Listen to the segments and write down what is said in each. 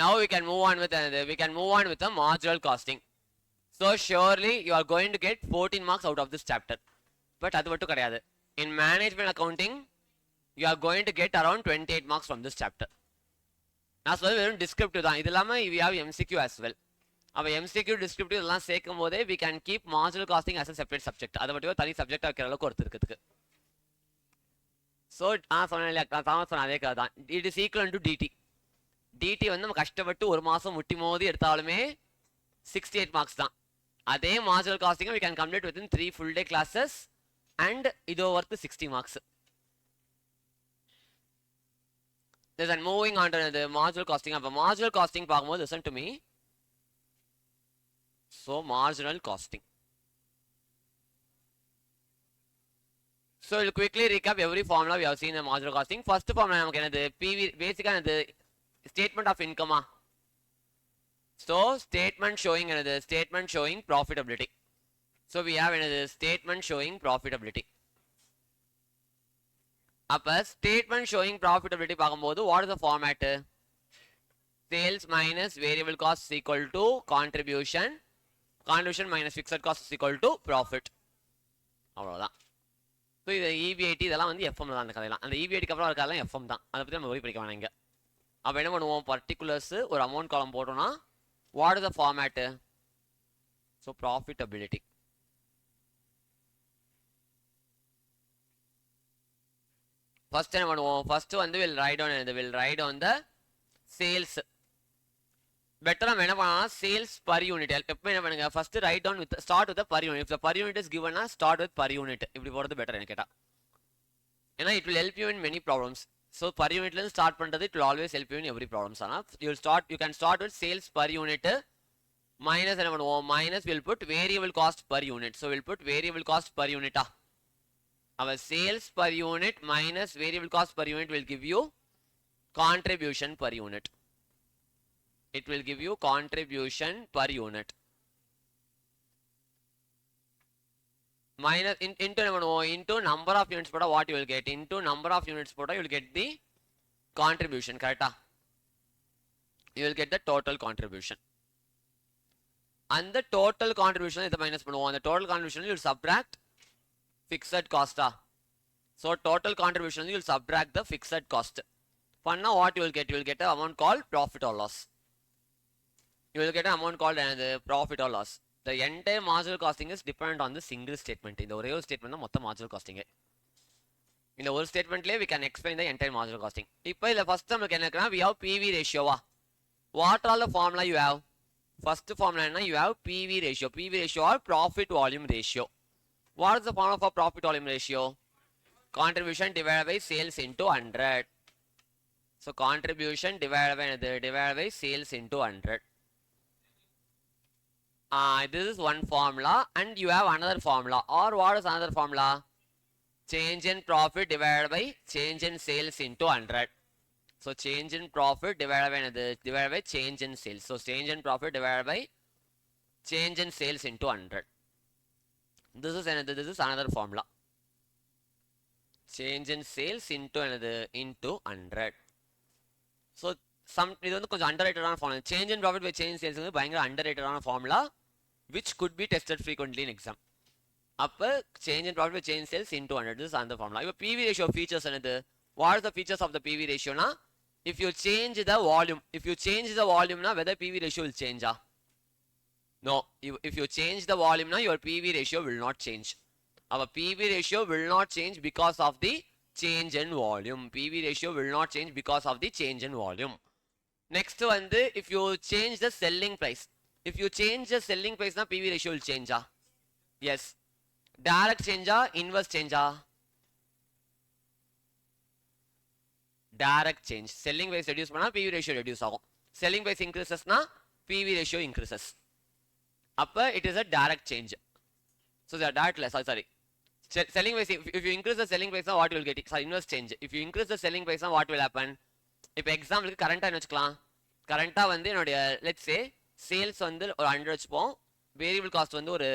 Now we can move on with another. We can move on with the marginal costing. So surely you are going to get 14 marks out of this chapter. But அது மட்டும் கிடையாது. In management accounting, you are going to get around 28 marks from this chapter. நான் சொல்றது வெறும் descriptive தான். இது இல்லாம we have MCQ as well. அப்போ MCQ descriptive இதெல்லாம் சேர்க்கும் போதே we can keep marginal costing as a separate subject. அதை மட்டும் ஒரு தனி சப்ஜெக்டாக வைக்கிற அளவுக்கு ஒருத்தர் இருக்குதுக்கு. ஸோ நான் சொன்னேன் அதே கதை தான். It is equal to DD. DD வந்து நம்ம கஷ்டப்பட்டு ஒரு மாதம் முட்டி மோதி எடுத்தாலுமே 68 மார்க்ஸ் தான். அதே marginal costing we can complete within 3 full day classes and இது worth 60 marks. Then moving on to the marginal costing. அப்போ marginal costing பார்க்கும்போது listen to me. So marginal costing. So we'll quickly recap every formula we have seen in marginal costing. First formula நமக்கு என்னது PV basically என்னது statement of income. So statement showing another statement showing profitability. So we have another statement showing profitability. Upper statement showing profitability பார்க்கும்போது what is the format? Sales minus variable cost is equal to contribution. Contribution minus fixed cost is equal to profit. அவ்வளோதான். So இது EBIT இதெல்லாம் வந்து FM தான். அந்த கதையெல்லாம் அந்த EBITக்கு அப்புறம் இருக்கலாம் எஃப்எம் தான். அதை பற்றி நம்ம ஒரி படிக்க வேணாம் இங்கே. அப்போ என்ன பண்ணுவோம், பர்டிகுலர்ஸ் ஒரு அமௌண்ட் காலம் போட்டோம்னா what is the format? So profitability. First என்ன பண்ணுவோம், ஃபர்ஸ்ட் வந்து will write on the sales. Better நம்ம என்ன பண்ணலாம், சேல்ஸ் பர் யூனிட். எப்போ என்ன பண்ணுங்க, first write down with start with per unit. If the per unit is given start with per unit. இப்படி போகிறது பெட்டர் எனக்கு கேட்டால். ஏன்னா it will help you in many problems. So per யூனிட்லேருந்து start பண்ணுறது it will always help you in every problems. ஆனால் you can start with sales per unit minus என்ன பண்ணுவோம், minus will put variable cost per unit. So will put variable cost per யூனிட்டா. Our sales per unit minus variable cost per unit will give you contribution per unit. It will give you contribution per unit. Minus into number of units pota what you will get, into number of units pota you will get the contribution, correct? You will get the total contribution. And the total contribution is the minus பண்ணுவோம். The total contribution you will subtract fixed cost. So total contribution you will subtract the fixed cost. பண்ணா what you will get an amount called profit or loss. You will get an amount called profit or loss. The entire marginal costing is dependent on the single statement. இந்த ஒரே ஒரு statement தான் மொத்த marginal costing. இந்த ஒரு ஸ்டேட்மெண்ட்லேயே we can explain the entire marginal costing. இப்போ இதில் first நமக்கு என்ன இருக்குன்னா we have PV ratio. What all the formula you have? First formula என்ன, you have PV ratio. PV ratio or profit volume ratio. What is the formula for profit volume ratio? Contribution divided by sales into 100. So contribution divided by sales into 100. This is one formula and you have another formula. Or what is another formula? Change in profit divided by change in sales into 100. So change in profit divided by change in sales. So change in profit divided by change in sales into 100. This is another formula. Change in sales into 100. So இது வந்து கொஞ்சம் அண்டர்ரேட்டடான formula. Change in profit by change sales வந்து பயங்கர அண்டர்ரேட்டடான formula which could be tested frequently in exam. அப்போ change in profit by change sales into 100 is அந்த formula. இப்போ PV ரேஷியோ ஃபீச்சர்ஸ் என்னது, what is the features of the PV ரேஷியோனா, if you change the வால்யூம்னா whether PV ratio will சேஞ்சா? No. If you change the வால்யூம்னா your PV ratio will not change. அப்போ PV ratio will not change because of the change in volume. PV ratio will not change because of the change in volume. Next வந்து if you change the selling price. If you change the selling price na PV ratio will change. Yes. Direct change inverse change. Direct change. Selling price reduce பண்ணா PV ratio reduce ஆகும். Selling price increases na PV ratio increases. அப்ப it is a direct change. So they are direct less. Sorry. Selling price, if you increase the selling price, what you will get? Sorry, inverse change. If you increase the selling price, what will happen? இப்போ எக்ஸாம்பிளுக்கு கரண்ட்டாக என்ன வச்சுக்கலாம், கரண்ட்டாக வந்து என்னுடைய let's say sales வந்து ஒரு 100 வச்சுப்போம், வேரியபிள் காஸ்ட் வந்து ஒரு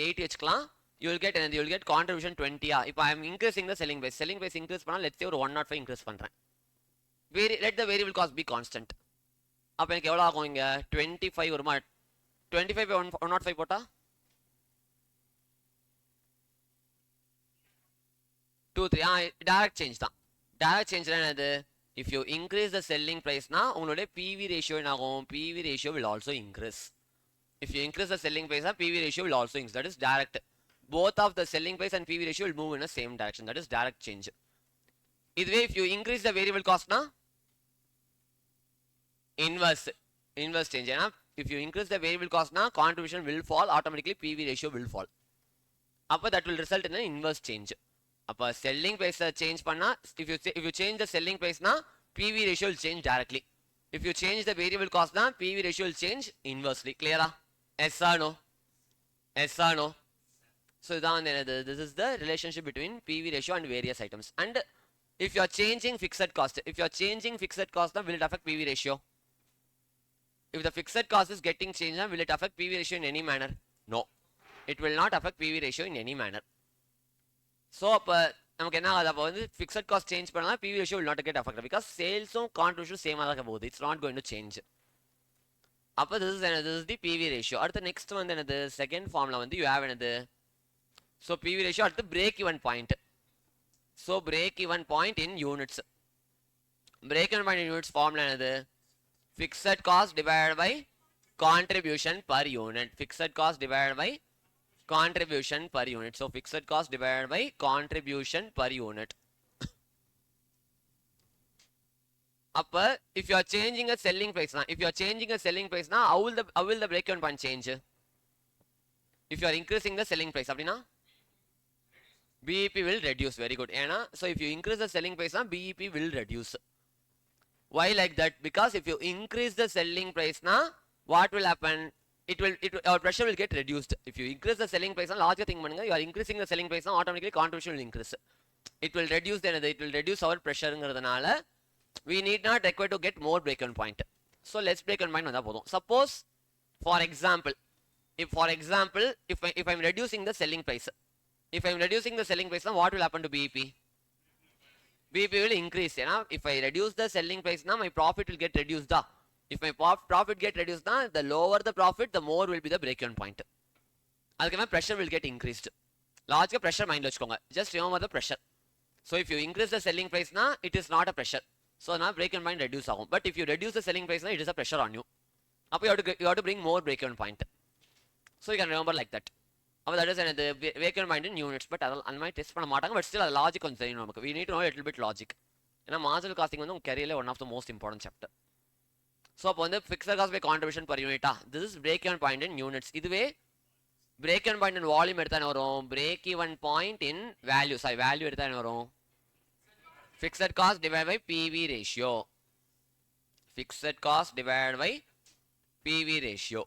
80 வச்சுக்கலாம். You will get contribution 20. இப்போ I am increasing the selling price increase பண்ணால் லெட்ஸ் சே ஒரு 105 இன்க்ரீஸ் பண்ணுறேன். let the variable cost be constant. அப்போ எனக்கு எவ்வளோ ஆகும் இங்கே 25 வருமா 25 by 105 போட்டா 2 3 டைரக்ட் சேஞ்ச் தான். டைரக்ட் சேஞ்ச்னா என்னது? If you increase the selling ப்ரைஸ்னா உங்களுடைய பிவி ரேஷியோ என்ன ஆகும்? PV ratio will also increase. If you increase the selling price, PV ratio will also increase. That is direct. Both of the selling price and PV ratio will move in the same direction. That is direct change. Either way, if you increase the variable cost, na inverse change. Na? If you increase the variable cost, na contribution will fall. Automatically, PV ratio will fall. Appa that will result in an inverse change. Appa selling price change panna. If you change the selling price, na PV ratio will change directly. If you change the variable cost, na PV ratio will change inversely. Clear? Yes or no? Yes or no? So this is the relationship between PV ratio and various items. And if you are changing fixed cost, will it affect PV ratio? If the fixed cost is getting changed, will it affect PV ratio in any manner? No. It will not affect PV ratio in any manner. So நமக்கு என்ன ஆகுது? அப்போ வந்து fixed cost change பண்ணலாம், PV ratio will not get affected because sales contribution same ஆக போகுது. It's not going to change. அப்போ this is the PV ratio. அடுத்து next வந்து என்னது? Second formula வந்து you have என்னது? So PV ratio அடுத்து break even point. So break even point in units. Break even point in units formula என்னது? Fixed cost divided by contribution per unit. Fixed cost divided by contribution per unit. So fixed cost divided by contribution per unit. Upper, if you are changing a selling price now, how will the break-even point change? If you are increasing the selling price, அப்படினா BEP will reduce. Very good. So if you increase the selling price now, BEP will reduce. Why like that? Because if you increase the selling price now, what will happen? Our pressure will get reduced. If you increase the selling price now, larger thing பண்ணுங்க, you are increasing the selling price now, automatically contribution will increase. It will reduce our pressure ங்கிறதுனால we need not require to get more break-even point. So let's break-even point வந்தா போதும். Suppose for example, if I'm reducing the selling price, now what will happen to BEP? BEP will increase. If I reduce the selling price now, my profit will get reduced. If my profit get reduced, the lower the profit, the more will be the break-even point. அதுக்கு pressure will get increased. Large pressure mind வச்சுக்கோங்க. Just remember the pressure. So if you increase the selling price now, it is not a pressure. So now break-even point reduce ஆகும். But if you reduce the selling price now, it is a pressure on you. அப்போ you have to bring more break-even point. So you can remember like that. அப்போ that is the break-even point in units. But அது மாதிரி test பண்ண மாட்டாங்க. But still அது logic கொஞ்சம் தெரியும் நமக்கு. We need to know a little bit logic. ஏன்னா மார்ஜினல் காஸ்டிங் வந்து உங்க கரியர்ல one of the most important chapter. So அப்போ வந்து fixed cost by contribution per யூனிட்டா, this is break even point in units. இதுவே பிரேக்-ஈவன் பாயிண்ட் இன் வால்யூம் எடுத்தா என்ன வரும்? Break even point in value, value எடுத்தா என்ன வரும்? Fixed cost divided by PV ratio. Fixed cost divided by PV ratio.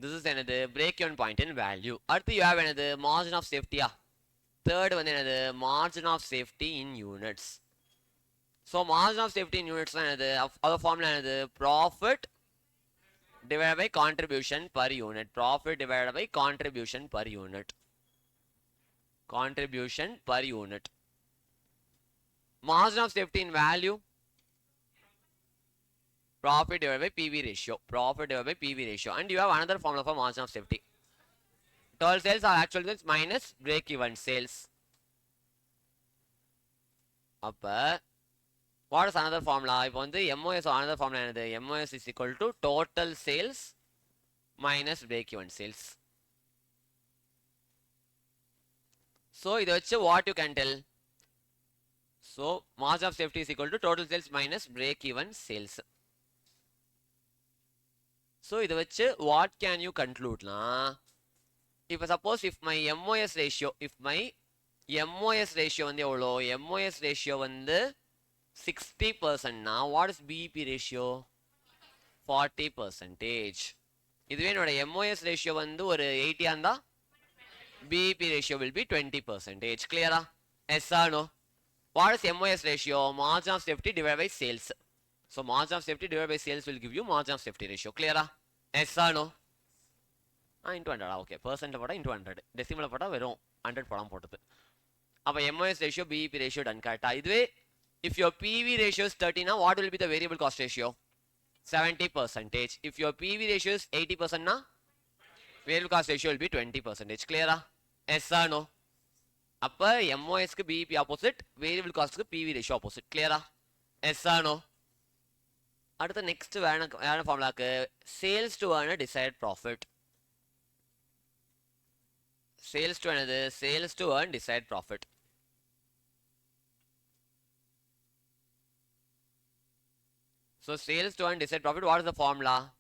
This is another break-even point in value. அடுத்து you have another margin of safety. Third one another margin of safety in units. So margin of safety in units another other formula another profit divided by contribution per unit. Profit divided by contribution per unit. Contribution per unit. Margin of safety in value, profit divided by PV ratio. Profit divided by PV ratio. And you have another formula for margin of safety. Total sales are actual sales minus break-even sales. அப்போ what is another formula? இப்போ வந்து MOS another formula என்னது? MOS is equal to total sales minus break-even sales. So இது வச்சு what you can tell? So margin of safety is equal to total sales minus break-even sales. So இது வச்சு what can you conclude? If suppose if my MOS ratio வந்து எவ்வளோ? MOS ratio வந்து 60% னா what is BEP ratio? 40%. இதுவே என்னோட MOS ratio வந்து ஒரு 80 இருந்தா BEP ratio will be 20%. Clear? Yes or no? What is MOS ratio? Margin of safety divided by sales. So margin of safety divided by sales will give you margin of safety ratio. Clear? Yes or no? Into 100. Okay. Percent போட்டா into 100. Decimal போட்டா வெறும் 100 போடாம போட்டது. அப்போ MOS ratio, BEP ratio done correct. இதுவே if your PV ratio is 30 now, what will be the variable cost ratio? 70%. If your PV ratio is 80% now, variable cost ratio will be 20%. Clear? Yes or no? அப்போ MOSக்கு BEP opposite, variable costக்கு PV ratio opposite. Clear? Yes or no? அடுத்த next வேற ஃபார்முலாக்கு sales to earn a desired profit. Sales to என்னது? Sales to earn desired profit. So sales to earn desired profit, what is the formula?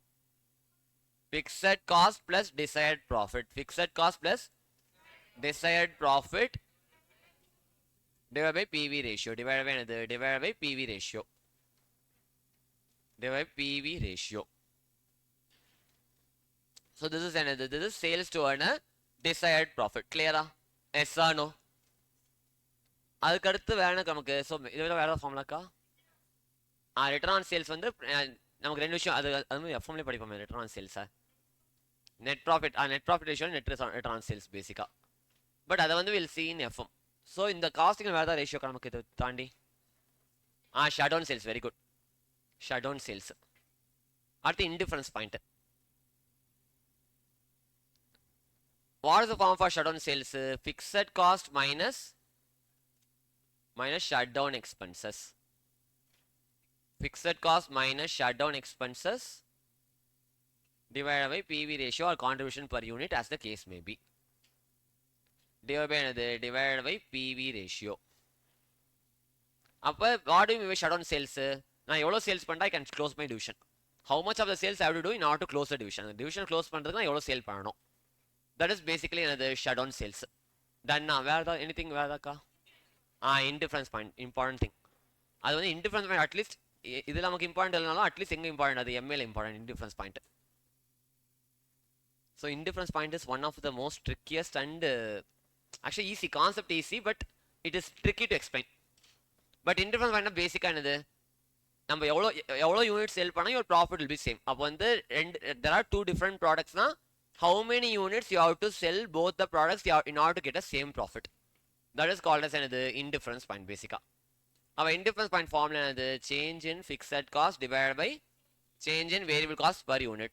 Fixed cost plus desired profit. Fixed cost plus desired profit divided by PV ratio. Divided by another. Divided by PV ratio. Divided by PV ratio. So this is another. This is sales to earn a desired profit. Clear? Yes or no? அதுக்கு அடுத்து வேற நமக்கு so இதில் வேற ஃபார்முலாக்கா return on sales வந்து நமக்கு ரெண்டு விஷயம் அது வந்து எஃப்எம்லேயே படிப்போம் ரிட்டர்ன் ஆன் சேல்ஸை net profit ratio return on sales பேசிக்காக பட் அதை வந்து will see in FM so இந்த காஸ்டிங் வேறு தான் ரேஷியோ நமக்கு இதை தாண்டி shut down sales very good shut down sales அடுத்து indifference point what is the form for shut down sales fixed cost minus shutdown expenses. Fixed cost minus shutdown expenses divided by PV ratio or contribution per unit as the case may be. Divided by PV ratio. அப்போ what do you mean by shutdown sales? நான் எவ்வளோ sales பண்ணிட்டா I can close my division. How much of the sales I have to do in order to close the division? The division close பண்ணுறதுக்கு நான் எவ்வளோ sale பண்ணணும்? That is basically another shutdown sales. Done now. Where the anything where the ka? Indifference point, important thing. அது வந்து indifference point at least இதில் நமக்கு important இல்லைனாலும் at least எங்கே இம்பார்ட்டன்ட் அது எம்ஏல important indifference point. So indifference point is one of the most trickiest and actually easy concept easy but it is tricky to explain. But indifference point பேசிக்காக என்னது நம்ம எவ்வளோ unit sale பண்ணால் your profit will be same. அப்போ வந்து there are two different products na how many units you have to sell both the products in order to get a same profit. That is called as another indifference point basically. Our indifference point formula is the change in fixed cost divided by change in variable cost per unit.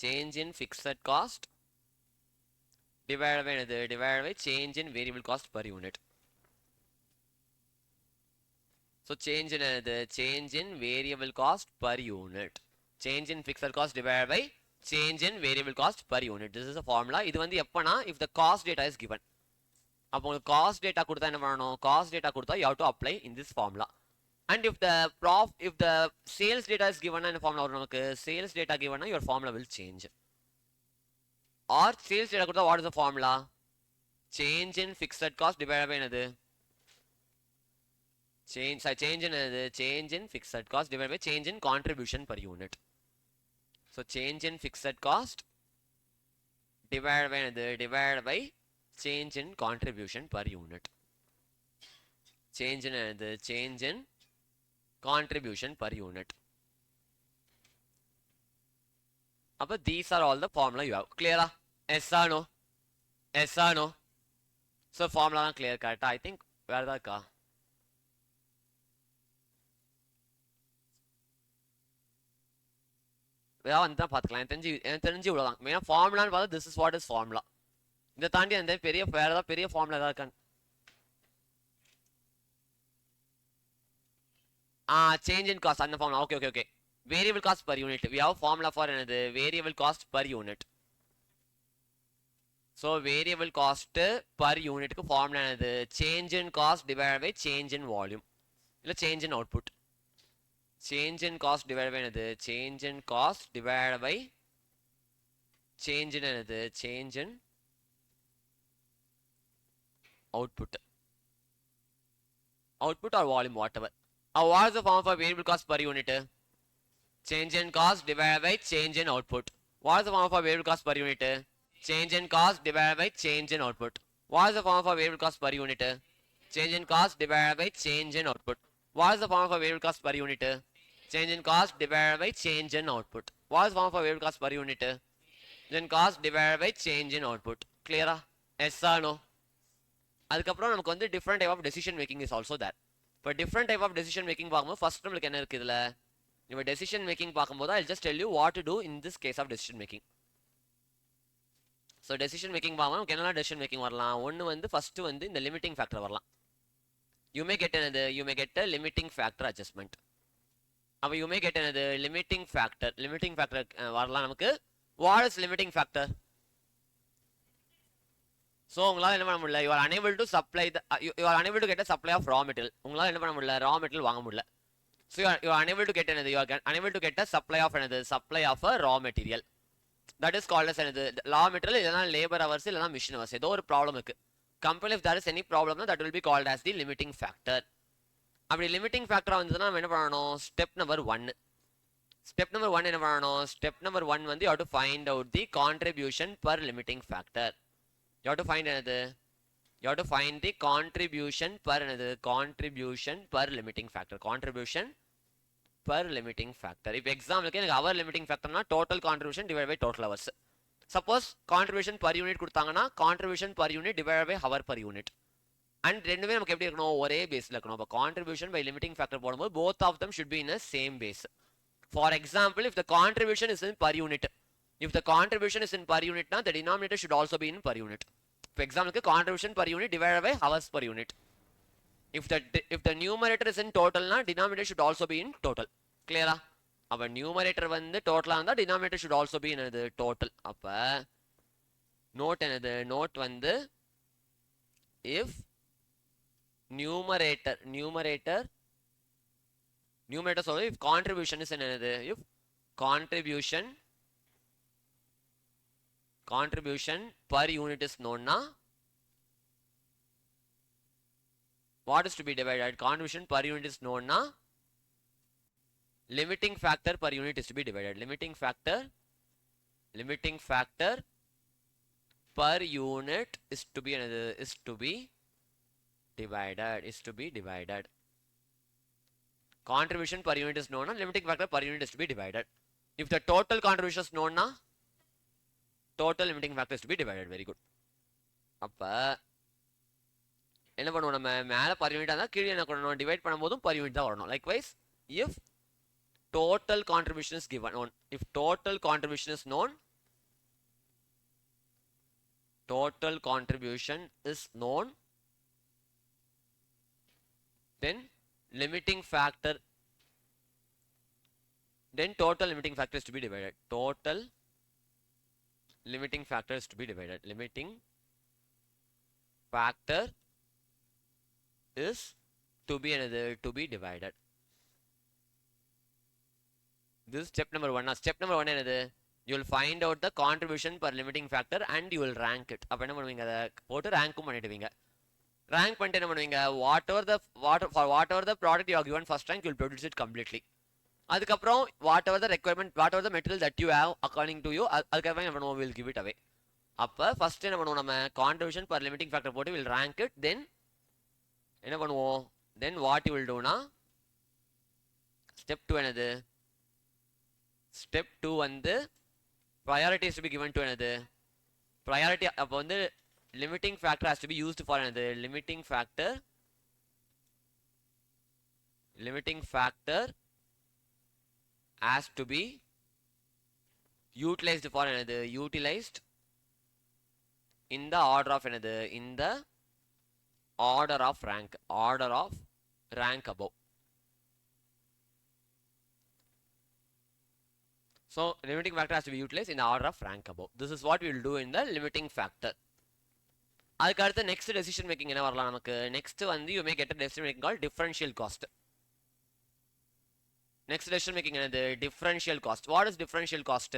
Change in fixed cost divided by change in variable cost per unit. So change in variable cost per unit. Change in fixed cost divided by change in variable cost per unit. This is a formula. இது வந்து எப்பனா if the cost data is given. அப்போ உங்களுக்கு cost data கொடுத்தா என்ன பண்ணணும் cost data கொடுத்தா you have to apply in this formula and if the sales data is given என்ன ஃபார்முலா வரும் நமக்கு sales data given your formula will change or sales data கொடுத்தா what is the formula change in fixed cost divide by என்னது change in fixed cost divide by change in contribution per unit so change in fixed cost divide by என்னது divide by change in contribution per unit. Change in contribution per unit. Appa these are all the formula you have. Clear? Yes or no? Yes or no? So formula clear correct. I think where the ka? வந்து பார்த்துக்கலாம் எனக்கு தெரிஞ்சு இவ்வளோதான் மெயினாக ஃபார்முலான்னு பார்த்தா this is what is formula இதை தாண்டி அந்த பெரிய வேற ஏதாவது பெரிய ஃபார்முலா ஏதாவது இருக்கான்னு சேஞ்ச் இன் காஸ்ட் அந்த formula okay variable cost per unit we have formula for என்னது variable cost per unit so variable cost per யூனிட்டுக்கு ஃபார்முலா என்னது change in cost divide by change in volume இல்லை change in output change in cost divide by என்னது change in cost divide by change in என்னது change in output or volume whatever. What is the form for variable cost per unit? Change in cost divided by change in output. What is the form for variable cost per unit? Change in cost divided by change in output. What is the form for variable cost per unit? Change in cost divided by change in output. What is the form for variable cost per unit? Change in cost divided by change in output. What is the form for variable cost per unit? Then cost divided by change in output. Clear? Yes or no? அதுக்கப்புறம் நமக்கு வந்து different type of decision making is also there. இப்போ different type of decision making பார்க்கும்போது first நம்மளுக்கு என்ன இருக்குது இதில், இப்போ டெசிஷன் மேக்கிங் பார்க்கும்போது I just tell you what to do in this case of decision making. So decision making பார்க்கும்போது நமக்கு என்னெல்லாம் டெசிஷன் மேக்கிங் வரலாம். ஒன்று வந்து ஃபர்ஸ்ட் வந்து இந்த லிமிட்டிங் ஃபேக்டர் வரலாம். யூ மே கெட் என்னது, you may get a limiting factor adjustment. அப்போ யூ மே கெட் என்னது, லிமிட்டிங் ஃபேக்டர். லிமிட்டிங் ஃபேக்டர் வரலாம் நமக்கு. What is limiting factor? So உங்களால் என்ன பண்ண முடியல, you are unable to supply the you are unable to get supply of raw material. உங்களால் என்ன பண்ண முடியல, ரா மெட்டீரியல் வாங்க முடியல. So you are unable to get என்னது, you are unable to get supply of என்னது, supply of a raw material. That is called as என்னது, raw material இல்லைனா லேபர் ஹவர்ஸ் இல்லைனா மிஷின் ஹவர்ஸ், ஏதோ ஒரு ப்ராப்ளம் இருக்கு company. If there is any problem that will be called as the limiting factor. அப்படி limiting ஃபேக்டராக வந்ததுன்னா நம்ம என்ன பண்ணணும், ஸ்டெப் நம்பர் 1. ஸ்டெப் நம்பர் 1 என்ன பண்ணணும், ஸ்டெப் நம்பர் 1 வந்து you have to find out the contribution per limiting factor. You have to find என்னது, you have to find the contribution per another contribution per limiting factor. Contribution per limiting factor. If example எனக்கு hour limiting factor na total contribution divided by total hours. Suppose contribution per unit கொடுத்தாங்கன்னா contribution per unit divided by hour per unit. And ரெண்டுமே நமக்கு எப்படி இருக்கணும், ஒரே பேஸ்ல இருக்கணும். அப்போ contribution by limiting factor போடும்போது both of them should be in a same base. For example, if the contribution is in per unit, if the contribution is in per unit na the denominator should also be in per unit. For example, contribution per unit divided by hours per unit. If the numerator is in total na denominator should also be in total. Clear? அப்ப numerator வந்து டோட்டலா இருந்தா denominator should also be என்னது, total. அப்ப note என்னது, note வந்து if numerator sorry, if contribution is என்னது, if contribution per unit is known na, what is to be divided, contribution per unit is known na, limiting factor per unit is to be divided. Limiting factor per unit is to be another, is to be divided. Contribution per unit is known na, limiting factor per unit is to be divided. If the total contribution is known na, total limiting factor is to be divided. Very good. அப்ப என்ன பண்ணுவோம், நம்ம மேலே per unit இருந்தால் கீழே என்ன பண்ணணும், divide பண்ணும்போதும் per unit தான் வரணும். Likewise, if total contribution is given on, if total contribution is known, then limiting factor, then total limiting factor is to be divided. Total limiting factor is to be divided. Limiting factor is to be another, to be divided. This is step number 1. Step number 1 என்னது, you will find out the contribution per limiting factor and you will rank it. அப்ப என்ன பண்ணுவீங்க, அதை போட்டு ரேங்க்கும் பண்ணிடுவீங்க. Rank பண்ணிட்டு என்ன பண்ணுவீங்க, whatever the product you are given first rank, you will produce it completely. அதுக்கப்புறம் whatever the requirement, whatever the material that you have according to you, அதுக்கப்புறம் என்ன பண்ணுவோம், will give it away. அப்ப ஃபர்ஸ்ட் என்ன பண்ணுவோம், நம்ம contribution per limiting factor போட்டு will rank it. Then என்ன பண்ணுவோம், then what you will do na, step 2 என்னது, step 2 வந்து priority is to be given to என்னது, priority. அப்போ வந்து limiting factor has to be used for என்னது, limiting factor has to be utilized for என்னது, utilized in the order of என்னது, in the order of rank above. So limiting factor has to be utilized in the order of rank above. This is what we will do in the limiting factor. அதுக்கு அடுத்து next decision making என்ன வரலாம் நமக்கு, next வந்து you may get a decision making called differential cost. Next decision making என்னது, differential cost. What is differential cost?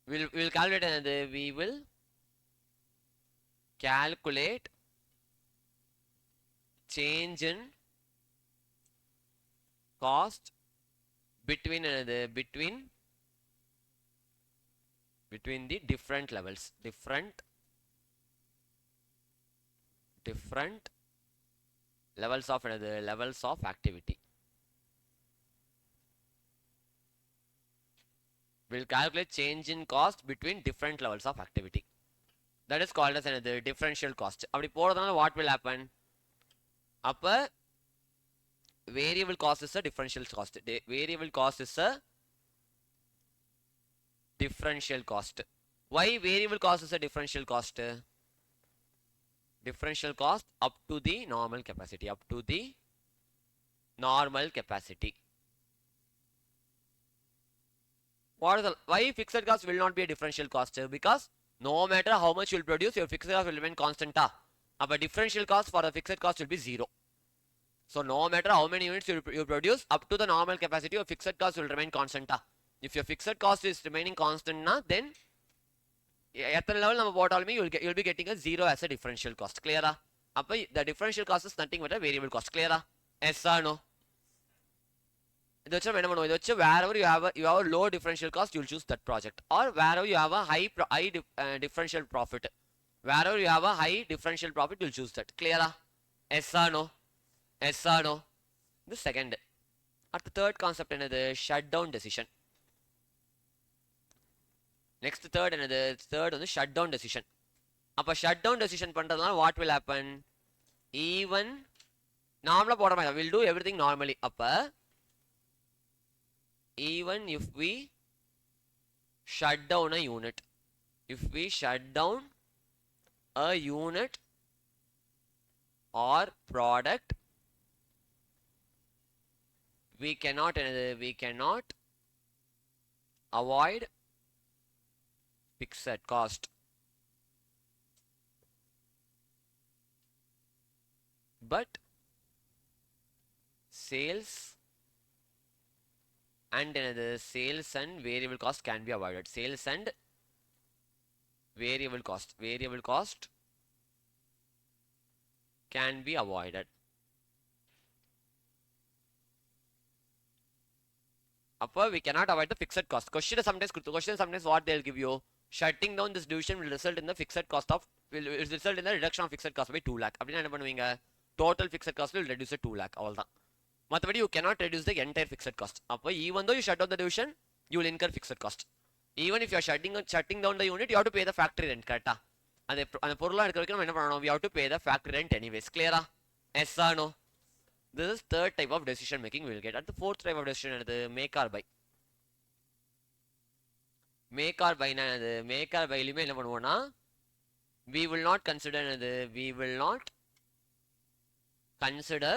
We'll calculate என்னது, we will calculate change in cost between another, between the different levels, different levels of another, levels of activity. will calculate change in cost between different levels of activity. That is called as another differential cost. அப்படி போறதுனால what will happen? அப்ப variable cost is a differential cost. Variable cost is a differential cost. Why variable cost is a differential cost? Differential cost up to the normal capacity. Up to the normal capacity. What is the, why fixed cost will not be a differential cost? Because no matter how much you will produce, your fixed cost will remain constant. But differential cost for the fixed cost will be 0. So no matter how many units you produce, up to the normal capacity, your fixed cost will remain constant. If your fixed cost is remaining constant, then எத்தனை level நம்ம போட்டாலுமே you'll be getting a 0 as a differential cost. Clear? அப்ப the differential cost is nothing but a variable cost. Clear? Yes or no? இது வச்சு நம்ம என்ன பண்ணுவோம்? இது வச்சு wherever you have a low differential cost, you'll choose that project. Or wherever you have a high differential profit, wherever you have a high differential profit, you'll choose that. Clear? Yes or no? Yes or no? The second. At the third concept என்னது? Shutdown decision. Next third என்னது? Third வந்து shutdown decision. அப்ப shutdown decision பண்றதுனால what will happen? Even நார்மலா போட மாதிரி we'll do everything normally. அப்ப even if we shut down a unit, if we shut down a unit or product, we cannot avoid fixed cost. But sales and sales and variable cost can be avoided. Sales and variable cost can be avoided. Upper we cannot avoid the fixed cost. Question sometimes what they'll give you, shutting down this division will result in the fixed cost of will result in the reduction of fixed cost by 2 lakh. அப்படினா என்ன பண்ணுவீங்க? Total fixed cost will reduce to 2 lakh. அவ்வளவுதான். மற்றபடி you cannot reduce the entire fixed cost. அப்போ even though you shut down the division, you will incur fixed cost. Even if you are shutting down the unit, you have to pay the factory rent. கரெக்டா? அந்த பொருளா எடுக்க வரைக்கும் நம்ம என்ன பண்ணணும்? We have to pay the factory rent anyways. Clear? Yes or no? This is third type of decision making we will get. At the fourth type of decision என்னது? Make or buy. Make or buy என்னது? Make or buy லியுமே என்ன பண்ணுவோம்னா we will not consider என்னது? We will not consider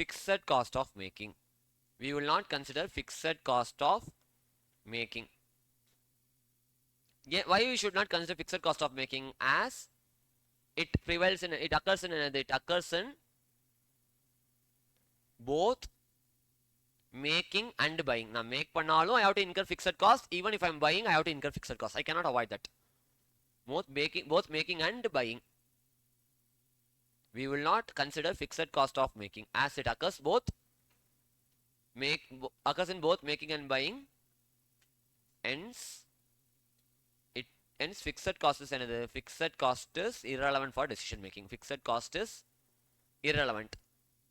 fixed cost of making. We will not consider fixed cost of making. Yeah, why we should not consider fixed cost of making? As it occurs in both making and buying. Now make பண்ணாலும் I have to incur fixed cost. Even if I am buying, I have to incur fixed cost. I cannot avoid that. Both making and buying, we will not consider fixed cost of making, as it occurs in both making and buying. Hence fixed cost is another. Fixed cost is irrelevant for decision making. Fixed cost is irrelevant.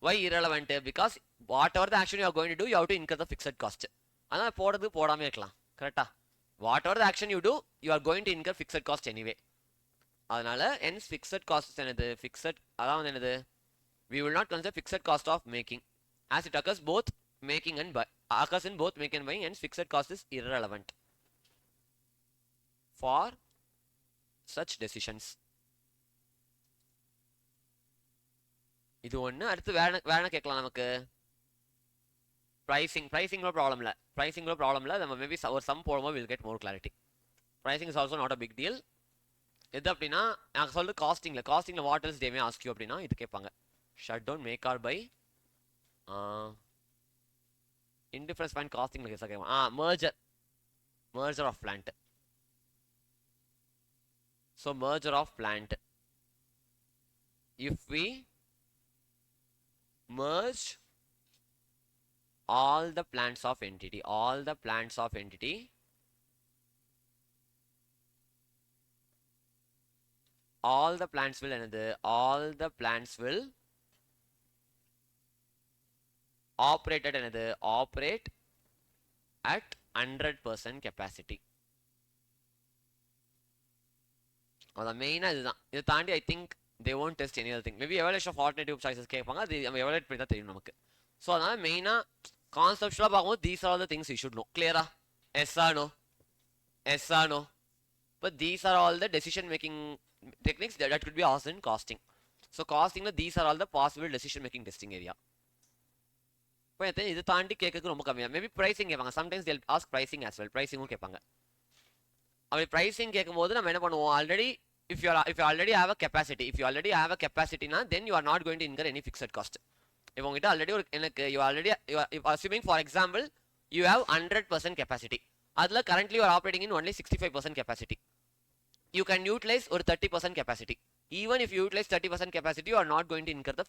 Why irrelevant? Because whatever the action you are going to do, you have to incur the fixed cost. அதனால போடாமே இருக்கலாம். கரெக்டா? Whatever the action you do, you are going to incur fixed cost anyway. அதனால hence fixed cost is another. அதாவது என்னது? We will not consider fixed cost of making, as it occurs in both making and buying. Hence fixed cost is irrelevant for such decisions. இது ஒன்று. அடுத்து வேற கேட்கலாம் நமக்கு. pricing problem இல்லை. நம்ம மேபி ஒரு சம் போடும்போது will get more clarity. Pricing is also not a big deal. எது அப்படின்னா நான் சொல்றது காஸ்டிங்ல what else they may ask you அப்படின்னா இது கேட்பாங்க. Shut down, make or buy, indifference point காஸ்டிங்ல கேட்பாங்க. merger of plant. So merger of plant, if we merge all the plants of entity, all the plants will operate at 100% capacity. அதான் மெயினாக இதுதான். இதை தாண்டி I think they won't test any other thing. Maybe evaluation of alternative choices கேட்பாங்க, அது நம்ம evaluate பண்ணி தான் தெரியும் நமக்கு. ஸோ அதனால மெயினாக கான்செப்ட்ஸ்லாம் பார்க்கும்போது these are the things you should know. கிளியரா? Yes or no? Yes or no? But these are all the decision making techniques that could be asked in costing. So costing, these are all the possible decision making testing area. இப்போ இது தாண்டி கேட்கறதுக்கு ரொம்ப கம்மியாக. Maybe pricing கேட்பாங்க. Sometimes they'll ask pricing as well. ப்ரைசிங்கும் கேட்பாங்க. அப்படி pricing கேட்கும்போது நம்ம என்ன பண்ணுவோம், already if you already have a capacity na, then you are not going to incur any fixed cost. இப்போ உங்ககிட்ட ஆல்ரெடி ஒரு எனக்கு assuming for example you have 100% capacity, அதில் currently you are operating in only 65% capacity. You can utilize ஒரு 30% capacity. Even if you utilize 30% capacity, you are not going to incur the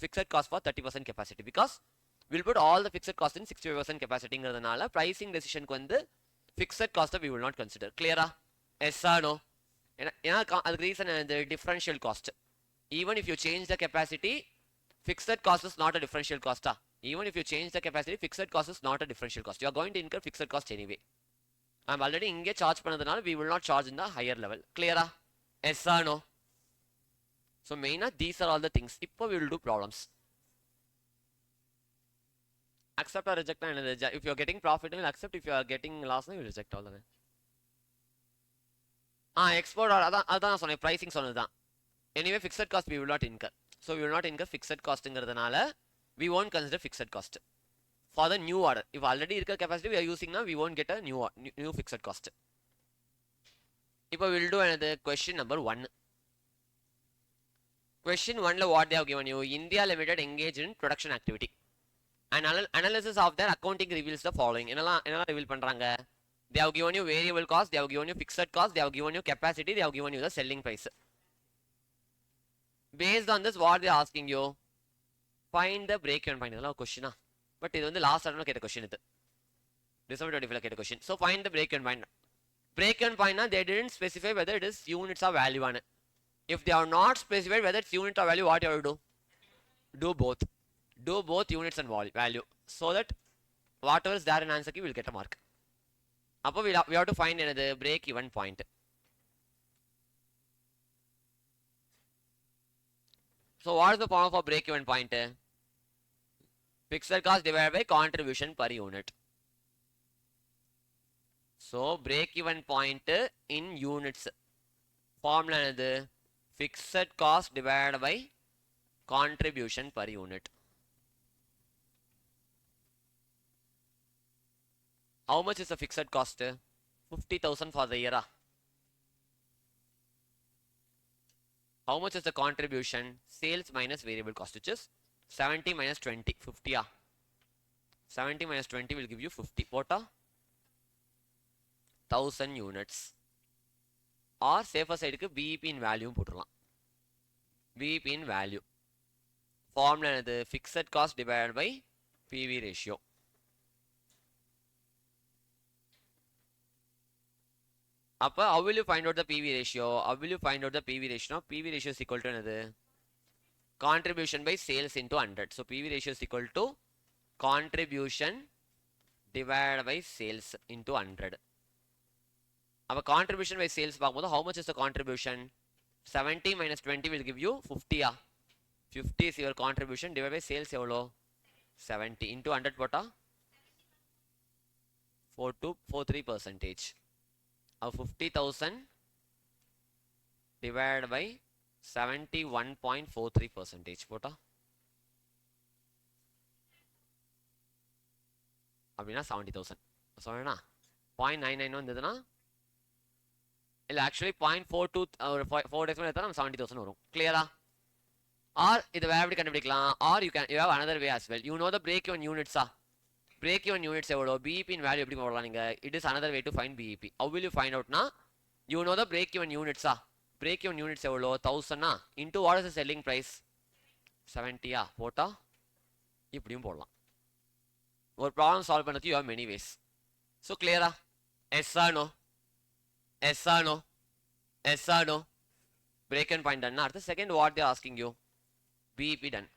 fixed cost for 30% capacity, because we'll put all the fixed cost in 65% capacity-ங்கிறதுனால pricing decision-க்கு வந்து fixed cost we will not consider. Clear-ஆ? Yes or no? ஏன்னா அதுக்கு reason the differential cost. Even if you change the capacity, fixed cost is not a differential cost. Even if you change the capacity, fixed cost is not a differential cost. You are going to incur fixed cost anyway. I'm already இங்கே charge பண்ணதுனால we will not charge in the higher level. Clear-ஆ? Yes or no? So மெயினாக these are all the things. இப்போ we will do problems. Accept or reject and reject. If you are getting profit, you will accept. If you are getting loss, you will reject all the way. Export or அதான் சொன்னேன், pricing சொன்னது தான். Anyway, fixed cost we will not incur. So we will not incur fixed costங்கிறதுனால we won't consider fixed cost for the new order. If already இருக்க capacity we are using now, we won't get a new fixed cost. இப்போ we will do another question number 1. Question 1 what they have given you. India Limited engaged in production activity. An analysis of their accounting reveals the following. என்னலாம் reveal பண்றாங்க? They have given you variable cost, they have given you fixed cost, they have given you capacity, they have given you the selling price. Based on this, what they are asking you? Find the break-even point. இதெல்லாம் question ah? But இது வந்து last ஆர்டர்ல கேட்ட question. இது December 25ல கேட்ட question. So find the break-even point. Break-even point na, they didn't specify whether it is units or value on it. If they are not specified whether it's unit or value, what you have to do? Do both. Do both units and value, so that whatever is there in answer key will get a mark. Appo we have to find another break-even point. So what is the formula for break-even point? Fixed cost divided by contribution per unit. So break-even point in units. Formula என்னது? Fixed cost divided by contribution per unit. How much is the fixed cost? 50,000 for the year. How much is the contribution? Sales minus variable cost, which is 70 minus 20. 50. 70 minus 20 will give you 50. Pota 1000 units. Or safer side ku BEP in value போட்டுறலாம். BEP in value. Formula என்னது? Fixed cost divided by PV ratio. அப்போ how will you find out the PV ratio? How will you find out the PV ratio? PV ratio is equal to என்னது? Contribution by sales into 100. So PV ratio is equal to contribution divided by sales into 100. Our contribution by sales பார்க்கும்போது how much is the contribution? 70 minus 20 will give you 50. 50 is your contribution divided by sales எவ்வளோ? 70 into 100 போட்டா 4243%. 50,000 divided by 71.43% போட்டா அப்படின்னா 70,000 சொன்னா 0.99 வந்ததுன்னா இல்லை actually 0.42 ஒரு 4 days எடுத்தா நம்ம 70,000 வரும். கிளியரா? ஆர் இது வேற எப்படி கண்டுபிடிக்கலாம்? Are you have another way as well. You know the break even units. Break even units எவ்வளோ? BEP in value எப்படி போடலாம் நீங்க? It is another way to find BEP. How will you find out na? You know the break even units. Break even units எவ்வளோ? 1000 into what is the selling price? 70 போட்டா இப்படியும் போடலாம். ஒரு problem solve பண்ணுறதுக்கு you have many ways. So clear? Yes or no? Yes or no? Yes or no? Break even point done. அடுத்து second what they are asking you? BEP done.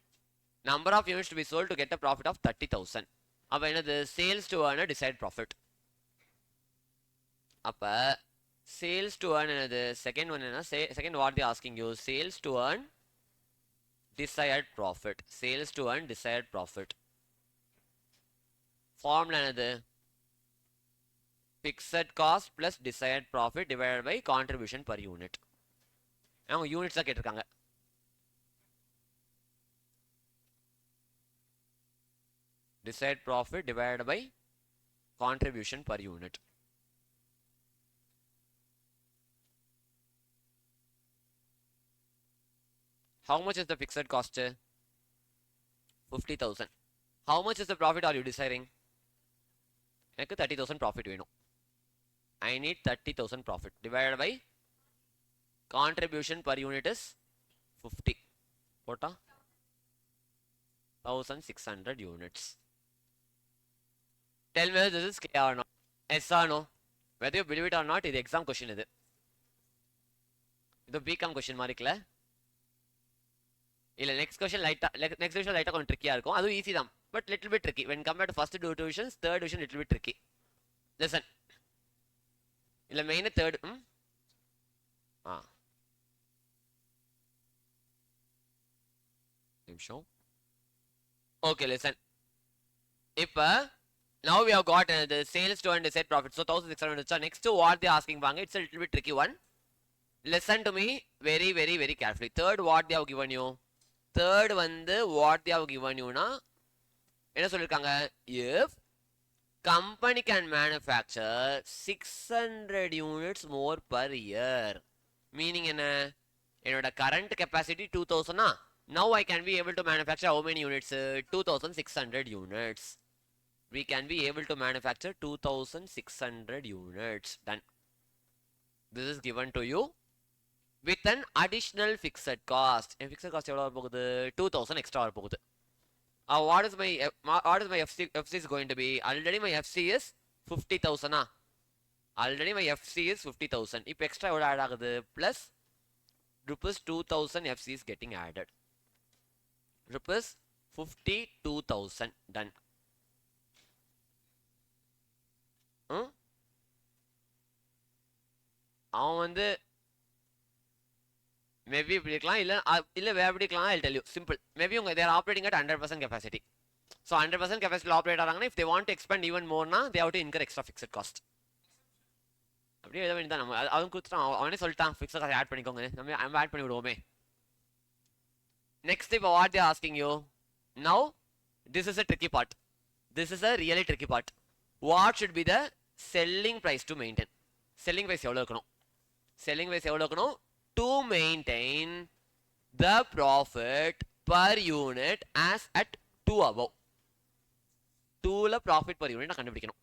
Number of units to be sold to get a profit of 30,000. அப்ப என்னது sales to earn desired profit. அப்ப sales to earn என்னது second one என்ன second what they asking you sales to earn desired profit. Sales to earn desired profit. Formula என்னது fixed cost plus desired profit divided by contribution per unit. அவங்க units தான் கேட்டிருக்காங்க. Desired profit divided by contribution per unit. How much is the fixed cost? 50,000. How much is the profit are you desiring? எனக்கு 30,000 profit வேணும். I need 30,000 profit divided by contribution per unit is 50. போட்டா 1600 units. Tell me whether this is clear or not. Yes or no? Whether you believe it or not, இது exam question இது. இது BCom question மாதிரி இருக்குல்ல? இல்ல next question லைட்டா கொஞ்சம் ட்ரிக்கியா இருக்கும். அதுவும் ஈஸி தான். But little bit tricky. When compared to first two divisions, third division little bit tricky. Listen. இல்ல மெயின் third நிமிஷம். Okay, listen. இப்ப now we have got the sales to earn desired profit. So 1600. Next what they asking பாங்க, it's a little bit tricky one. Listen to me very very very carefully. Third what they have given you. Third வந்து what they have given you னா என்ன சொல்லிருக்காங்க, if company can manufacture 600 units more per year, meaning என்ன, என்னோட current capacity 2000 னா, now I can be able to manufacture how many units? 2600 units. We can be able to manufacture 2600 units. Done. This is given to you with an additional fixed cost. And fixed cost எவ்வளவு வரப்போகுது? 2000 extra வரப்போகுது. What is my FC is going to be? Already my FC is 50,000. Already my FC is 50,000. If extra எவ்வளவு add ஆகுது? Plus rupees 2000 FC is getting added. Rupees 52,000. Done. அவன் வந்து maybe இப்படி இருக்கலாம், இல்ல வேற எப்படி இருக்கலாம். I'll tell you simple. Maybe they are operating at 100% capacity. So 100% capacity operate ஆறாங்கன்னா, if they want to expand even more na, they have to incur extra fixed cost. அப்படியே எழுத வேண்டியதான். நம்ம அவன் கொடுத்துட்டான், அவனே சொல்லிட்டான் fixed cost ஆட் பண்ணிக்கோங்க, நம்ம ஆட் பண்ணி விடுவோமே. Next இப்போ what they are asking you now, this is a tricky part. This is a really tricky part. What should be the selling price to maintain? Selling price எவ்வளவு இருக்கணும்? Selling price எவ்வளவு இருக்கணும் to maintain the profit per unit as at 2 above. 2ல profit per unit நான் கண்டுபிடிக்கணும்.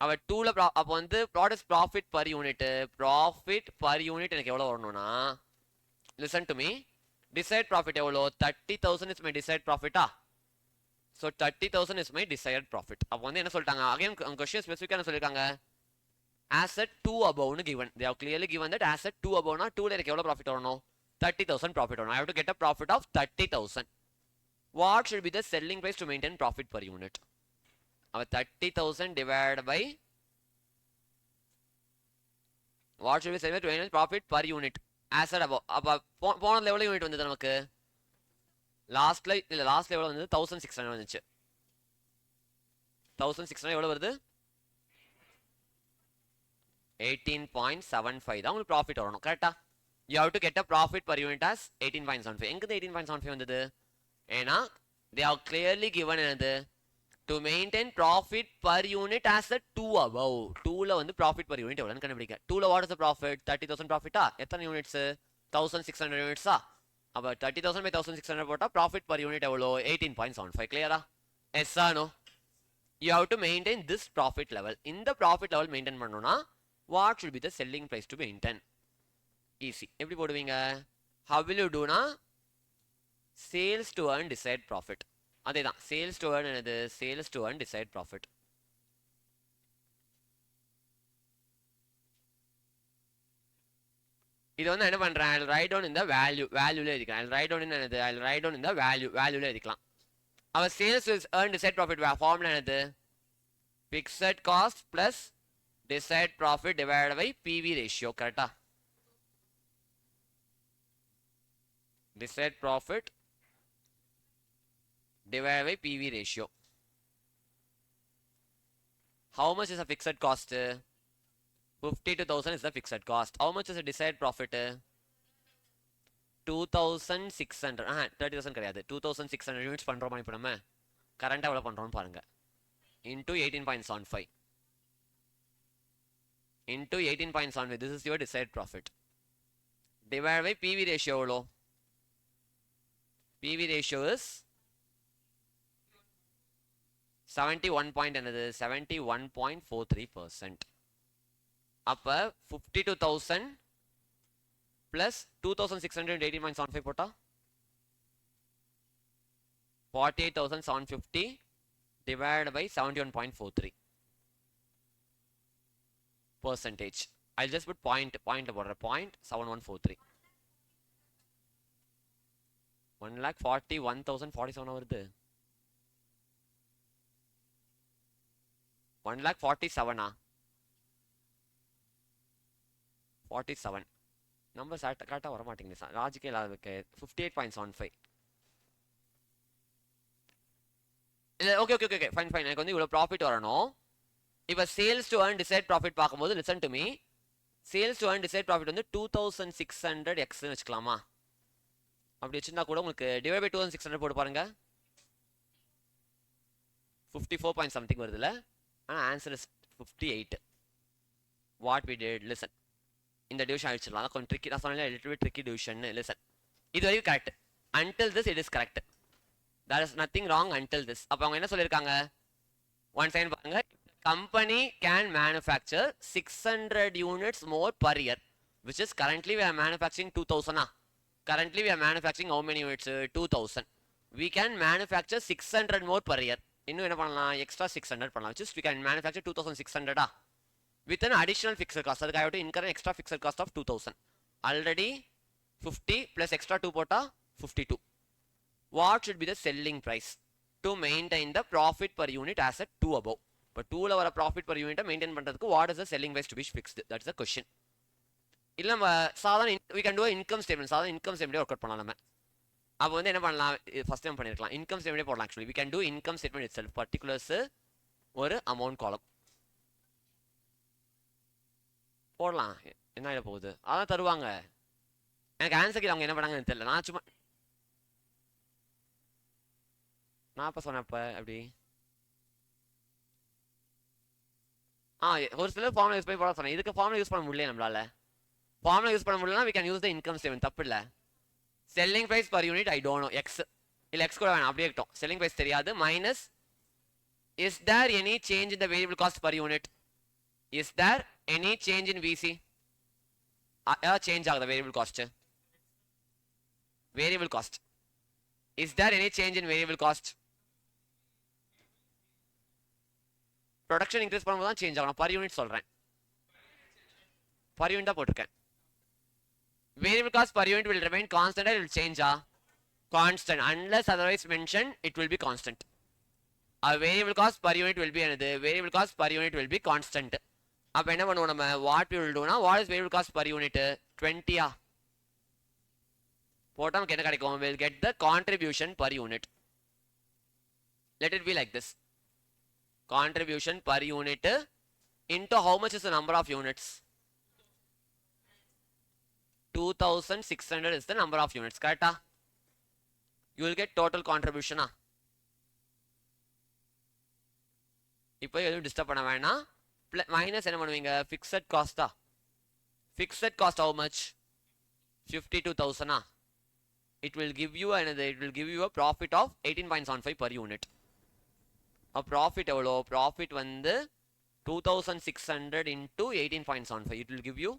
அவ 2ல அப்ப வந்து product profit per unit எனக்கு எவ்வளவு வரணும்னா, listen to me, desired profit எவ்வளோ, 30,000 is my desired profit. So 30,000 is my desired profit. அப்ப வந்து என்ன சொல்லிட்டாங்க, again question specific என்ன சொல்லிருக்காங்க, as at 2 above னு given. They have clearly given that as at 2 above னா 2ல எனக்கு எவ்வளவு profit வரணும், 30,000 profit வரணும். I have to get a profit of 30,000. What should be the selling price to maintain profit per unit? அவ 30,000 divided by what should be selling price to maintain profit per unit as at above. அப்ப போனதுல எவ்வளவு unit வந்தது நமக்கு, லாஸ்ட்ல எவ்வளவு வந்தது, 1600 வந்துச்சு. 1600 எவ்வளவு வருது, 18.75 தான் உங்களுக்கு ப்ராஃபிட் வரணும். கரெக்டா? You have to get a profit per unit as 18.75. எங்க 18.75 வந்தது, ஏன்னா they have clearly given என்னது, to maintain profit per unit as a 2 above. 2ல வந்து profit per unit எவ்வளவுன்னு கண்டுபிடிக்க. 2ல what is the profit? 30,000 profit எத்தனை யூனிட்ஸ், 1600 யூனிட்ஸ். அப்ப 30,000 by 1600 போட்டா profit per unit எவ்வளோ, 18.75. கிளியரா? Yes or no? You have to maintain this profit level. இந்த profit level maintain பண்ணனும்னா what should be the selling price to maintain? Easy. எப்படி போடுவீங்க, how will you do na, sales to earn desired profit. அதேதான் sales to earn என்னது, sales to earn desired profit. இது வந்து என்ன பண்றேன், I'll write down in the value, வேல்யூல எழுதிக்கலாம். I'll write down in என்னது, I'll write down in the value, வேல்யூல எழுதிக்கலாம். our sales will earn desired profit formula என்னது fixed cost plus desired profit divided by PV ratio கரெக்டா desired profit divided by PV ratio. How much is a fixed cost? 52,000 is the fixed cost. How much is the desired profit? 2,600. 30,000 கிடையாது 2,600 units பண்றோமா இப்போ நம்ம கரண்டா எவ்வளவு பண்றோம்னு பாருங்க into 18.75 into 18.75. This is your desired profit divided by PV ratio எவ்வளோ PV ratio is 71 point என்னது 71.43%. அப்ப 52,000 plus 2,618.75 போட்டா 48,750 divided by 71.43 percentage. I'll just put point போடுற 0.7143 1,41,047 வருது 1,47,000 47 நம்பர் கரெக்டாக வர மாட்டேங்குது லாஜிக்கே இல்லாத 58.75 okay okay okay fine fine எனக்கு வந்து இவ்வளோ ப்ராஃபிட் வரணும் இப்போ sales to earn desired profit பார்க்கும்போது listen to me sales to earn desired profit வந்து 2,600 எக்ஸ்னு வச்சுக்கலாமா அப்படி வச்சிருந்தா கூட உங்களுக்கு டிவைட் பை 2,600 போட்டு பாருங்க 54 பாயிண்ட் சம்திங் வருதுல்ல ஆனால் answer is 58. What we did listen இந்த டிவிஷன் அழிச்சிடலாம் கொஞ்சம் ட்ரிக்கி நான் சொன்னேன் little bit tricky division listen இது வரைக்கும் correct until this it is correct there is nothing wrong until this அப்போ அவங்க என்ன சொல்லியிருக்காங்க ஒன் செகண்ட் பாருங்க company can manufacture 600 units more per year which is currently we are manufacturing 2,000 currently we are manufacturing how many units 2,000 we can manufacture 600 more per year இன்னும் என்ன பண்ணலாம் extra 600 பண்ணலாம் which is we can manufacture 2,600 with an additional fixed cost அதுக்கு I have to incur an extra fixed cost of 2,000 already 50 plus extra 2 போட்டா 52. What should be the selling price to maintain the profit per unit as a 2 above இப்போ 2ல வர profit per unit maintain பண்றதுக்கு what is the selling price to be fixed that is the question. இல்ல நம்ம சாதாரண we can do a income statement சாதாரண income statement work out பண்ணலாம் நம்ம அப்போ வந்து என்ன பண்ணலாம் ஃபர்ஸ்ட் டைம் பண்ணிருக்கலாம் இன்கம் ஸ்டேட்மெண்ட் போடலாம் actually we can do income statement itself particulars ஒரு அமௌண்ட் காலம் போடலாம் என்ன ஆகிட போகுது அதான் தருவாங்க எனக்கு ஆன்சர் அவங்க என்ன பண்ணாங்கன்னு தெரியல நான் சும்மா நான் இப்போ சொன்னப்ப அப்படி ஒரு சில ஃபார்முலா யூஸ் பண்ணி போட சொன்னேன் இதுக்கு ஃபார்முலா யூஸ் பண்ண முடியல நம்மளால ஃபார்முலா யூஸ் பண்ண முடியலனா we can use the income statement தப்பு இல்லை selling price per unit I don't know x இல்ல x கூட வேணாம் அப்படியே இருக்கட்டும் selling price தெரியாது minus is there any change in the variable cost per unit is there any change in VC change ஆகுது variable cost is there any change in variable cost production increase பண்ணும்போது தான் change ஆகணும் per unit சொல்றேன் per unit தான் போட்டிருக்கேன் variable cost per unit will remain constant or it will change constant unless otherwise mentioned it will be constant a variable cost per unit will be another variable cost per unit will be constant அப்ப என்ன பண்ணுவோம் நம்ம what we will do na what is variable cost per unit 20 போட்டா நமக்கு என்ன கிடைக்கும் we'll get the contribution per unit let it be like this contribution per unit into how much is the number of units 2,600 is the number of units correct you will get total contribution இப்போ எதுவும் disturb பண்ண வேணாம் minus என்ன பண்ணுவீங்க fixed காஸ்டா fixed cost how much 52,000 it will give you a profit of 18.75 per unit a profit எவ்வளோ profit வந்து 2,600 into 18.75 it will give you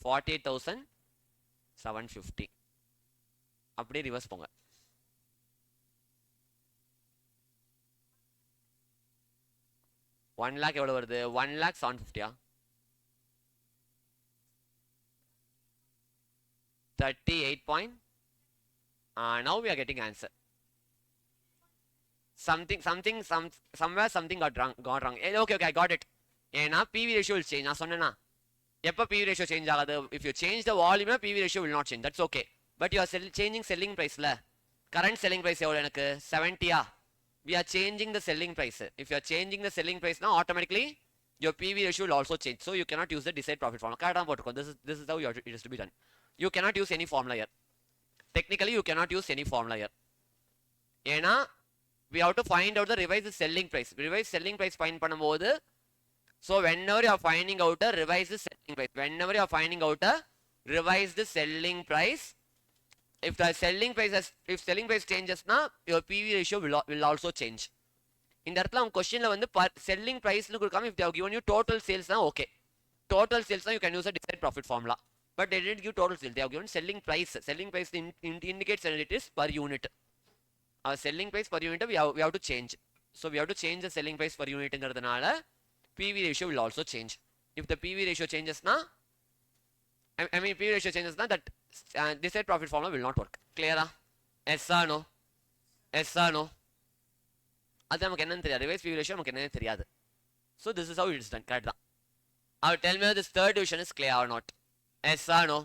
48,750 அப்படியே ரிவர்ஸ் போங்க 1 lakh எவ்வளவு வருது 1,750 38 point now we are getting answer somewhere something got wrong. Okay, I got it. ஏன்னா PV ratio will change. நான் சொன்னேன்னா எப்போ PV ratio change ஆகாது? If you change the volume, PV ratio will not change. That's okay. But you are changing selling price ல. Current selling price எவ்வளோ எனக்கு 70 we are changing the selling price. If you are changing the selling price now, automatically your PV ratio will also change. So you cannot use the desired profit formula. கரெக்டாக போட்டுக்கோ. This is how it is to be done. You cannot use any formula here. Technically, you cannot use any formula here. ஏன்னா we have to find out the revised selling price. Revised selling price find பண்ணும்போது, so whenever you are finding out a revised selling price, if the selling price changes na, your PV ratio will also change. இந்த இடத்துல அவங்க கொஸ்டின்ல வந்து selling பிரைஸ்னு கொடுக்காம if they have given you total sales na okay. Total sales na you can use a desired profit formula. But they didn't give total sales. They have given selling price. Selling price indicates that it is per unit. Our selling price per unit we have to change. So we have to change the selling price per unit ங்கிறதுனால PV ratio will also change. If the PV ratio changes na, I mean PV ratio changes na, that desired profit formula will not work. Clear? Yes or no? Yes or no? அது நமக்கு என்னன்னு தெரியாது. Revised PV ratio நமக்கு என்னன்னு தெரியாது. So this is how it is done. Correct தான். Now tell me this third division is clear or not? Yes or no?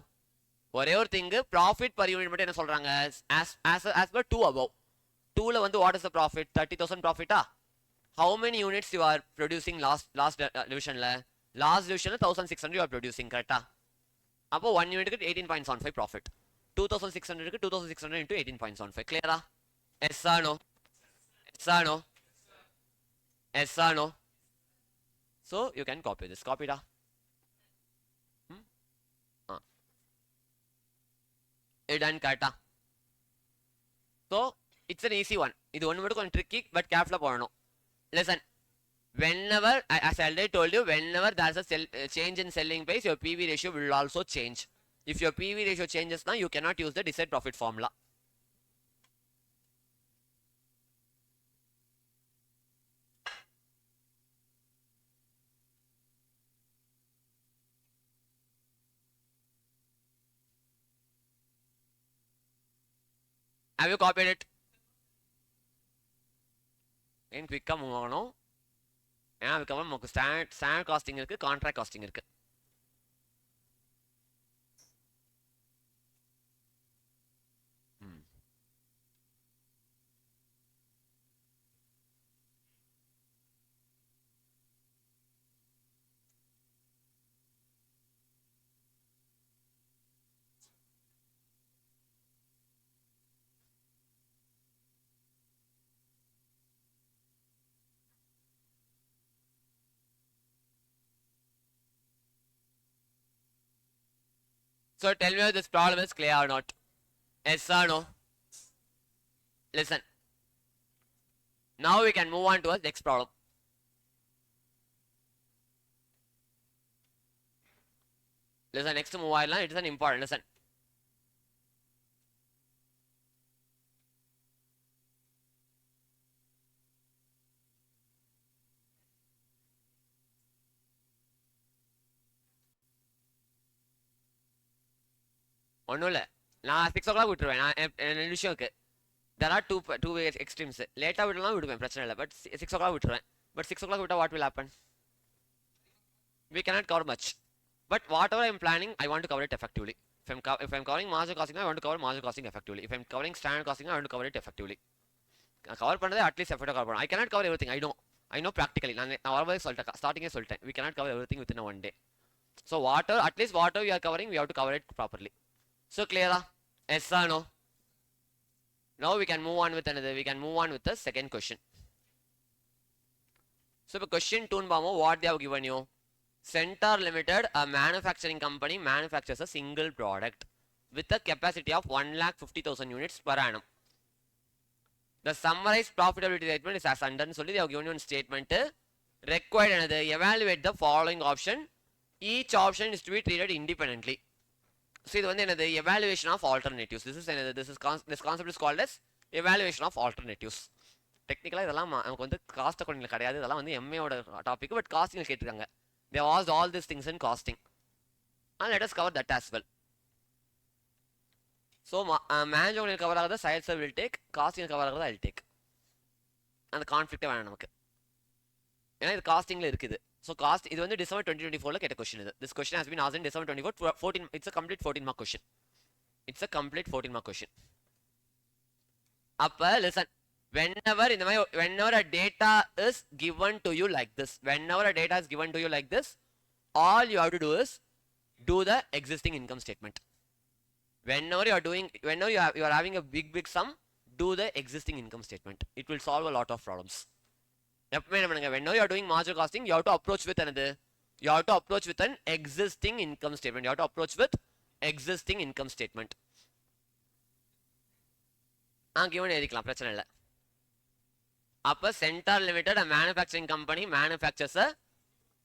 ஒரே ஒரு thing, profit per unit மட்டும் என்ன சொல்றாங்க? As per 2 above. 2ல வந்து what is the profit? 30,000 profit ah? How many units you are producing last division la? Last division la 1600 you are producing, correct ah? அப்போ 1 unit க்கு 18.75 profit. 2600 க்கு 2600 into 18.75. Clear ah? Yes or no? Yes or no? Yes or no? So you can copy this. Copy da. It done, correct ah? So it's an easy one. இது ஒன்று மட்டும் கொஞ்சம் tricky but careful போடணும். Listen, whenever, as I already told you, whenever there's a change in selling price, your PV ratio will also change. If your PV ratio changes now, you cannot use the desired profit formula. Have you copied it? ஏன் குவிக்காக move ஆகணும். ஏன்னா அதுக்கப்புறம் நமக்கு standard costing இருக்குது, contract costing இருக்குது. So tell me if this problem is clear or not. Yes or no? Listen. Now we can move on to the next problem. Listen, next move on, it is an important lesson. ஒன்றும் இல்லை, நான் 6 o'clock விட்டுருவேன். நான் ரெண்டு விஷயம் இருக்கு. There are two extremes. லேட்டாக விடலாம் விடுவேன், பிரச்சனை இல்லை. பட் 6 o'clock விட்டுருவேன். பட் 6 o'clock விட்டால் what will happen? We cannot cover much. But whatever I am planning, I want to cover it effectively. If I'm covering marginal costing, I want to cover marginal costing effectively. If I'm covering standard costing, I want to cover it effectively. நான் cover பண்ணுறது at least எஃபெக்டாக cover பண்ணணும். I cannot cover everything. I know practically. நான் வரும்போதே சொல்லிட்டேன், ஸ்டார்டிங்கே சொல்லிட்டேன். We cannot cover everything within a one day. So at least whatever we are covering, we have to cover it properly. So clear? Yes or no? Now we can move on with the second question. So for question 2, what they have given you? Centaur Limited, a manufacturing company, manufactures a single product with a capacity of 1,50,000 units per annum. The summarized profitability statement is as under. So they have given you a statement. Required another, evaluate the following option. Each option is to be treated independently. So இது வந்து என்னது, evaluation of alternatives. This concept is called as evaluation of alternatives. டெக்னிக்கலாக இதெல்லாம் நமக்கு வந்து cost அக்கௌண்டிங்கில் கிடையாது, இதெல்லாம் வந்து எம்ஏயோட டாபிக். பட் காஸ்டிங்கில் கேட்டிருக்காங்க. They asked all these things in costing, and let us cover that as well. So management will cover ஆகுது, sales will take, costing will cover ஆகுது, I'll take. அந்த கான்ஃப்ளிக்ட்டே வேணாம் நமக்கு, ஏன்னா இது காஸ்டிங்ல இருக்குது. ஸோ காஸ்ட் இது வந்து December 2024 கேட்ட கொஸ்டின் இது. This question has been asked in December 24, 14. It's a complete 14 mark question. It's a complete 14 mark question. அப்ப listen, whenever இந்த மாதிரி whenever a data is given to you like this, whenever a data is given to you like this, all you have to do is do the existing income statement. Whenever you are having a big sum, do the existing income statement. It will solve a lot of problems. எப்பவுமே என்ன பண்ணுங்க, whenever you are doing marginal costing, you have to approach with another, you have to approach with an existing income statement. You have to approach with existing income statement. given எழுதிக்கலாம், பிரச்சனை இல்லை. அப்ப Centaur Limited, a manufacturing company, manufactures a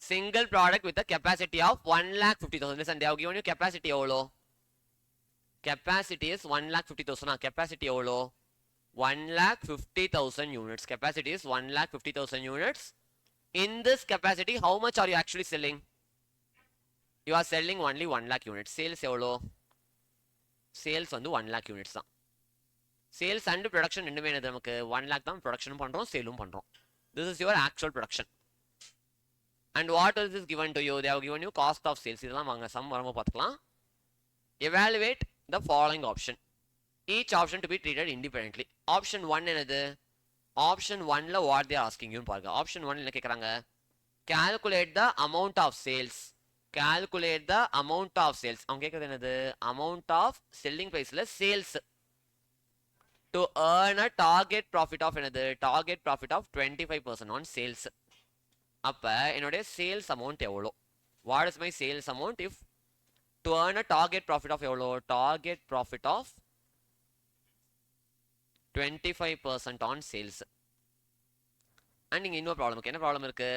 single product with a capacity of 1,50,000. Listen, they have given you capacity எவ்வளோ? Capacity is 1,50,000. Capacity எவ்வளோ? 1,50,000 units. Capacity is 1,50,000 units. In this capacity, how much are you actually selling? You are selling only 1 lakh units. Sales எவ்வளோ? Sales வந்து 1 lakh units தான். Sales and production ரெண்டுமே என்னது நமக்கு 1 lakh தான் ப்ரொடக்ஷனும் பண்ணுறோம், சேலும் பண்ணுறோம். This is your actual production. And what else is given to you? They have given you cost of sales. இதெல்லாம் வாங்க சம் வரும்போது பார்த்துக்கலாம். Evaluate the following option. Each option to be treated independently. Option 1 என்னது? Option 1ல what they are asking you பாருங்க. Option 1 என்ன கேட்குறாங்க? Calculate the amount of sales. Calculate the amount of sales. அவங்க கேட்குறது என்னது? Amount of selling priceல sales. To earn a target profit of என்னது? Target profit of 25% on sales. அப்ப என்னுடைய sales amount எவ்வளோ? What is my sales amount if to earn a target profit of எவ்வளோ? Target profit of 25% on sales. And இங்க இன்னொரு problem இருக்கு. என்ன problem இருக்கு?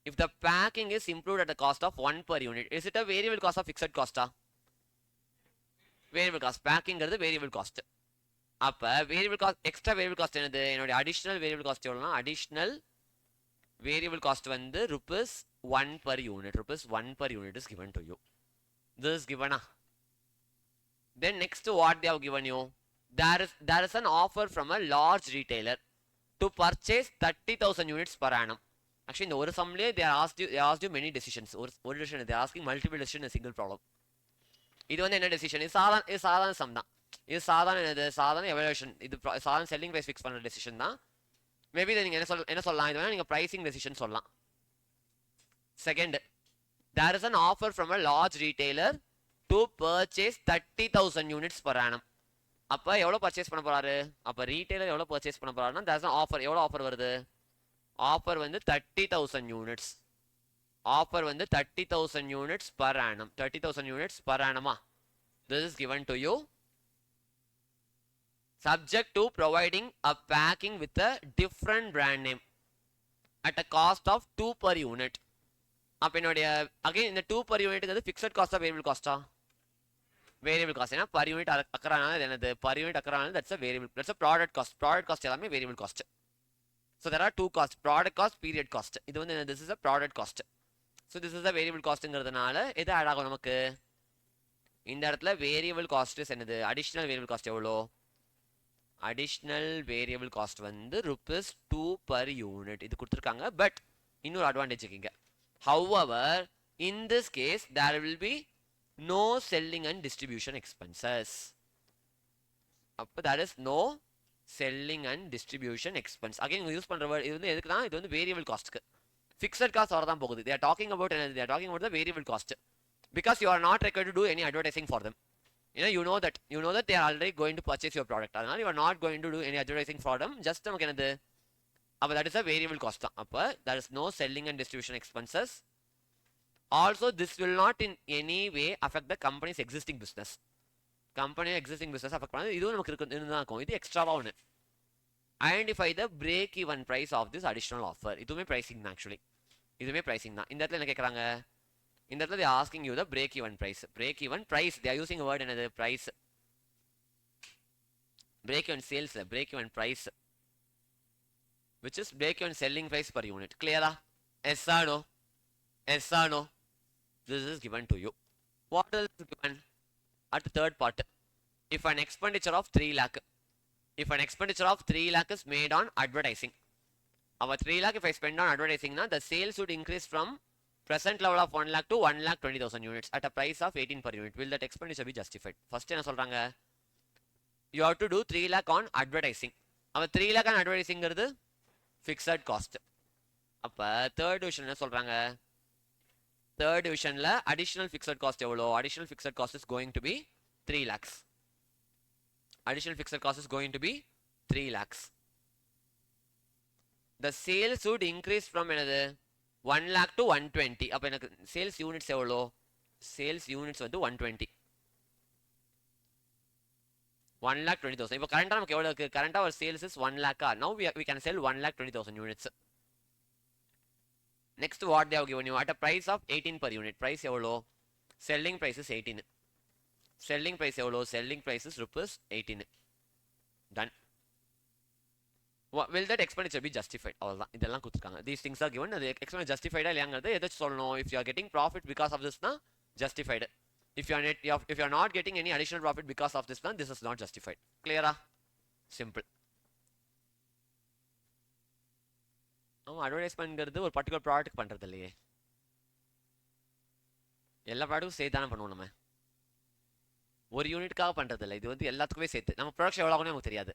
If the packing is improved at the cost of 1 per unit, is it a variable cost or fixed cost? Variable cost. Packingங்கிறது variable cost. அப்ப variable cost, extra variable cost என்னது? என்னோட additional variable cost எவ்வளோனா, additional variable cost வந்து ₹1 per unit. ₹1 per unit is given to you. This is given. Then next to what they have given you, there is an offer from a large retailer to purchase 30,000 units per annum. Actually இந்த ஒரு சம்லயே they asked you many decisions. ஒரு decision they are asking multiple decision in a single problem. இது வந்து என்ன decision? இது சாதாரண some தான். இது சாதாரண எவல்யூஷன், இது சாதாரண செல்லிங் பிரைஸ் ஃபிக்ஸ் பண்ணுற டெசிஷன் தான். மேபி இதை நீங்கள் என்ன சொல்லலாம், இது வேணா நீங்கள் ப்ரைசிங் டெசிஷன் சொல்லலாம். Second, there is an offer from a large retailer to purchase 30,000 units per annum. அப்போ எவ்வளோ பர்ச்சேஸ் பண்ண போறாரு? அப்போ ரீட்டைலர் எவ்வளோ பர்ச்சேஸ் பண்ண போறாருன்னா, தேர் இஸ் அன் ஆஃபர். எவ்வளோ ஆஃபர் வருது? ஆஃபர் வந்து 30,000 யூனிட்ஸ். ஆஃபர் வந்து 30,000 units per annum. 30,000 units per ஆனமா? This is given to you. Subject to providing a packing with a different brand name at a cost of 2 per unit. அப்போ என்னுடைய again இந்த 2 per unit fixed காஸ்டா variable காஸ்டா? Variable cost. ஏன்னா per unit அக்கறானால இது என்னது? பர் யூனிட் அக்கறானால that's a variable, that's a product cost. Product cost எல்லாமே variable cost. So there are 2 cost, product cost, period cost. இது வந்து this is a product cost. So this is a variable காஸ்ட்ங்கிறதுனால எது add ஆகும் நமக்கு? இந்த இடத்துல வேரியபிள் காஸ்ட் என்னது? அடிஷனல் வேரியபிள் காஸ்ட் எவ்வளோ? அடிஷனல் வேரியபிள் காஸ்ட் வந்து ₹2 per unit இது கொடுத்துருக்காங்க. பட் இன்னொரு அட்வான்டேஜ் இருக்குங்க. However in this case there will be no selling and distribution expenses. அப்போ that is no selling and distribution expense. Again நீங்கள் use பண்ணுற word இது வந்து எதுக்கு தான்? இது வந்து வேரியபிள் காஸ்ட்டுக்கு. ஃபிக்ஸட் காஸ்ட் வரதான் போகுது. They are talking about the variable cost because you are not required to do any advertising for them. You know that they are already going to purchase your product. அதனால you are not going to do any advertising for them. Just நமக்கு என்னது? அப்போ that is a variable cost தான். அப்போ there is no selling and distribution expenses. Also this will not in any way affect the company's existing business. Company existing business affect பண்ணாது. இதுவும் நமக்கு இருக்கும். இது எக்ஸ்ட்ராவா ஒன்று. Identify the break even price of this additional offer. இதுவுமே pricing தான் actually. இதுவுமே pricing தான். இந்த இடத்துல என்ன கேட்குறாங்க? இந்த இடத்துல they are asking you the break even price. Break even price, they are using a word என்னது? Price. Break even sales, break even price, which is break even selling price per unit. Clear? Yes or no? Yes or no? This is given to you. What else is given? At the third part, if an expenditure of 3 lakh is made on advertising, Our 3 lakh if I spend on advertising, na, the sales would increase from present level of 1 lakh to 1 lakh 20,000 units at a price of 18 per unit. Will that expenditure be justified? First என்ன சொல்றாங்க, you have to do 3 lakh on advertising. அவ 3 lakh on advertising ங்கிறது fixed cost. அப்ப third division என்ன சொல்றாங்க, third divisionல additional fixed cost எவ்வளோ? Additional fixed cost is going to be 3 lakhs. Additional fixed cost is going to be 3 lakhs. The sales would increase from என்னது 1 lakh to 120. அப்ப எனக்கு sales units எவ்வளோ? Sales units வந்து 120. 1 lakh 20,000. இப்போ கரண்டா நமக்கு எவ்வளோ இருக்கு? கரண்டா our sales is 1 lakh. Now we can sell 1 lakh 20,000 units. Next what they have given you at a price of 18 per unit. Price எவ்வளோ? Selling price is 18. Selling price எவ்வளோ? Selling price is rupees 18. Done. Will that expenditure be justified? அவ்வளோதான், இதெல்லாம் கொடுத்துருக்காங்க. These things are given. அது expenditure justified இல்லையாங்கிறது எதாச்சும் சொல்லணும். If you are getting profit because of this, na justified. If you are not getting any additional profit because of this, then this is not justified. Clear? Simple. ஆமாம், அட்வர்டைஸ்மெண்ட்ங்கிறது ஒரு particular product பண்ணுறது இல்லையே, எல்லா ப்ராடக்ட்டும் சேர்த்து தானே பண்ணுவோம். நம்ம ஒரு யூனிட்டுக்காக பண்ணுறது இல்லை, இது வந்து எல்லாத்துக்குமே சேர்த்து. நம்ம ப்ரொடக்ஷன் எவ்வளோ ஆகும்னு நமக்கு தெரியாது,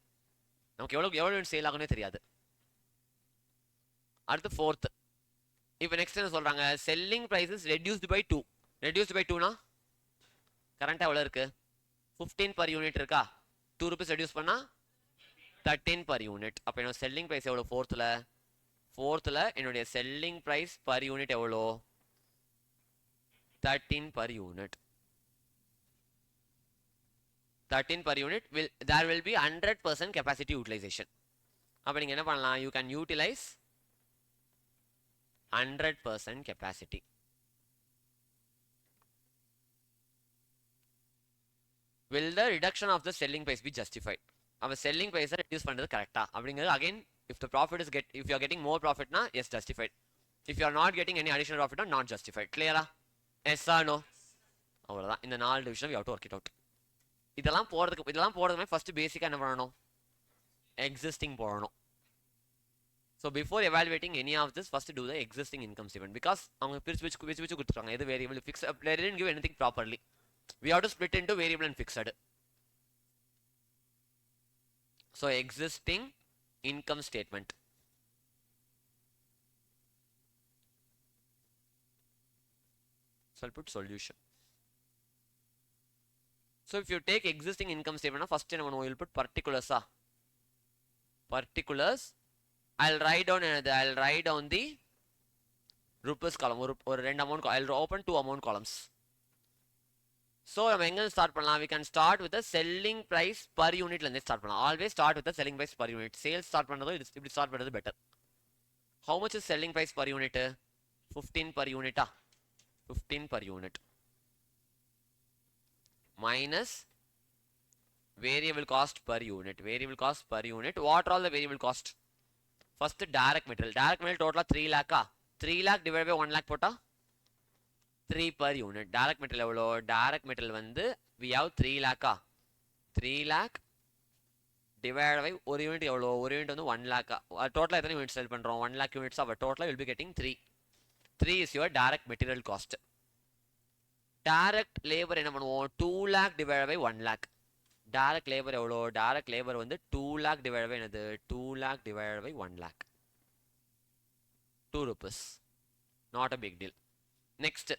நமக்கு எவ்வளோ யூனிட் சேல் ஆகும்னே தெரியாது. அடுத்து ஃபோர்த்து, இப்போ நெக்ஸ்ட் என்ன சொல்கிறாங்க, selling prices reduced by 2. Reduced by 2னா கரண்ட்டாக எவ்வளோ இருக்குது? 15 per unit இருக்கா? 2 rupees ரெடியூஸ் பண்ணால் 13 per unit. அப்போ என்னோட செல்லிங் ப்ரைஸ் எவ்வளோ? ஃபோர்த்தில் என்னுடைய செல்லிங் ப்ரைஸ் பர் யூனிட் எவ்வளோ? 13 per unit. 13 per unit. There will be 100% capacity utilization. அப்போ நீங்கள் என்ன பண்ணலாம், you can utilize 100% capacity. Will the reduction of the selling price be justified? Our selling price reduce பண்றது கரெக்டா அப்படிங்கிறது. again, if the profit is if you are getting more profit na, yes, justified. If you are not getting any additional profit, not justified. Clear? Yes or no? அவ்வளோதான். இந்த 4 division we have to work it out. இதெல்லாம் போடுறதுமே first பேசிக்காக என்ன பண்ணணும், existing போடணும். So before evaluating any of this, first do the existing income statement. Because அவங்க பிரிச்சு கொடுத்துருக்காங்க, எது variable fix. they didn't give anything properly. We have to split into variable and fixed. So existing income statement. So I'll put solution. So if you take existing income statement, first you'll put particulars. Particulars. I'll write down the rupees column or rent amount. I'll open 2 amount columns. So நம்ம எங்க start பண்ணலாம், we can start with the selling price per unit ல இருந்து start பண்ணலாம். always start with the selling price per unit. sales start பண்றதோ இப்படி start பண்றது better. how much is selling price per unit? 15 per unit. 15 per unit minus variable cost per unit. Variable cost per unit. What are all the variable cost? First direct material. Direct material total 3 lakh. 3 lakh divided by 1 lakh போட்டா 3 per unit. Direct material எவ்வளோ? Direct material வந்து we have 3 lakh. 3 lakh divided by ஒரு unit எவ்வளோ? ஒரு unit வந்து 1 lakh. டோட்டலாக எத்தனை unit cell பண்ணுறோம்? 1 lakh units. அப்போ டோட்டலாக will be getting 3. 3 is your direct material cost. Direct labor என்ன பண்ணுவோம்? 2 lakh divided by 1 lakh. Direct labor எவ்வளோ? Direct labor வந்து 2 lakh divided by என்னது? 2 lakh divided by 1 lakh. 2 rupees. Not a big deal. Next,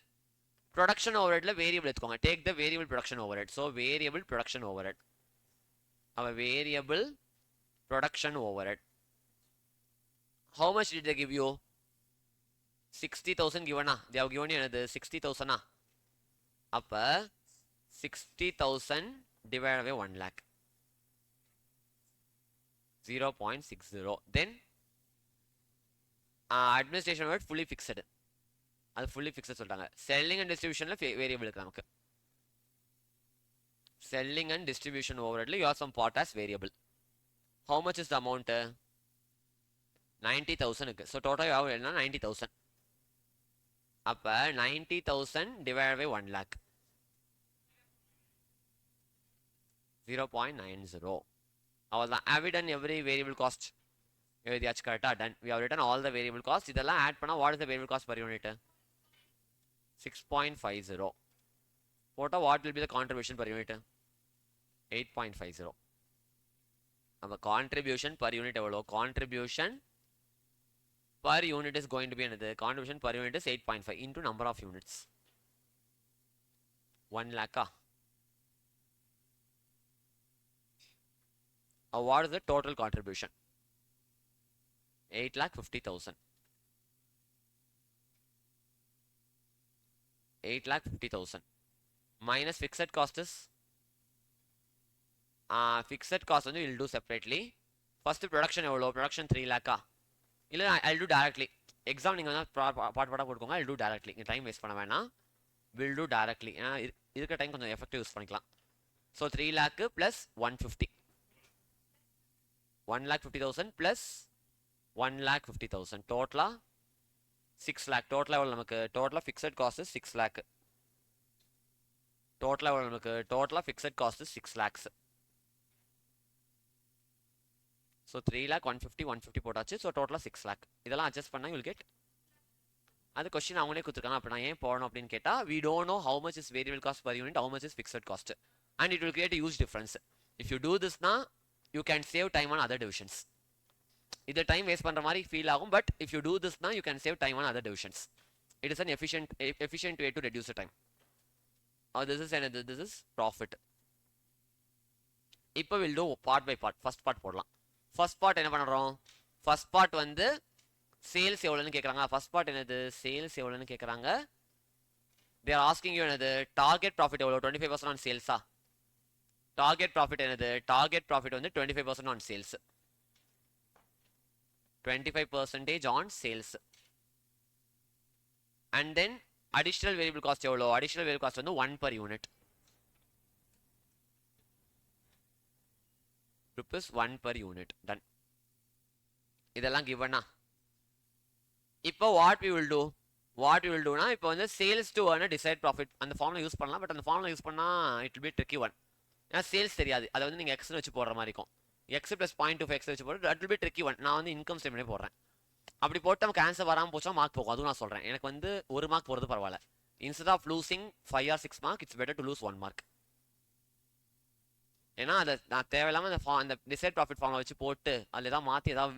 production overhead la variable எடுத்துக்கோங்க. Take the variable production overhead. So variable production overhead. Our variable production overhead. How much did they give you? 60,000 given. They have given you another 60,000. அப்ப 60,000 divided by 1 lakh. 0.60. Then administration overhead fully fixed. அது fully fixed சொல்லிட்டாங்க. Selling and டிஸ்ட்ரிபியூஷனில் variable இருக்குது நமக்கு. Selling and distribution ஓவர்ஹெட்ல you are some part as variable. How much is the amount? 90,000 இருக்குது. So total எவ்வளோ எழுதுனா 90,000. அப்போ 90,000 டிவைட் பை 1 lakh. 0.90. அவ்வளோதான். Have we done every variable cost? எழுதியாச்சு கரெக்டா done we have written all the variable cost இதெல்லாம் add பண்ணா what is the variable cost per unit 6.50 போட்டா what will be the contribution per unit 8.50 அப்ப contribution per unit எவ்வளோ contribution per unit is going to be என்னது contribution per unit is 8.5 into number of units 1 lakh what is the total contribution 8,50,000 8,50,000 minus fixed cost is fixed cost வந்து we'll do separately first production எவ்வளோ production 3 lakh இல்லை I'll do directly exam நீங்கள் வந்து பாட்டாக போட்டுக்கோங்க I'll do directly நீங்கள் time waste பண்ண வேணாம் will do directly ஏன்னா இருக்கிற டைம் கொஞ்சம் எஃபெக்டிவ் யூஸ் பண்ணிக்கலாம் ஸோ 3 lakh plus 150 1,50,000 plus 1,50,000 டோட்டலா 6 lakh டோட்டலா எவ்வளோ நமக்கு டோட்டலா ஃபிக்ஸட் காஸ்ட் 6 lakh டோட்டலா எவ்வளோ நமக்கு டோட்டலா fixed cost 6 lakhs so 3 lakh 150 150 போட்டாச்சு ஸோ டோட்டலா 6 lakh இதெல்லாம் அட்ஜஸ்ட் பண்ணால் யூல் கெட் அது கொஸ்டின் அவங்களே கொடுத்துருக்காங்க அப்போ நான் ஏன் போடணும் அப்படின்னு கேட்டால் we don't know how much is variable cost per unit how much is fixed cost and it will create a huge difference if you do this na you can save time on other divisions இது time waste பண்ணுற மாதிரி feel ஆகும் but if you do திஸ்னா you can save time on other divisions it is an efficient way to reduce the time this is profit இப்போ will do part by part first part போடலாம் first part என்ன பண்ணுறோம் first part வந்து sales எவ்வளோன்னு கேட்குறாங்க first part என்னது sales எவ்வளோன்னு கேட்குறாங்க தேர் ஆஸ்கிங் யூ என்னது டார்கெட் ப்ராஃபிட் எவ்வளோ 25% ஆன் சேல்ஸா டார்கெட் ப்ராஃபிட் என்னது டார்கெட் ப்ராஃபிட் வந்து 25% on sales 25% on sales and then additional variable cost எவ்வளோ additional variable cost வந்து 1 per unit rupees 1 per unit done இதெல்லாம் given இப்போ what we will do னா இப்போ வந்து sales to earn a desired profit அந்த formula use பண்ணலாம் but அந்த ஃபார்முலா யூஸ் பண்ணா it will be tricky one ஏன்னா சேல்ஸ் தெரியாது அதை வந்து நீங்கள் எக்ஸ்னு வச்சு போடுற மாதிரி இருக்கும் x plus 0.25 x வச்சு போட்டு that will be tricky one நான் வந்து இன்கம் ஸ்டேட்மெண்ட்டே போடுறேன் அப்படி போட்டு நமக்கு ஆன்சர் வராமல் போச்சா மார்க் போகும் அதுவும் நான் சொல்கிறேன் எனக்கு வந்து ஒரு மார்க் போகிறது பரவாயில்ல instead of losing 5 or 6 mark it's better to lose 1 mark ஏன்னா அதை நான் தேவையில்லாமல் அந்த டிசைட் ப்ராஃபிட் ஃபார்முலா வச்சு போட்டு அதில் ஏதாவது மாற்றி ஏதாவது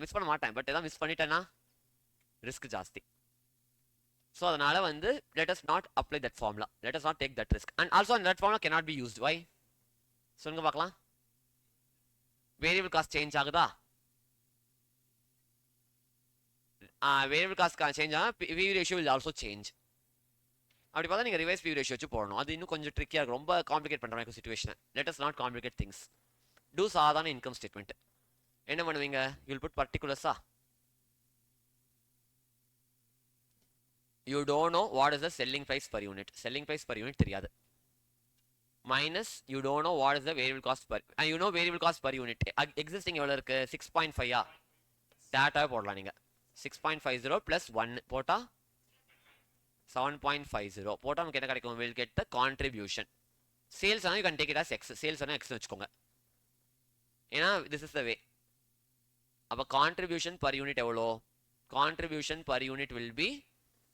மிஸ் பண்ண மாட்டேன் பட் ஏதாவது மிஸ் பண்ணிட்டேன்னா ரிஸ்க் ஜாஸ்தி ஸோ அதனால் வந்து let us not apply that formula let us not take that risk and also that formula cannot be used why சொல்லுங்க பார்க்கலாம் வேரியபிள் காஸ்ட் சேஞ்ச் ஆகுதா வேரியபிள் காஸ்ட் சேஞ்ச் ஆனால் PV ratio will also change அப்படி பார்த்தா நீங்கள் revise PV ratio வச்சு போடணும் அது இன்னும் கொஞ்சம் ட்ரிக்கியாக இருக்கும் ரொம்ப காம்ப்ளிகேட் பண்ணுற மாதிரி situation let us not complicate things do சாதாரண இன்கம் ஸ்டேட்மெண்ட் என்ன பண்ணுவீங்க யூல் புட் பர்டிகுலர்ஸா you don't know what is the selling price per unit தெரியாது minus you don't know what is the variable cost per and you know variable cost per unit existing எவ்வளோ இருக்கு 6.5 data போடலாம் நீங்கள் 6.50 plus 1 போட்டா 7.50 போட்டா நமக்கு என்ன கிடைக்கும் will get the contribution sales ஆனால் you can take it as x sales ஆனால் x வச்சுக்கோங்க ஏன்னா this is the way அப்போ contribution per unit எவ்வளோ contribution per unit will be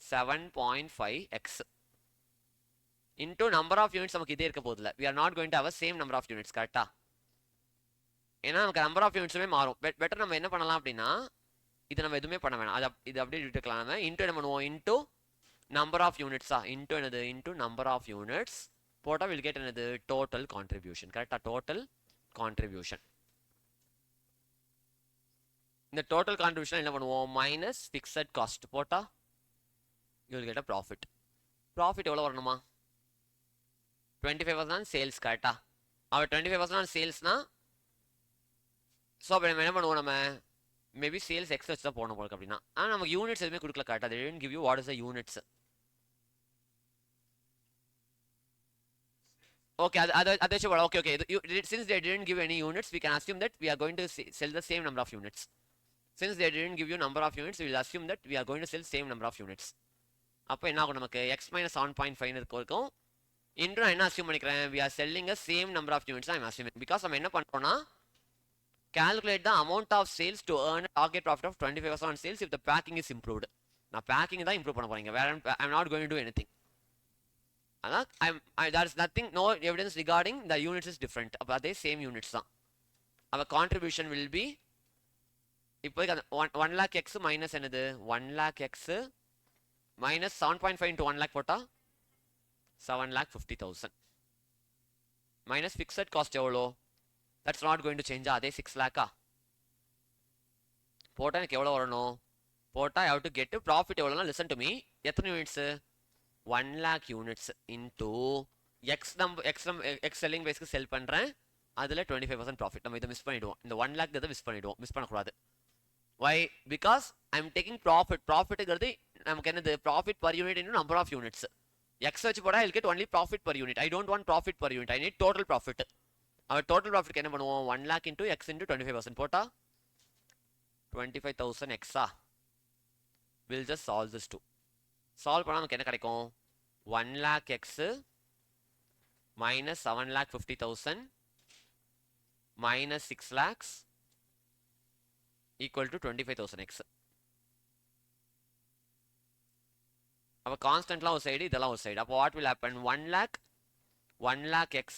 7.5x into number of units நமக்கு இதே இருக்க போதில்லை we are not going to have a same number of units கரெக்டா ஏன்னா நமக்கு நம்பர் ஆஃப் யூனிட்ஸுமே மாறும் பெட்டர் நம்ம என்ன பண்ணலாம் அப்படின்னா இது நம்ம எதுவுமே பண்ண வேணாம் இது அப்படியே விட்டுக்கலாம் நம்ம இன்ட்டு என்ன பண்ணுவோம் இன்ட்டு நம்பர் ஆஃப் யூனிட்ஸா இன்ட்டு என்னது இன்ட்டு நம்பர் ஆஃப் யூனிட்ஸ் போட்டால் வில் கெட் என்னது டோட்டல் கான்ட்ரிபியூஷன் கரெக்டா டோட்டல் கான்ட்ரிபியூஷன் இந்த டோட்டல் கான்ட்ரிபியூஷன் என்ன பண்ணுவோம் மைனஸ் ஃபிக்ஸட் காஸ்ட் போட்டா you will get a profit எவ்வளோ வரணுமா 25% சேல்ஸ் கரெக்டா அவர் 25% சேல்ஸ்னா ஸோ அப்போ நம்ம என்ன பண்ணுவோம் நம்ம மேபி சேல்ஸ் எக்ஸ் வச்சு தான் போகணும் போல அப்படின்னா ஆனால் நமக்கு யூனிட்ஸ் எதுவுமே கொடுக்கல கரெக்டாக they didn't give you what is the units okay அது வச்சு போட okay since they didn't give any units we can assume that we are going to sell the same number of units since they didn't give you number of units we will assume that we are going to sell same number of units அப்போ என்ன ஆகும் நமக்கு x minus 7.5 இருக்கும் இன்று நான் என்ன assume பண்ணிக்கிறேன் we are selling a same number of units I'm assuming because நம்ம என்ன பண்ணுறோம்னா calculate the amount of sales to earn a target profit of 25% on sales if the packing is improved. Now packing தான் improve பண்ண போறீங்க. Where I'm not going to do anything. அதான் there is nothing, no evidence regarding the units is different. அப்போ அதே same units தான். our contribution will be இப்போதைக்கு அந்த 1 lakh x minus என்னது 1 lakh x minus 7.5 into 1 lakh போட்டா 7,50,000 minus fixed cost எவ்வளோ, that's not going to change. அதே 6 lakhா போட்டால் எனக்கு எவ்வளோ வரணும், போட்டால் I have to get profit எவ்வளோனா லிசன் டு மீ, எத்தனை units 1 lakh units into x selling ப்ரைஸ்க்கு செல் பண்ணுறேன், அதில் 25% ப்ராஃபிட். நம்ம இதை மிஸ் பண்ணிவிடுவோம், இந்த 1 lakh இதை மிஸ் பண்ணிவிடுவோம், மிஸ் பண்ணக்கூடாது. Why because I am taking ப்ராஃபிட்டுங்கிறது நமக்கு என்னது profit per unit into number of units. X வச்சு போட I get only profit per unit. I don't want profit per unit, I need total profit. Our total profit என்ன பண்ணுவோம் 1 lakh into X into 25% போட்டா 25,000 எக்ஸா. Will just solve this too. Solve பண்ணால் நமக்கு என்ன கிடைக்கும் 1 lakh x minus 7,50,000 minus 6 lakhs equal to 25,000 x. அப்போ கான்ஸ்டன்ட்லாம் ஒரு சைடு, இதெல்லாம் ஒரு சைடு. அப்போ what will happen 1 lakh x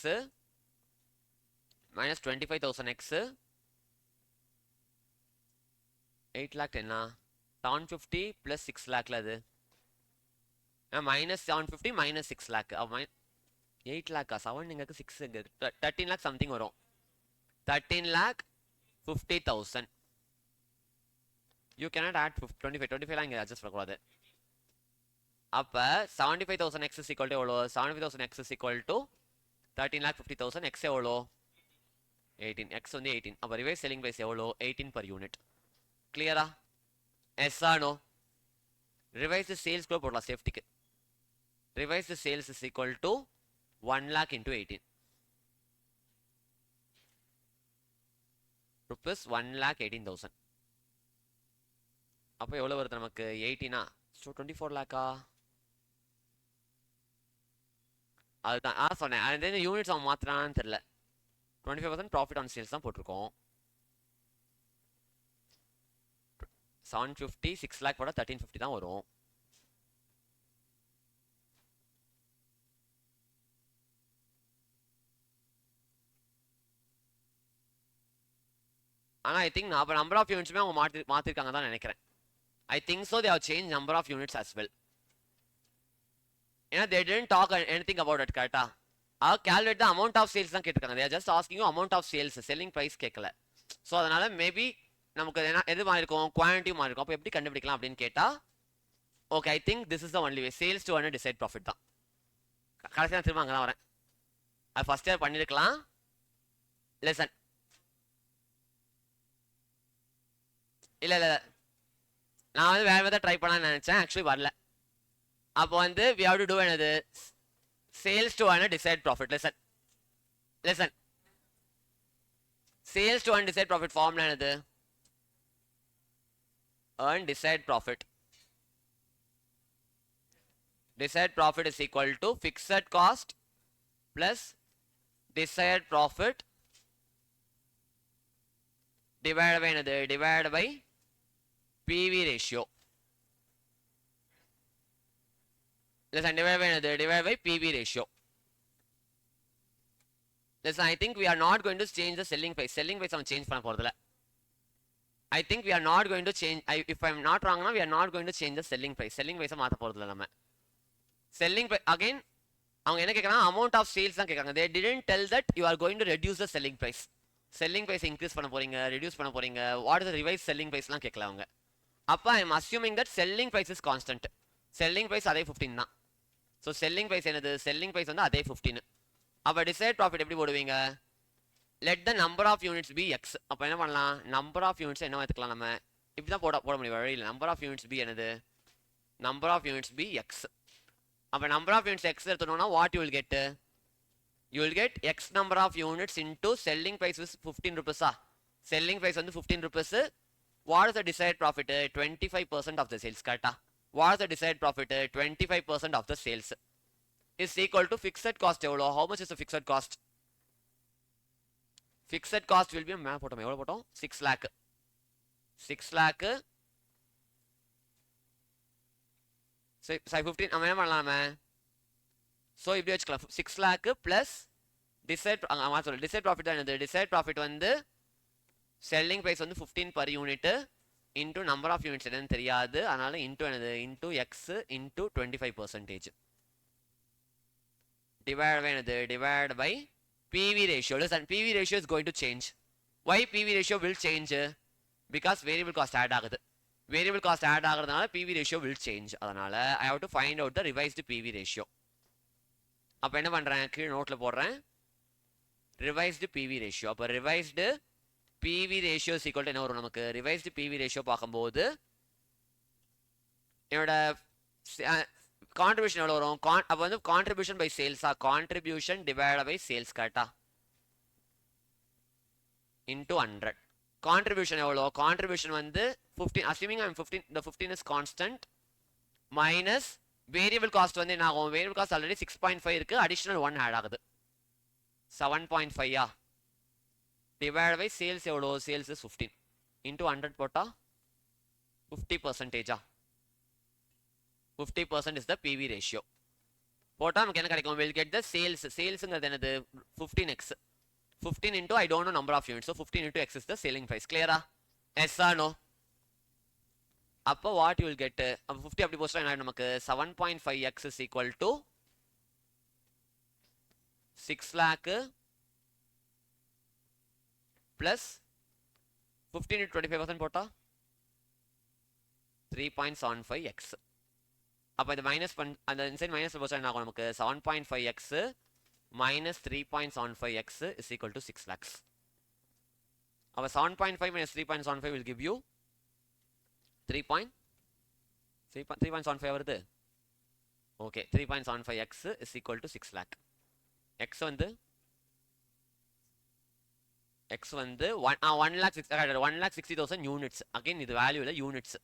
minus 25,000 x 8 lakh என்ன 750 ப்ளஸ் 6 lakhல அது மைனஸ் 750 மைனஸ் 6 lakh 8 lakh 7 எங்களுக்கு 6 எங்க 13 lakh சம்திங் வரும். 13,50,000. You cannot add 25 லாம் இங்கே அட்ஜஸ்ட் பண்ணக்கூடாது. அப்போ 75,000 x is equal to எவ்வளோ 75,000 x is equal to 13,50,000 x எவ்வளோ 18, x வந்து 18. அப்போ ரிவைஸ் செல்லிங் ப்ரைஸ் எவ்வளோ 18 per unit. கிளியரா? Yes or no? Revise sales கூட போடலாம் சேஃப்டிக்கு. Revise sales is equal to 1 lakh into 18 rupees 1,18,000. அப்போ எவ்வளோ வருது நமக்கு 18ஆ, ஸோ 24 lakhா. அதுதான் சொன்னேன், அது யூனிட்ஸ் அவன் மாத்திரான்னு தெரியல. 25% ப்ராஃபிட் ஆன் சேல்ஸ் தான் போட்டிருக்கோம். 750 6 lakh போட 1350 தான் வரும். ஆனால் ஐ திங்க் அப்போ நம்பர் ஆஃப் யூனிட்ஸுமே அவங்க மாற்றிருக்காங்க தான் நினைக்கிறேன். I think so they have changed number of units as well. ஏன்னா they didn't talk anything about it, கரெக்டா? calculate the amount of sales தான் கேட்டிருக்காங்க. they are just asking you amount of sales, selling price கேட்கல. So அதனால maybe நமக்கு எது மாதிரி இருக்கும் குவான்டிட்டி மாதிரி இருக்கும். அப்போ எப்படி கண்டுபிடிக்கலாம் அப்படின்னு கேட்டா okay I think this is the only way, sales to one decide profit தான். கடைசியாக திரும்ப அங்கே தான் வரேன். அது ஃபர்ஸ்ட் இயர் பண்ணியிருக்கலாம். லெசன் இல்லை இல்லை நான் வந்து வேறு விதம் ட்ரை பண்ணலான்னு நினச்சேன், ஆக்சுவலி வரல. அப்போ வந்து வி ஹவ் டு டூ என்னது sales to one decide profit. Lesson sales to one decide profit ஃபார்ம்ல என்னது earn desired profit. Desired profit is equal to fixed cost plus desired profit divided by another divided by PV ratio. Listen, divided by another divided by PV ratio. Listen, I think we are not going to change the selling price. Selling price நம்ம change பண்ண போறதில்ல. I think we are not going to change. If I'm not wrong, we are not going to change the selling price. Selling price மாத்த போறதில்ல நம்ம. Selling price again அவங்க என்ன கேக்குறாங்க amount of sales தான் கேக்குறாங்க. They didn't tell that you are going to reduce the selling price. Selling price increase பண்ண போறீங்க, reduce பண்ண போறீங்க. What is the revised selling price லாம் கேட்கல அவங்க. அப்ப I am assuming that selling price is constant. Selling price அதே 15 தான். So selling price என்னது selling price வந்து அதே 15. அப்ப desired profit எப்படி போடுவீங்க let the number of units be x. அப்போ என்ன பண்ணலாம் number of units என்ன எடுத்துக்கலாம் நம்ம இப்படி தான் போட முடியும் வழியில். number of units be என்னது number of units be x. அப்போ number of units x எடுத்துட்டோம்னா what you will get x number of units into selling price is 15 rupees. selling price வந்து 15 rupees. what is the desired profit 25% of the sales. கரெக்டா? what is the desired profit 25% of the sales is equal to fixed cost எவ்வளோ how much is the fixed cost Fixed cost will be மேலே போட்டோம் எவ்வளோ போட்டோம் 6 lakh 6 lakh 15 நம்ம என்ன பண்ணலாமே so இப்படி வச்சுக்கலாம் 6 lakh plus decide decide profit தான் என்னது டிசைட் ப்ராஃபிட் வந்து செல்லிங் ப்ரைஸ் வந்து 15 per unit into number of units என்னன்னு தெரியாது அதனால இன்டூ என்னது into X into 25% divided by என்னது divided by PV ratio. Listen, PV ratio is going to change. Why PV ratio will change? Because variable cost add ஆகுது variable cost add ஆகுறதுனால PV ratio will change அதனால I have to find out the revised PV ratio. அப்போ என்ன பண்ணுறேன் கீழே நோட்டில் போடுறேன் revised PV ratio. அப்போ revised PV ratio is equal to என்ன வரும் நமக்கு revised PV ratio பார்க்கும்போது என்னோட கான்ட்ரிபியூஷன் எவ்வளோ வரும் அப்போ வந்து கான்ட்ரிபியூஷன் பை சேல்ஸா கான்ட்ரிபியூஷன் டிவைட் பை சேல்ஸ் கரெக்டா இன்டூ 100 கான்ட்ரிபியூஷன் எவ்வளோ கான்ட்ரிபியூஷன் வந்து 15 அஸ்யூமிங் ஐம் 15 இந்த 15 is constant minus variable cost வந்து என்ன ஆகும் வேரியபிள் காஸ்ட் ஆல்ரெடி 6.5 இருக்கு அடிஷனல் 1 ஆட் ஆகுது 7.5 டிவைட் பை சேல்ஸ் எவ்வளோ சேல்ஸ் இஸ் 15 இன்டூ 100 போட்டா 50% 50% is the PV ratio. போட்டா நமக்கு என்ன கிடைக்கும் we'll get the sales salesங்கிறது என்னது 15x 15 into I don't know number of units so 15 into x is the selling price clear yes or no அப்போ what you will get 50 அப்படி போஸ்டா என்ன நமக்கு 7.5x is equal to 6 lakh plus 15 into 25% போட்டா 3.75x அப்போ இது minus அந்த inside minus போச்சா என்ன ஆகும் நமக்கு 7.5x minus 3.75x is equal to 6 lakhs. அப்போ 7.5 minus 3.75 will give you 3.75 வருது okay 3.75x is equal to 6 lakh. x வந்து 1,60,000 யூனிட்ஸ் அகைன் இது வேல்யூ இல்லை units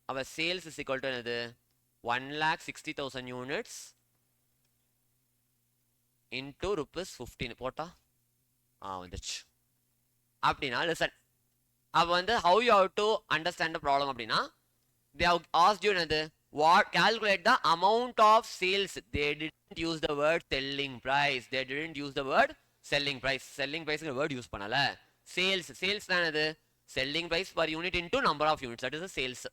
our sales is equal to another 1,60,000 units into rupees 15 போட்டா வந்துச்சு அப்படின்னா listen அப்போ வந்து how you have to understand the problem அப்படின்னா they have asked you another what calculate the amount of sales they didn't use the word selling price they didn't use the word selling price word use பண்ணல sales தான் என்னது selling price per unit into number of units that is the sales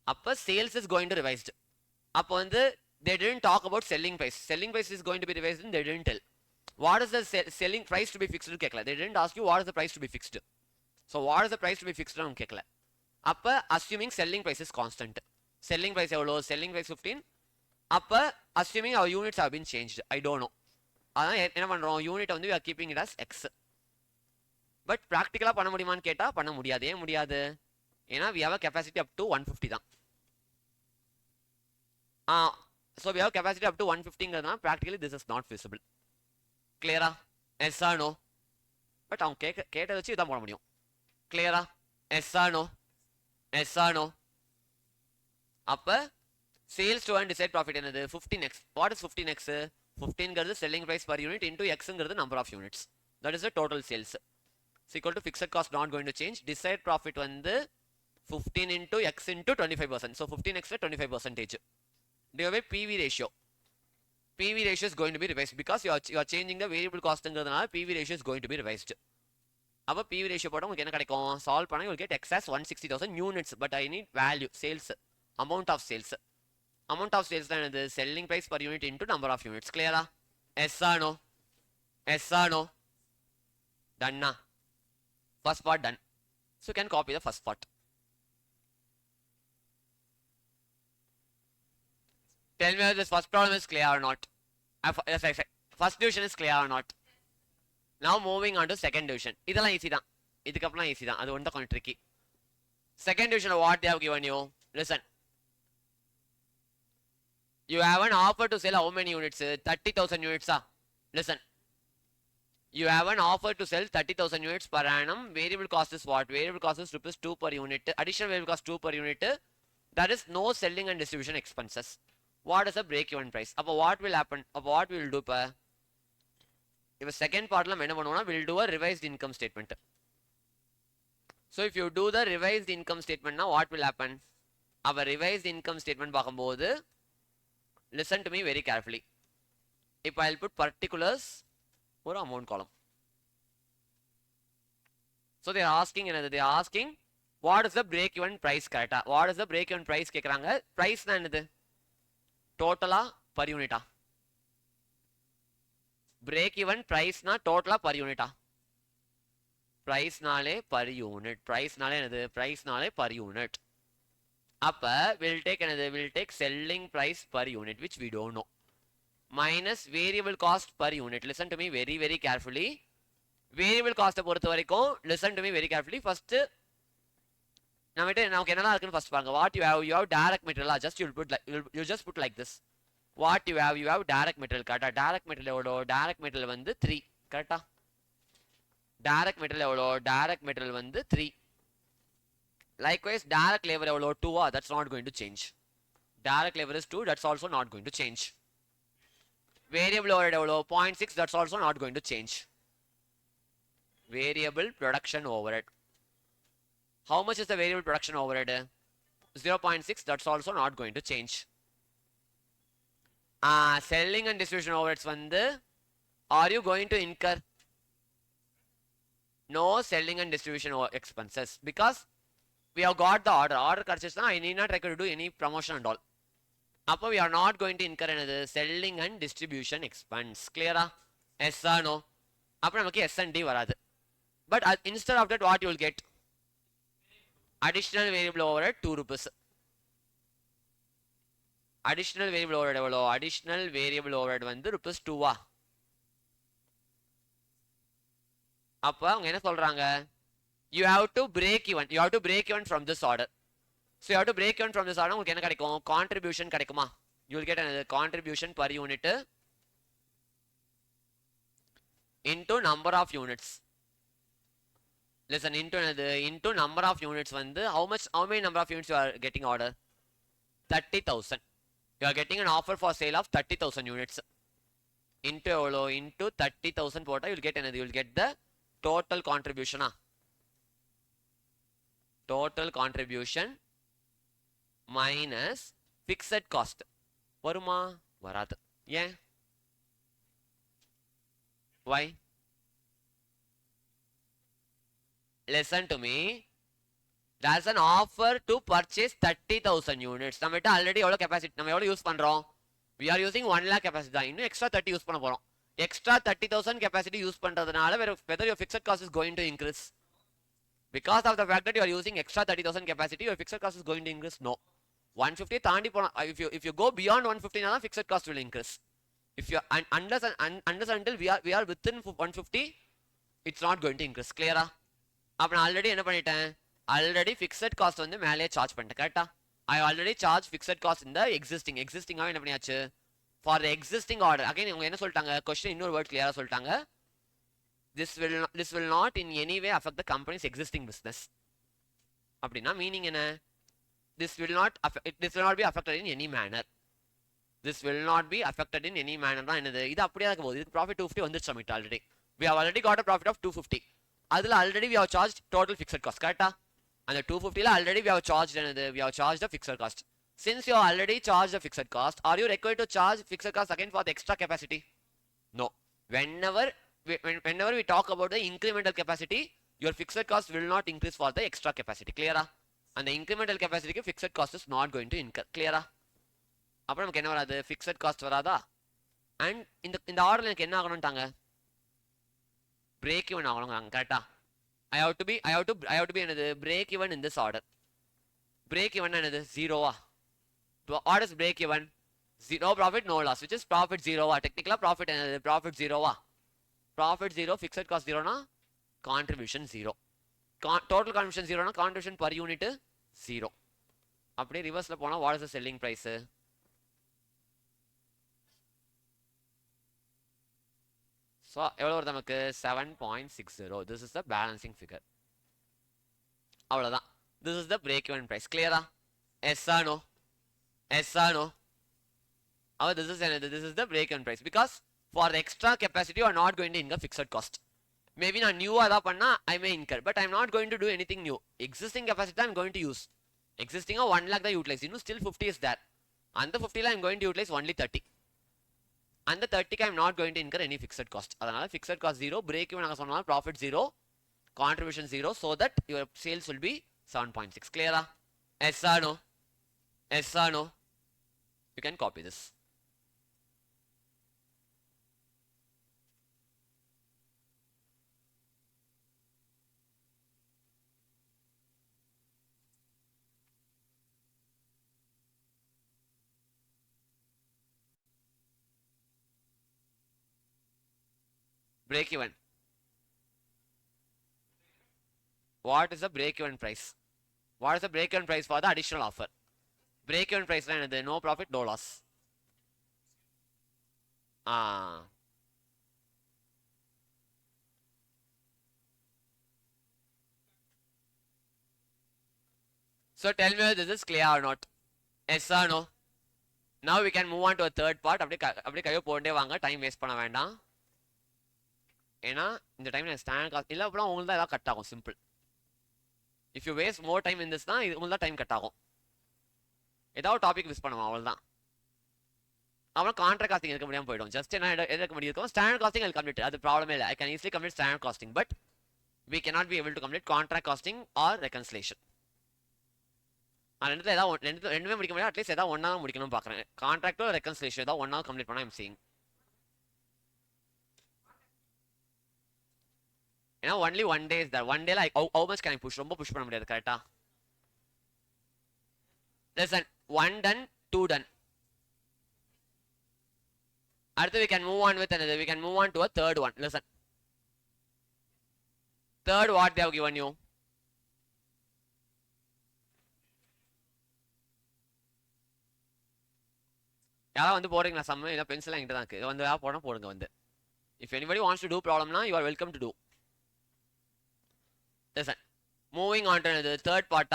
அப்போ sales is going to revised அப்போ வந்து they didn't talk about selling price is going to be revised and they didn't tell what is the selling price to be fixed கேட்கல they didn't ask you what is the price to be fixed so what is the price to be fixed அவங்க கேட்கல அப்போ assuming selling price is constant selling price எவ்வளோ selling price 15 அப்போ assuming our units have been changed I don't know அதான் என்ன பண்ணுறோம் unit வந்து we are keeping it as x but ப்ராக்டிக்கலாக பண்ண முடியுமான்னு கேட்டால் பண்ண முடியாது ஏன் முடியாது ஏன்னா we have a capacity up to 150 தான் so we have capacity up to 150ங்கிறதுனா practically this is not feasible clear yes or no but அவங்க கேட்டதை வச்சு இதான் போட முடியும் clear yes or no அப்போ sales to and decide profit என்னது 15x what is 15x 15ங்கிறது selling price per unit into xங்கிறது number of units that is the total sales is equal to fixed cost not going to change decide profit வந்து 15 into x into 25% so 15x 25% divided by PV ratio is going to be revised because you are changing the variable cost ங்கிறதுனால PV ratio is going to be revised அப்போ PV ratio போட்டால் உங்களுக்கு என்ன கிடைக்கும் solve பண்ணால் you will get x as 160,000 units but I need value sales amount of sales தான் என்னது selling price per unit into number of units clear yes or no done first part done so you can copy the first part tell me whether this first problem is clear or not first division is clear or not now moving on to second division இதெல்லாம் easy தான் இதுக்கப்புறம் easy தான் அது ஒன்று தான் கொஞ்சம் tricky second division what they have given you listen you have an offer to sell how many units 30,000 units listen you have an offer to sell 30,000 units per annum variable cost is what variable cost is rupees 2 per unit additional variable cost 2 per unit there is no selling and distribution expenses what is the break even price அப்போ what will happen அப்போ what we will do இப்போ second பார்ட்ல நம்ம என்ன பண்ணுவோம்னா will do a revised income statement. So if you do the revised income ஸ்டேட்மெண்ட்னா what will happen? Our revised income statement பார்க்கும்போது listen to me very carefully. இப்போ I will put particulars ஒரு amount column. So they're asking என்னது? They're asking what is the break even price. கரெக்டா? What is the break even price கேட்குறாங்க. ப்ரைஸ்னா என்னது? டோட்டலா per யூனிட்டா? பிரேக் ஈவன் ப்ரைஸ்னா டோட்டலா பர் யூனிட்டா? ப்ரைஸ்னாலே பர் யூனிட். ப்ரைஸ்னாலே என்னது? ப்ரைஸ்னாலே பர் யூனிட். அப்ப வில் டேக் என்னது? Will take selling price per unit which we don't know minus variable cost per unit. Listen to me very very carefully. Variable காஸ்ட்டை பொறுத்த வரைக்கும் listen to me very carefully. First நம்மகிட்ட நமக்கு என்னெல்லாம் இருக்குன்னு first பாருங்க. What you have direct material. Just you just put like this. What you have direct material. கரெக்டா? Direct material எவ்வளோ? டைரக்ட் மெட்டீரியல் வந்து 3. கரெக்டா? டைரக்ட் மெட்டீரியல் எவ்வளோ? டைரக்ட் மெட்டீரியல் வந்து 3. லைக்வைஸ் டைரக்ட் லேபர் எவ்வளோ? 2. That's not going to change. Direct labor is 2. That's also not going to change. Variable overhead எவ்வளோ? 0.6. That's also not going to change. Variable production overhead. How much is the variable production overhead? 0.6. That's also not going to change. Selling and distribution overheads வந்து are you going to incur? No selling and distribution expenses because we have got the order. Order கிடைச்சிச்சுனா I need not require to do any promotion and all. அப்போ we are not going to incur என்னது? selling and distribution expense. clear-ஆ? yes or no? அப்போ நமக்கு S&D வராது. But instead of that what you will get? Additional variable overhead 2 rupees. Additional variable overhead எவ்வளோ? Additional variable overhead வந்து rupees 2. அப்போ அவங்க என்ன சொல்றாங்க? You have to break even. You have to break even from this order. So you have to break even from this order. உங்களுக்கு என்ன கிடைக்கும்? Contribution கிடைக்குமா? You will get another contribution per unit into number of units. Listen, into number of units வந்து how many number of units you are getting order? 30,000. You are getting an offer for sale of 30,000 units. Into எவ்வளோ? Into 30,000 போட்டா you will get another. You will get the total contribution. Total contribution minus fixed cost. வருமா? வராது. ஏன்? Why? Listen to me. There's an offer to purchase 30,000 units. நம்மகிட்ட already எவ்வளோ capacity நம்ம எவ்வளோ use பண்ணுறோம்? We are using 1 lakh capacity தான். இன்னும் எக்ஸ்ட்ரா 30 யூஸ் பண்ண போகிறோம். எக்ஸ்ட்ரா 30,000 கெப்பாசிட்டி யூஸ் பண்ணுறதுனால whether your fixed cost is going to increase. Because of the fact that you are using extra 30,000 capacity, your fixed cost is going to increase? No. 150 தாண்டி போனா if you go beyond 150 na fixed cost will increase. If you unless until we are within 150, it's not going to increase. clear-ஆ? அப்ப நான் already என்ன பண்ணிட்டேன்? Already fixed cost வந்து மேலே charge பண்ணிட்டேன். கரெக்ட்டா? I already charge fixed cost in the existing என்ன பண்ணியாச்சு? For the existing order. again அவங்க என்ன சொல்லிட்டாங்க? question இன்னொரு வேர்ட் கிளியரா சொல்லிட்டாங்க. This will not in any way affect the company's existing business. அப்படின்னா மீனிங் என்ன? This will not be affected in any manner. This will not be affected in any manner தான் என்னது? இது அப்படியே இருக்க போகுது. இது ப்ராஃபிட் 250 வந்துருச்சு நம்மகிட்ட already. We have already got a profit of 250. அதுல already we have charged total fixed cost. கரெக்ட்டா? அந்த 250ல ஆல்ரெடி we have charged என்னது? We have charged the fixed cost. Since you have already charged the fixed cost, are you required to charge fixed cost again for the extra capacity? No. Whenever we talk about the incremental capacity, your fixed cost will not increase for the extra capacity. clear-ஆ? அந்த incremental capacity fixed cost is not going to incur. clear-ஆ? அப்ப நமக்கு என்ன வராது? fixed cost வராதா? and இந்த ஆர்டர்ல எனக்கு என்ன ஆகணும்ட்டாங்க? break even ஆகணும். கரெக்ட்டா? I have to be என்னது? break even in this order. break even என்னது? 0-ஆ? what is break even? No profit no loss, which is profit 0-ஆ? technically profit என்னது? profit 0-ஆ? profit 0, fixed cost 0 na contribution 0. Total contribution 0 na contribution per unit 0. அப்படியே ரிவர்ஸ்ல போனா what is the selling price? so எவ்வளவு வருது நமக்கு? 7.60. this is the balancing figure. அவ்வளவுதான். this is the break even price. clear-ஆ? yes or no? yes or no? this is the break even price because For the extra capacity you are not going to incur fixed cost. Maybe நான் நியூவாக தான் பண்ணால் I may incur, but I'm not going to do anything new. Existing capacity I'm going to use. Existing 1 lakh தான் utilize. இன்னும் still 50 is there. அந்த 50 I'm going to utilize only 30. அந்த 30 I'm not going to incur any fixed cost. அதனால fixed cost 0, break even நாங்கள் சொன்னாலும் profit 0, contribution 0, so that your sales will be 7.6. Clear? Yes or no? Yes or no? You can copy this. Break even. What is the break even price? What is the break even price for the additional offer? Break even price is no profit, no loss. So tell me whether this is clear or not. Yes or no? Now we can move on to a third part. அப்படியே கையோ போண்டே வாங்க, time waste பண்ண வேண்டாம். ஏன்னா இந்த time stand cost இல்லை அப்புறம் உங்களுக்கு தான் ஏதாவது கட் ஆகும். Simple. If you waste more time in this தான் இது உங்களுக்கு தான் டைம் கட் ஆகும். ஏதாவது டாபிக் மிஸ் பண்ணுவோம், அவ்வளோதான். அப்புறம் கான்ட்ராக்ட் காஸ்டிங் எடுக்க முடியாமல் போயிடும். ஜஸ்ட் என்ன எடுக்க முடியும், ஸ்டாண்டர்ட் காஸ்டிங் அது கம்ப்ளீட், அது ப்ராப்ளமே இல்லை. I can easily complete standard costing, but we cannot be able to complete contract costing or reconciliation. ரெண்டுல ஏதாவது ரெண்டுமே முடிக்க முடியாது. அட்லீஸ்ட் ஏதாவது ஒன்றா முடிக்கணும்னு பார்க்குறேன். கான்ட்ராக்டோ ரெக்கன்சிலேஷன் ஏதாவது ஒன்றா கம்ப்ளீட் பண்ணால் ஐம் சீயிங். ஏன்னா only one day is that. One டேல how much can I push, ரொம்ப புஷ் பண்ண முடியாது. கரெக்டா? Listen, 1 ton 2 ton. அடுத்து we can move on with another. We can move on to a third one. Listen. Third, what they have given you? யாராவது வந்து போடுறீங்களா சம்ம? இல்லை பென்சில் என்கிட்ட தான் இருக்குது. வந்து யாராவது போனால் போடுங்க வந்து. If anybody wants to do ப்ராப்ளம்னா you are welcome to do. Listen, moving on to the third part.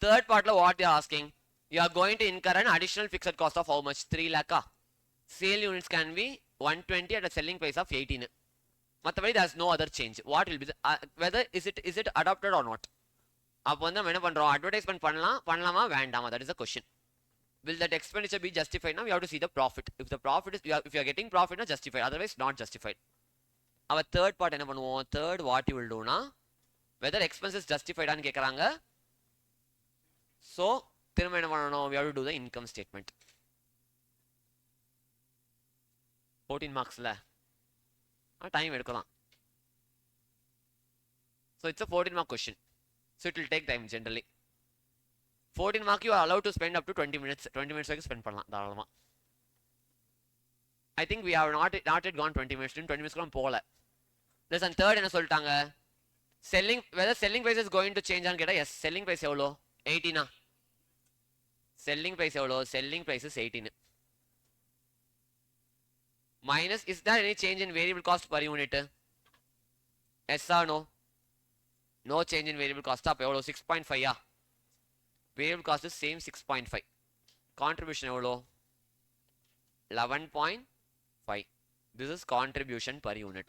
Third part, what they are asking, you are going to incur an additional fixed cost of how much? 3 lakh. Sale units can be 120 at a selling price of 18. மற்றபடி there is no other change. What will be the, whether is it adopted or not? அப்போ வந்து நம்ம என்ன பண்ணுறோம், advertisement பண்ணலாமா வேண்டாமா? That is the question. Will that expenditure be justified? Now we have to see the profit. If the profit is, if you are getting profit, not justified. Otherwise not justified. Our third part என்ன பண்ணுவோம், third what you will do na, whether expenses justified ஆன்னு கேட்குறாங்க. So திரும்ப என்ன பண்ணணும், we have to do the income statement. 14 மார்க்ஸில் time எடுக்கலாம். So it's a 14 mark question. So it will take time generally. 14 mark you are allowed to spend up to 20 minutes. 20 minutes வரைக்கும் spend பண்ணலாம் தாராளமாக. I think we have not yet gone 20 minutes. 20 minutes கூட போகல. Listen, third என்ன சொல்லிட்டாங்க, selling, whether selling price is going to change ஆன்னு கேட்டால் S. selling price எவ்வளோ? 18. selling price எவ்வளோ? selling price is 18. minus, is there any change in variable cost per unit? Yes or no? No change in variable cost. அப்போ எவ்வளோ? 6.5. variable cost is same 6.5. contribution எவ்வளோ? 11.5. this is contribution per unit.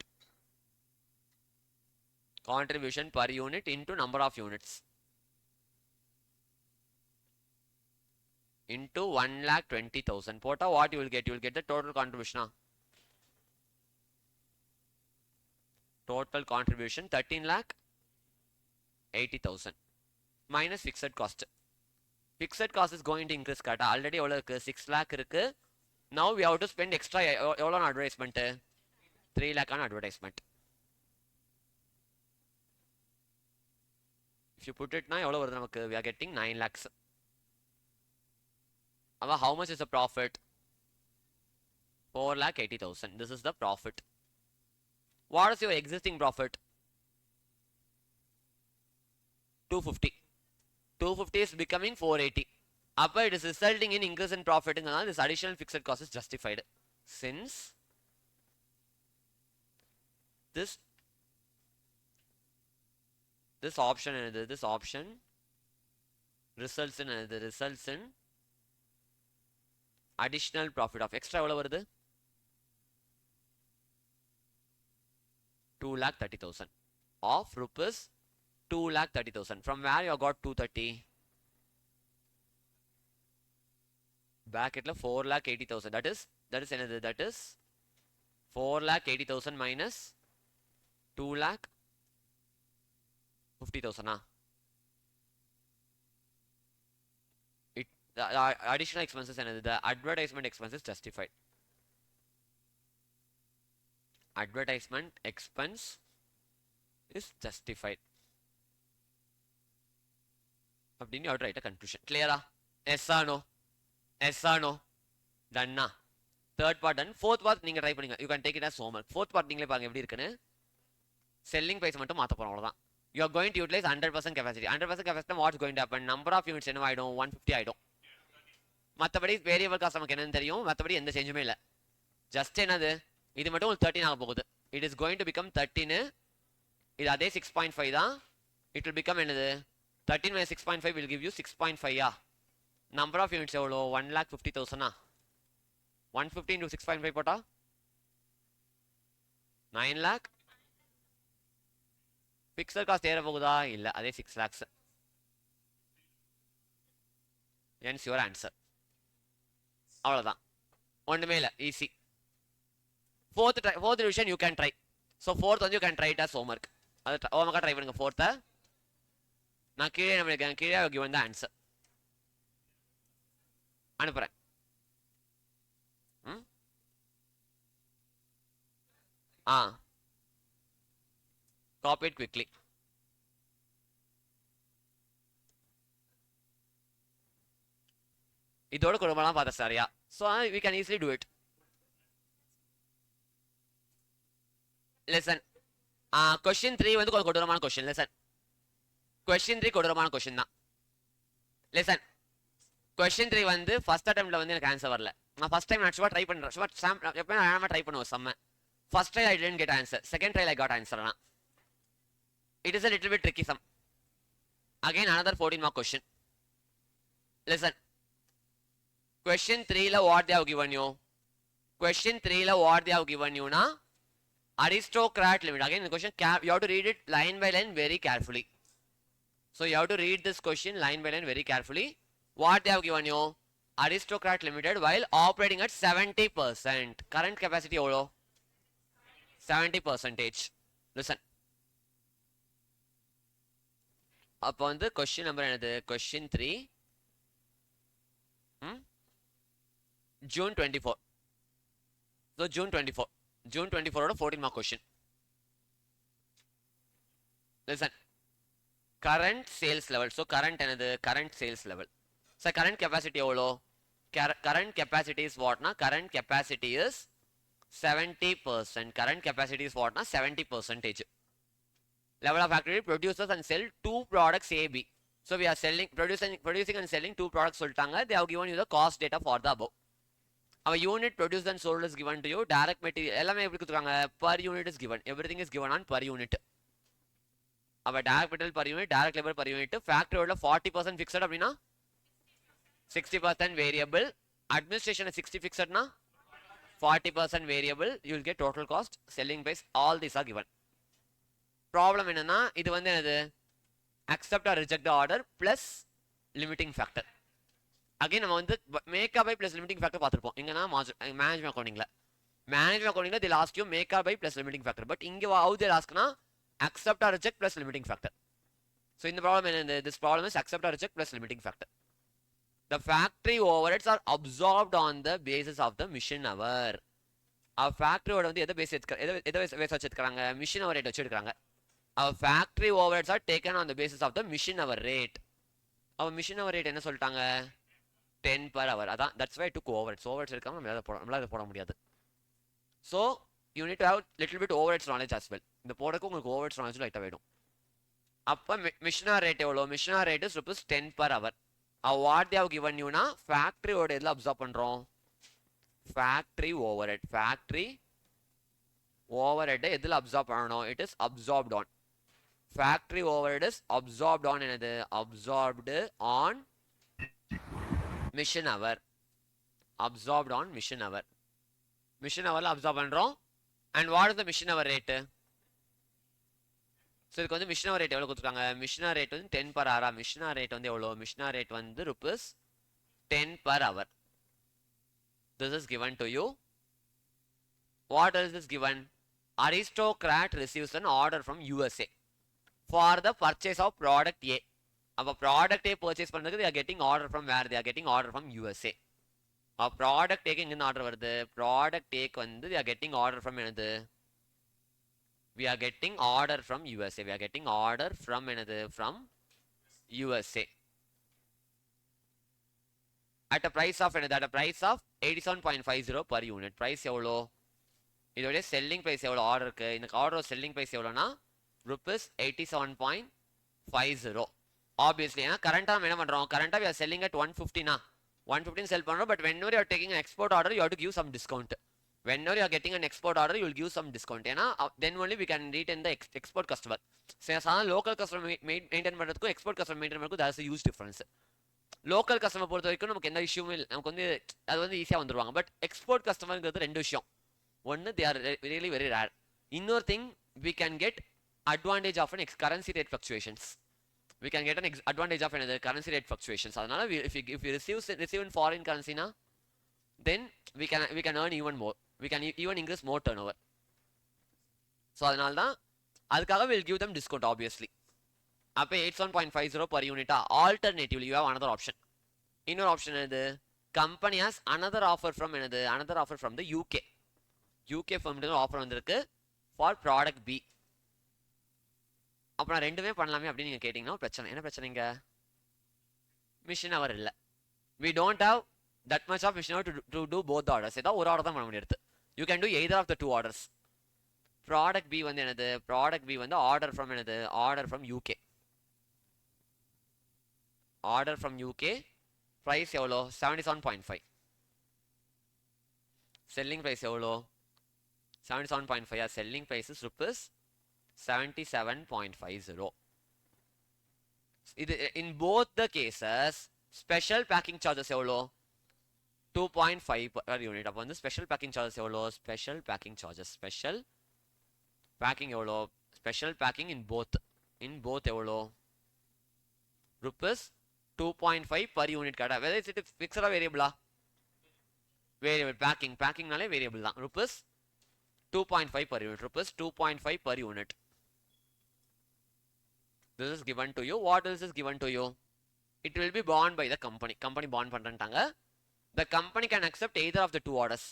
Contribution per unit into number of units into 1,20,000. Pota, what you will get? You will get the total contribution. Total contribution 13,80,000 minus fixed cost. Fixed cost is going to increase. Already 6 lakh இருக்கு. Now we have to spend extra எவ்வளோ on advertisement? 3 lakh on advertisement. If you put it now, we are getting 9 lakhs. How much is the profit? 4,80,000. This is the profit. What is your existing profit? 250. 250 is becoming 480. Upper it is resulting in increase in profit. This additional fixed cost is justified. Since this option results in additional profit of extra எவ்வளவு வருது? 2,30,000 of rupees 2,30,000. From where you got 230? Bracketல 4,80,000. That is another. That is 4,80,000 minus 2,50,000. The additional expenses and the advertisement expenses justified. Advertisement expense is justified. அப்படின்னு you have to write a conclusion. Clear? Yes or no? Yes or no? Done. Third part done. Fourth part நீங்க try பண்ணுங்க. You can take it as homework. Fourth part நீங்களே பாருங்க எப்படி இருக்குன்னு. Selling price மட்டும் மாத்த போறோம் அவ்வளவுதான். You are going to utilize 100% capacity. 100% capacity what's going to happen? Number of units என்ன ஆயிடும்? 150 ஆயிடும். மற்றபடி வேரியபிள் காஸ்ட் நமக்கு என்னன்னு தெரியும். மற்றபடி எந்த சேஞ்சுமே இல்லை. ஜஸ்ட் என்னது இது மட்டும் ஒரு 13 ஆக போகுது. It is going to become 13. இது அதே 6.5 தான். இட் வில் பிகம் என்னது 13 minus 6.5 will give you 6.5. Number of units எவ்வளோ 1,50,000. 150 into 6.5 போட்டா 9 lakh. பிக்சல் காஸ்ட் ஏற போகுதா இல்லை அதே 6 lakhs. hence your answer. அவ்வளோதான் ஒன்றுமே இல்லை easy. Fourth division you can try. So fourth வந்து you can try it as homework. அது ஹோம்ஒர்க்காக ட்ரை பண்ணுங்க. ஃபோர்த்தை நான் கீழே நம்மளுக்கு கீழே கிவன் த ஆன்சர் அனுப்புகிறேன். Copy it quickly. இதோட குடும்பம்லாம் பார்த்த சரியா. So we can easily do it. Listen. Question 3 வந்து கொஞ்சம் கொடூரமான question. Listen. Question 3 கொடூரமான question தான். Listen. Question 3 வந்து ஃபர்ஸ்ட் அட்டெம்ப்ட்ல வந்து எனக்கு ஆன்சர் வரல. நான் ஃபர்ஸ்ட் டைம் ஆக்சுவலா ட்ரை பண்றேன். எப்பவுமே நான் ட்ரை பண்ணுவேன் செம்ம. First try I didn't get answer. Second try I got answer. It is a little bit tricky sum. Again another 14 mark question. Listen. Question 3 la what they have given you? Question 3 la what they have given you na? Aristocrat limit. Again the question you have to read it line by line very carefully. So you have to read this question line by line very carefully. What they have given you? Aristocrat limited while operating at 70%. Current capacity எவ்வளோ 70%. Listen. அப்போ வந்து question number என்னது question 3 June 24. So June 24 ஓட 14 mark question. Listen. Current sales level. So current என்னது current sales level. So current capacity எவ்வளோ current capacity is what na? Current capacity is 70%. Current capacity is what na? 70%. Level of factory produces and sell two products A, B. So we are producing and selling two products சொல்லிட்டாங்க. They have given you the cost data for the above. Our unit produced and sold is given to you. Direct material எல்லாமே எப்படி கொடுத்துருக்காங்க per unit is given. Everything is given on per unit. Our direct material per unit, direct labor per unit. Factory ஓட 40% fixed அப்படின்னா 60% variable. Administration is 60 fixed na 40% variable. You will get total cost, selling price, all these are given. Problem என்னன்னா இது வந்து என்னது accept or reject the order plus limiting factor. Again நம்ம வந்து make or buy plus limiting factor பார்த்திருப்போம். இங்கனா management accountingல they'll ask you make or buy plus limiting factor. But இங்க how they'll ask na accept or reject plus limiting factor. So இந்த problem என்னது this problem is accept or reject plus limiting factor. The factory overheads are absorbed on the basis of the mission hour. Our factory ஓட வந்து எதை base வச்சிருக்காங்க mission hour rate வச்சிருக்காங்க. Our factory overheads are taken on the basis of the mission hour rate. Our mission hour rate என்ன சொல்லிட்டாங்க 10 per hour. அதான் that's why I took overheads. Overheads இருக்காம நம்மளால போட முடியாது. So you need to have little bit overheads knowledge as well. இந்த போடக்கு உங்களுக்கு overheads knowledge லைட்டா வேணும். அப்ப mission hour rate எவ்வளோ mission hour rate is rupees 10 per hour. What they have given you na factory ஓட எதுல அப்சார்ப் பண்றோம் factory overhead எதுல அப்சார்ப் பண்ணணும் it is absorbed on factory overhead is absorbed on என்னது absorbed on mission hour mission hourல absorb பண்றோம் and what is the mission hour rate so இதுக்கு வந்து மிஷினா ரேட் எவ்வளோ கொடுத்துருக்காங்க? மிஷினா ரேட் வந்து 10 per hour. மிஷினா ரேட் வந்து எவ்வளோ? மிஷினா ரேட் வந்து rupees 10 per hour. This is given to you. What else is given? Aristocrat receives an order from USA for the purchase of product A. அப்போ product ஏ purchase பண்ணுறதுக்கு they are getting order from where? They are getting order from USA. Product ஏக்கு எங்கேருந்து order வருது? Product ஏக்கு வந்து they are getting order from என்னது? We are getting order from USA. We are getting order from என்னது? From USA. At a price of என்னது? At a price of 87.50 per unit. Price எவ்வளோ? இதோடைய selling price எவ்வளோ ஆர்டருக்கு? இந்த order selling price எவ்வளோனா rupees 87.50. Obviously ஏன்னா கரண்டாக நம்ம என்ன பண்ணுறோம்? கரண்டாக we are selling at 150 115 செல் பண்ணுறோம். But whenever you are taking an export order, you have to give some discount. Whenever you are getting an export order, you will give some discount. ஏன்னா then only we can retain the export customer. சாதாரண local customer maintain பண்ணுறதுக்கும் export customer maintain பண்ணுறதுக்கும் that's a huge difference. Local customer பொறுத்த வரைக்கும் நமக்கு எந்த இஷ்யூவும் இல்லை, நமக்கு வந்து அது வந்து ஈஸியாக வந்துடுவாங்க. பட் எக்ஸ்போர்ட் கஸ்டமருங்கிறது ரெண்டு விஷயம். ஒன்று they are really very rare. இன்னொரு thing we can get advantage of an currency rate fluctuations. We can get an advantage of another currency rate fluctuations. அதனால if you receive in foreign currency na, then we can earn even more. We can even increase more turnover. So அதனால தான் அதுக்காக we'll give them discount obviously. அப்போ 87.50 per unit. Alternatively you have another option. இன்னொரு option என்னது? Company has another offer from என்னது? Another offer from the UK firm offer வந்திருக்கு for product B. அப்போ நான் ரெண்டுமே பண்ணலாமே அப்படின்னு நீங்கள் கேட்டிங்கன்னா பிரச்சனை. என்ன பிரச்சனைங்க? மிஷின் அவர் இல்லை. We don't have that much of mission to do both the orders. ஏதாவது ஒரு ஆர்டர் தான் பண்ண முடியாது. You can do either of the two orders. Product B வந்து என்னது? Product B வந்து order from என்னது? Order from UK. Order from UK. Price எவ்வளோ? 77.5. Selling price எவ்வளோ? 77.5. Selling price is rupees 77.50. இது in both the cases special packing charges எவ்வளோ? 2.5 per unit. அப்போ வந்து ஸ்பெஷல் பேக்கிங் சார்ஜஸ் எவ்வளோ? Special packing charges special packing எவ்வளோ? Special packing in both எவ்வளோ? rupees 2.5 per unit கடை. வெதர் இட்ஸ் இட் ஃபிக்ஸடா வேரியபிளா? வேரியபிள். பேக்கிங்னாலே வேரியபிள் தான். rupees 2.5 per unit. rupees 2.5 per unit. This is given to you. What else is given to you? It will be borne by the company. Company bond பண்றாங்க. The company can accept either of the two orders.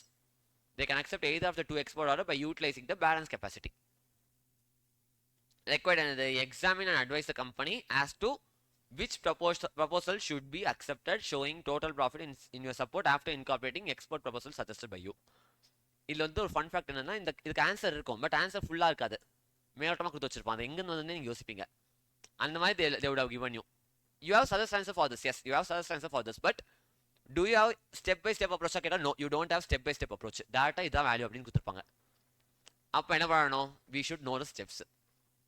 They can accept either of the two export order by utilizing the balance capacity. Required and they examine and advise the company as to which proposal should be accepted, showing total profit in your support after incorporating export proposal suggested by you. இதில் வந்து ஒரு fun fact என்னன்னா, இதுக்கு answer இருக்கும், but answer ஃபுல்லாக இருக்காது. மேலோட்டமாக கொடுத்து வச்சிருப்பான். அது எங்கேருந்து வந்து நீங்கள் யோசிப்பீங்க. அந்த மாதிரி they would have given you. You have suggest answer for this. Yes, you have suggest answer for this. But do you have step by step approach? No, you don't have step by step approach. Data இதான் value அப்படின்னு கொடுத்துருப்பாங்க. அப்போ என்ன பண்ணணும்? We should know the steps.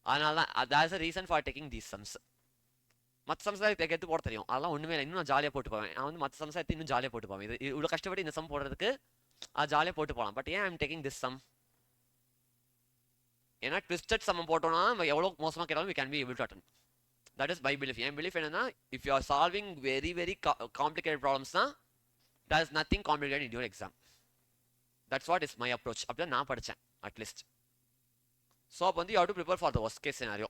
அதனால தான் that's the reason for taking these sums. மற்ற sums தான் எடுத்து போட தெரியும். அதெல்லாம் ஒன்றுமே இல்லை. இன்னும் நான் ஜாலியாக போட்டு போவேன். நான் வந்து மற்ற சம்ஸ் எடுத்து இன்னும் ஜாலியாக போட்டு போவேன். இது இவ்வளோ கஷ்டப்பட்டு இந்த சம் போடுறதுக்கு அது ஜாலியாக போட்டு போகலாம். பட் ஏன் ஐம் டேக்கிங் திஸ் சம்? ஏன்னா ட்விஸ்டட் சம் போட்டோம்னா எவ்வளோ மோசமாக கேட்டாலும் we can be able to attend. That is my belief. N belief என்னன்னா, if you are solving very very complicated problems na, there is nothing complicated in your exam. That's what is my approach. அப்படிதான் நான் படித்தேன் at least. So அப்போ வந்து you have to prepare for the worst case scenario.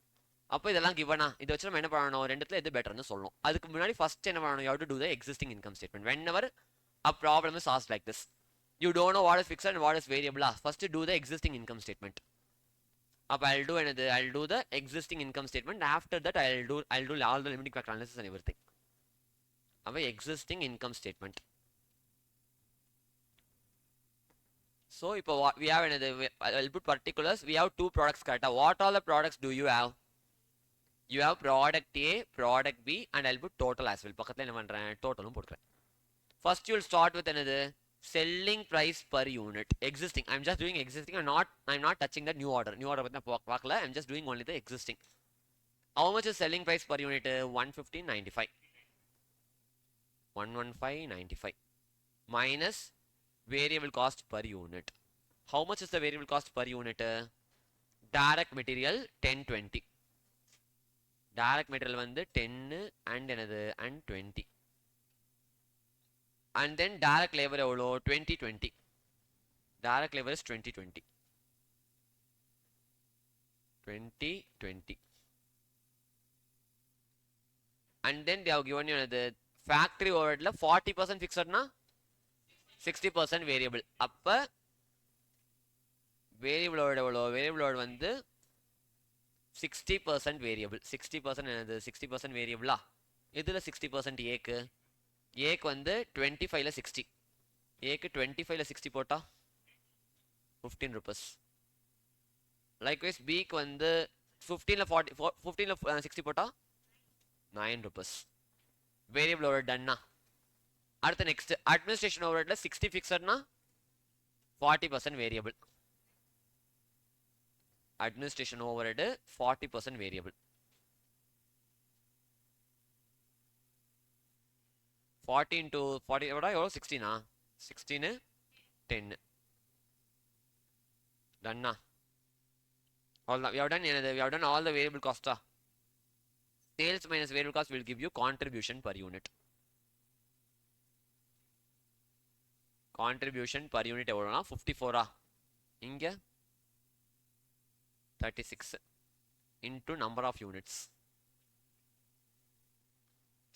அப்போ இதெல்லாம் கிவனா இதை வச்சு நம்ம என்ன பண்ணணும்? ரெண்டுத்துல எது பெட்டர்னு சொல்லணும். அதுக்கு முன்னாடி ஃபர்ஸ்ட் என்ன பண்ணணும்? You have to do the existing income statement. Whenever a problem is asked like this, you don't know what is fixed and what is variable. First do the existing income statement. Up I'll do the existing income statement. After that I'll do all the limiting factor analysis and everything. Our existing income statement. So if we have I'll put particulars. We have two products. What all the products do you have? You have product A, product B, and I'll put total as well. பக்கத்துல என்ன பண்றேன்? டோட்டலும் போட்டுக்கிறேன். First you'll start with another selling price per unit. Existing. I'm just doing existing. I'm not touching the new order. New order பார்க்கல. I'm just doing only the existing. How much is selling price per unit? 115.95. 115.95 minus variable cost per unit. How much is the variable cost per unit? Direct material 1020. direct material வந்து 10 and என்னது and 20 and then direct labor எவ்வளோ 20 direct labor is 20 and then they have given you the factory overhead 40% fixed na 60% variable அப்ப variable overhead எவ்வளோ variable overhead வந்து 60% variable 60% என்னது 60% variable இதுல 60% ஏக்கு ஏக்கு வந்து 25ல 60 ஏக்கு 25ல 60 போட்டா 15 rupees likewise bக்கு வந்து 15ல 60 போட்டா 9 rupees variable overhead done அடுத்து next administration overheadல 60 fixed na 40% variable administration overhead 40% variable 40 into 40 எவ்வளோ 16 16 10 done all we have done we have done all the variable cost sales minus variable cost will give you contribution per unit contribution per unit எவ்வளோனா 54 இங்க 36 into number of units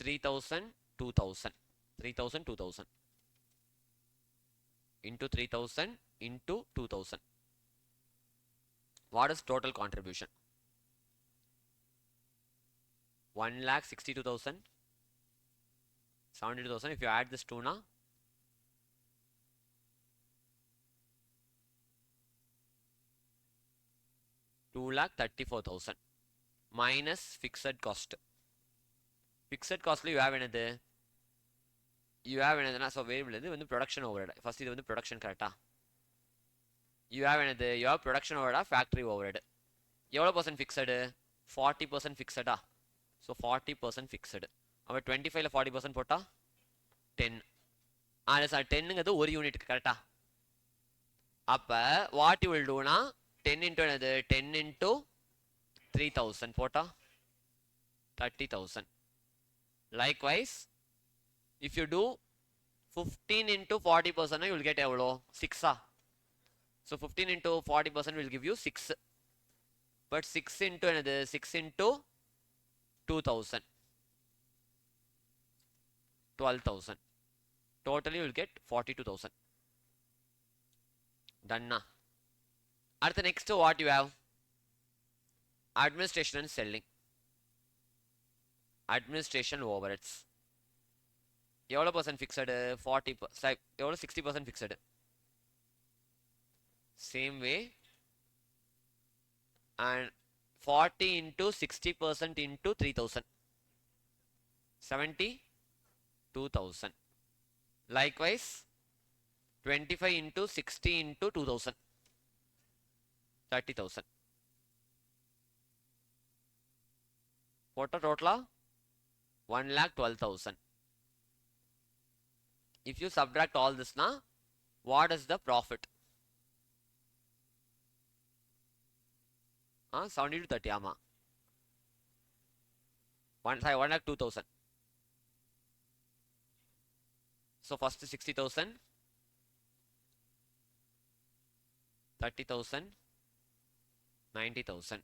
3000 2000 into 3000 into 2000 what is total contribution 1,62,000 72,000 if you add this two na 2,34,000 minus fixed cost fixed cost you have another so variable இது வந்து production overhead first இது வந்து production கரெக்ட்டா you have another you have production overhead factory overhead எவ்வளவு percent fixed 40% fixed so 40% fixed அப்ப 25ல 40% போட்டா 10 sir 10ங்கிறது ஒரு unit கரெக்ட்டா அப்ப what you will do na 10 into another 10 into 3000 போட்டா 30,000 likewise if you do 15 into 40% you will get எவ்வளோ 6 so 15 into 40% will give you 6 but 6 into another 6 into 2000 12,000 totally you will get 42,000 done na அடுத்து next what you have administration and selling administration overheads எவ்வளோ percent fixed 40 எவ்வளோ 60% fixed same way and 40 into 60% into 3000 72,000 likewise 25 into 60 into 2000 30,000 total 1,12,000 if you subtract all this na what is the profit 70 to 30 ama 1,02,000 so first 60,000 30,000 90,000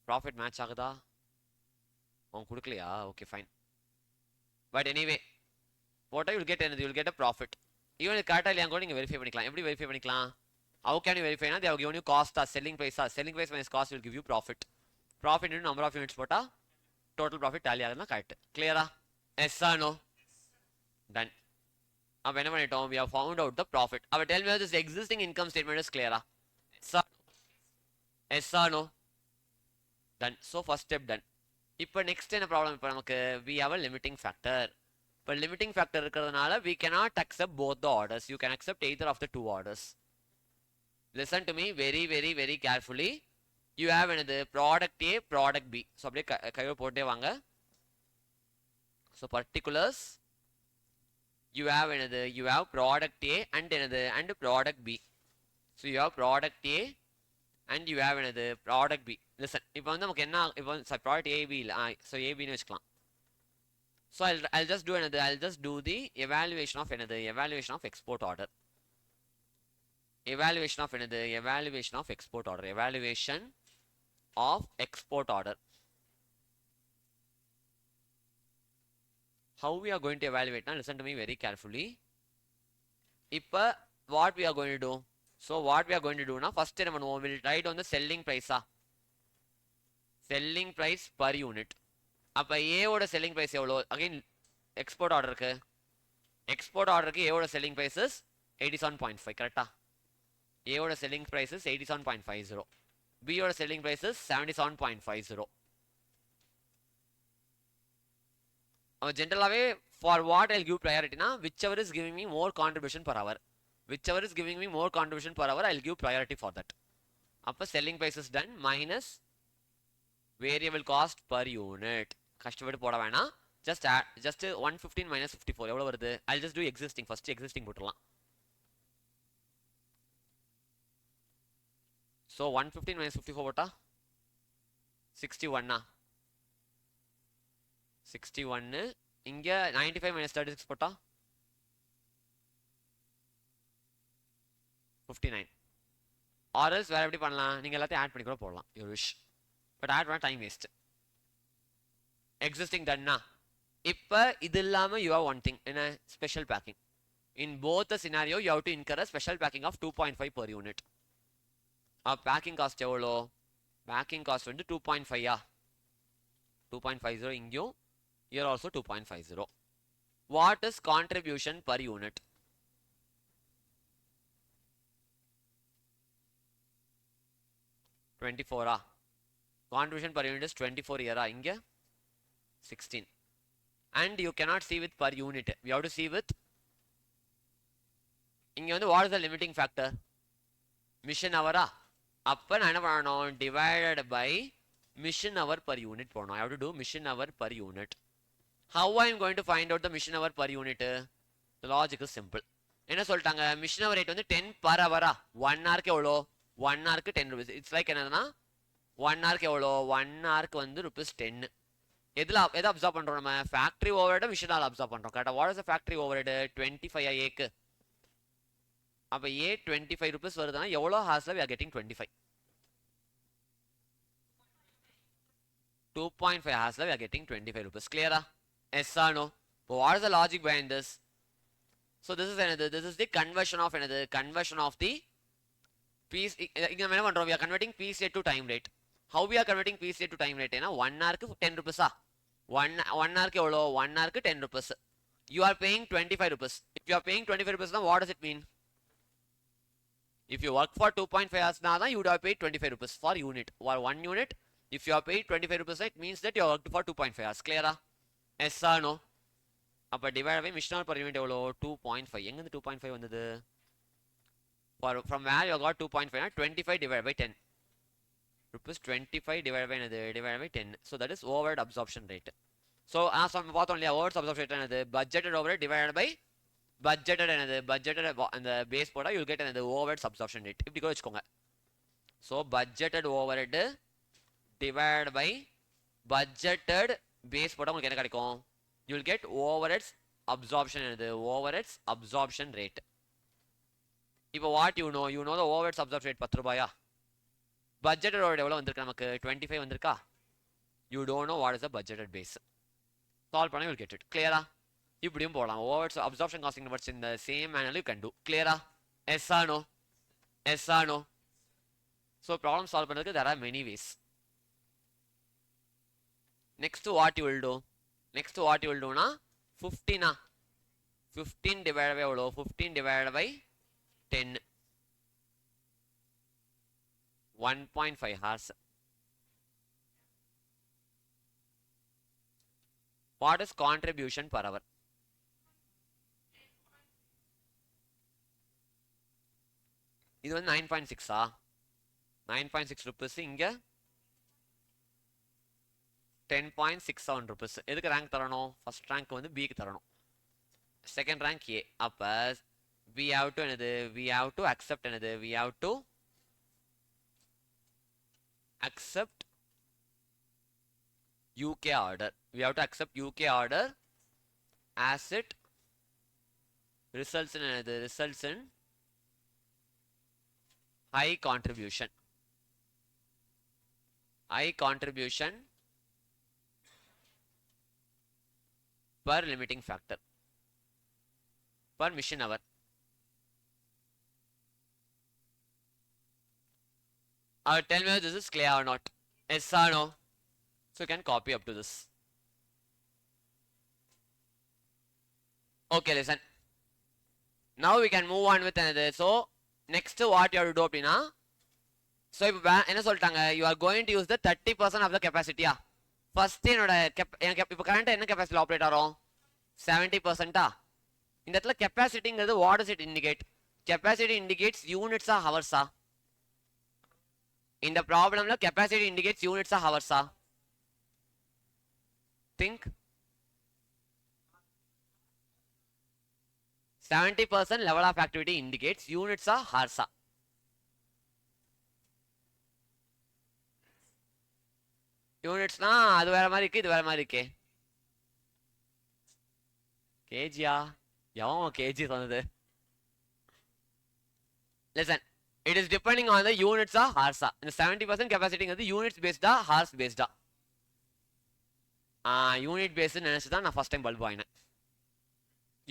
profit match ஆகுதா அவன் கொடுக்கலையா okay fine but anyway what you will get you will get a profit even கரெக்டா இல்லையா கூட நீங்க verify பண்ணிக்கலாம் எப்படி verify பண்ணிக்கலாம் how can you verify na they have given you cost selling price minus cost will give you profit into number of units போட்டா total profit tally ஆகுதுனா correct clear yes or no done அப்ப என்ன பண்ணிட்டோம் we have found out the profit அப்ப tell me whether this existing income statement is clear yes or no done so first step done இப்போ next என்ன problem இப்போ நமக்கு we have a limiting factor இப்போ limiting factor இருக்கிறதுனால we cannot accept both the orders you can accept either of the two orders listen to me very carefully you have another product A product B so அப்படியே கையில போட்டே வாங்க so particulars you have another you have product A and another and product B so you have product A and you have another product B. Listen, இப்போ வந்து நமக்கு என்ன இப்போ product A B இல்ல so A B னு வச்சுக்கலாம். So I'll just do another, I'll just do the evaluation of another, evaluation of export order. Evaluation of another, evaluation of export order, evaluation of export order. How we are going to evaluate now, listen to me very carefully. இப்போ what we are going to do? So what we are going to do now, first we will write on the selling price. Selling price per unit. அப்போ A ஓட selling price எவ்வளோ? Again export order க்கு export order க்கு A ஓட selling price is 87.5 கரெக்டா? A ஓட selling price is 87.50. B ஓட selling price is 77.50. Generally, for what I'll give priority na, whichever is giving me more contribution per hour. Whichever is giving me more contribution per hour, I'll give priority for that. Upper selling price is done minus variable cost per unit. Customer போட வேணாம். Just 115 minus 54 எவ்வளவு வருது? I'll just do existing. First existing போட்டுடலாம். So 115 minus 54 போட்டா 61 61 இங்க 95 minus 36 போட்டா 59. Or else வேற எப்படி பண்ணலாம்? நீங்க எல்லாத்தையும் ஆட் பண்ணி கூட போடலாம். Your wish. But add பண்ண time waste. Existing done. இப்ப இது இல்லாம you have one thing, என்ன special packing. In both the scenario you have to incur a special packing of 2.5 per unit. Packing cost எவ்வளோ? Packing cost வந்து 2.5 2.50 இங்கேயும் here also 2.50. What is contribution per unit? $24. Contribution per unit is 24 here. Inge 16. And you cannot see with per unit. We have to see with. Inge what is the limiting factor? Mission hour. Upper divided by mission hour per unit. I have to do mission hour per unit. How I am going to find out the mission hour per unit? The logic is simple. என்ன சொல்லிட்டாங்க? mission hour rate வந்து 10 per hour. 1 hour க்கு எவ்வளோ? 1 hour க்கு 10 rupees. It's like என்னதுன்னா 1 hour க்கு எவ்வளோ? 1 hour க்கு வந்து rupees 10. எதை அப்சர்வ் பண்றோம் நம்ம? Factory overhead machine all observe பண்றோம். கரெக்டா? What is the factory overhead? 25 A க்கு. அப்ப A 25 rupees வருதுன்னா எவ்வளோ ஹார்ஸ்ல we are getting 25. 2.5 ஹார்ஸ்ல we are getting 25 rupees. Clear? Yes or no? But what is the logic behind this? So this is the conversion of the piece. இங்க என்ன பண்றோம்? We are converting piece rate to time rate. How we are converting piece rate to time rate? 1 hour க்கு 10 rupees. 1 hour க்கு எவ்வளோ? 1 hour க்கு 10 rupees. You are paying 25 rupees. If you are paying 25 rupees, then what does it mean? If you work for 2.5 hours now, you would have paid 25 rupees for unit. For 1 unit, if you are paid 25 rupees, it means that you worked for 2.5 hours. Clear? Yes or no? அப்போ divide by mission hour per unit எவ்வளோ? 2.5. எங்கேருந்து 2.5 வந்தது? From where you got 2.5? 25 divided by 10. Rupees 25 divided by 10. So that is overhead absorption rate. So as நம்ம பார்த்தோம் இல்லையா, overhead absorption rate என்னது? Budgeted overhead divided by budgeted and the base போட்டா you'll get another overhead absorption rate. இப்படி கூட வச்சுக்கோங்க. So budgeted overhead divided by budgeted base போட்டா உங்களுக்கு என்ன கிடைக்கும்? You'll get overheads absorption rate. இப்போ what you know the overheads absorption rate 10 ரூபாயா? Budgeted overhead எவ்வளோ வந்திருக்கு நமக்கு? 25 வந்திருக்கா? You don't know what is the budgeted base. Solve பண்ணா you'll get it. Clear? இப்படியும் போடலாம். Overheads absorption costing numbers in the same manner you can do. Clear? Yes or no? Yes or no? So problem solve பண்ணதுக்கு there are many ways. Next what you will do? Next what you will do na 15 15 divided by எவ்வளோ? 15 divided by 10. 1.5 hours. What is contribution per hour? இது வந்து 9.6 9.6 rupees. இங்க 10.67 rupees. எதுக்கு rank தரணும்? First rank வந்து B க்கு தரணும். Second rank A. அப்ப we have to accept we have to accept UK order. We have to accept UK order as it results in high contribution. High contribution per limiting factor per mission hour. Tell me if this is clear or not. Yes or no? So you can copy up to this. Okay, listen. Now we can move on with another. So next what you have to do அப்படினா, so இப்போ என்ன சொல்லிட்டாங்க, you are going to use the 30% of the capacity. First என்னோட இப்போ current என்ன capacity operate ஆகும், 70%. இந்த இடத்துல கெப்பாசிட்டிங்கிறது what does it indicate? Capacity indicates யூனிட்ஸா ஹவர்ஸா? இந்த ப்ராப்ளம்ல கெப்பாசிட்டி இண்டிகேட்ஸ் யூனிட்ஸா ஹவர்ஸா? Think. 70% level of activity indicates units are hours. Units na adu vera mari iருக்கு, இது வேற மாதிரி இருக்கே. கேஜியா? எவன் கேஜி சொன்னது? Listen, it is depending on the units of hours. இந்த 70% capacity ங்கிறது units based hours based. Unit based நினைச்சு தான் நான் ஃபர்ஸ்ட் டைம் பல்ப் வாங்கினேன்.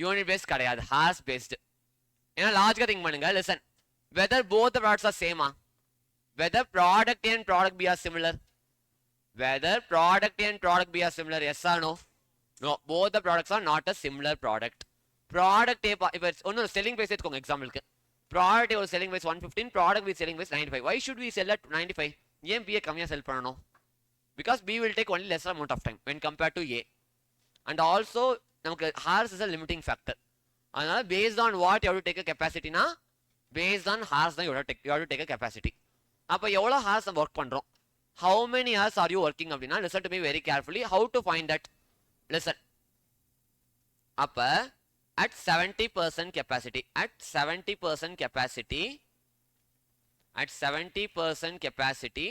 யூனிட் பேஸ்ட் கிடையாது, ஹார்ஸ் பேஸ்டு. ஏன்னா லாஜிக்கா திங்க் பண்ணுங்க. Listen, whether both products are சேமா, whether product and product B are similar, whether product and product B are similar, yes or no? No, both the products are not a similar product. Product இப்போ ஒன்று selling price எடுத்துக்கோங்க எக்ஸாம்பிளுக்கு. Product ஒரு selling price 115, product with selling price 95. Why should we sell at 95? ஏன் BA கம்மியாக செல் பண்ணணும்? Because B will take only lesser amount of time when compared to A. And also, hours is a limiting factor. And based on what you have to take a capacity na, based on hours you have to take a capacity. Appa evlo hours nam work pandrom? How many hours are you working abdina? Listen to me very carefully. How to find that? Listen. Appa at 70% capacity, at 70% capacity, at 70% capacity,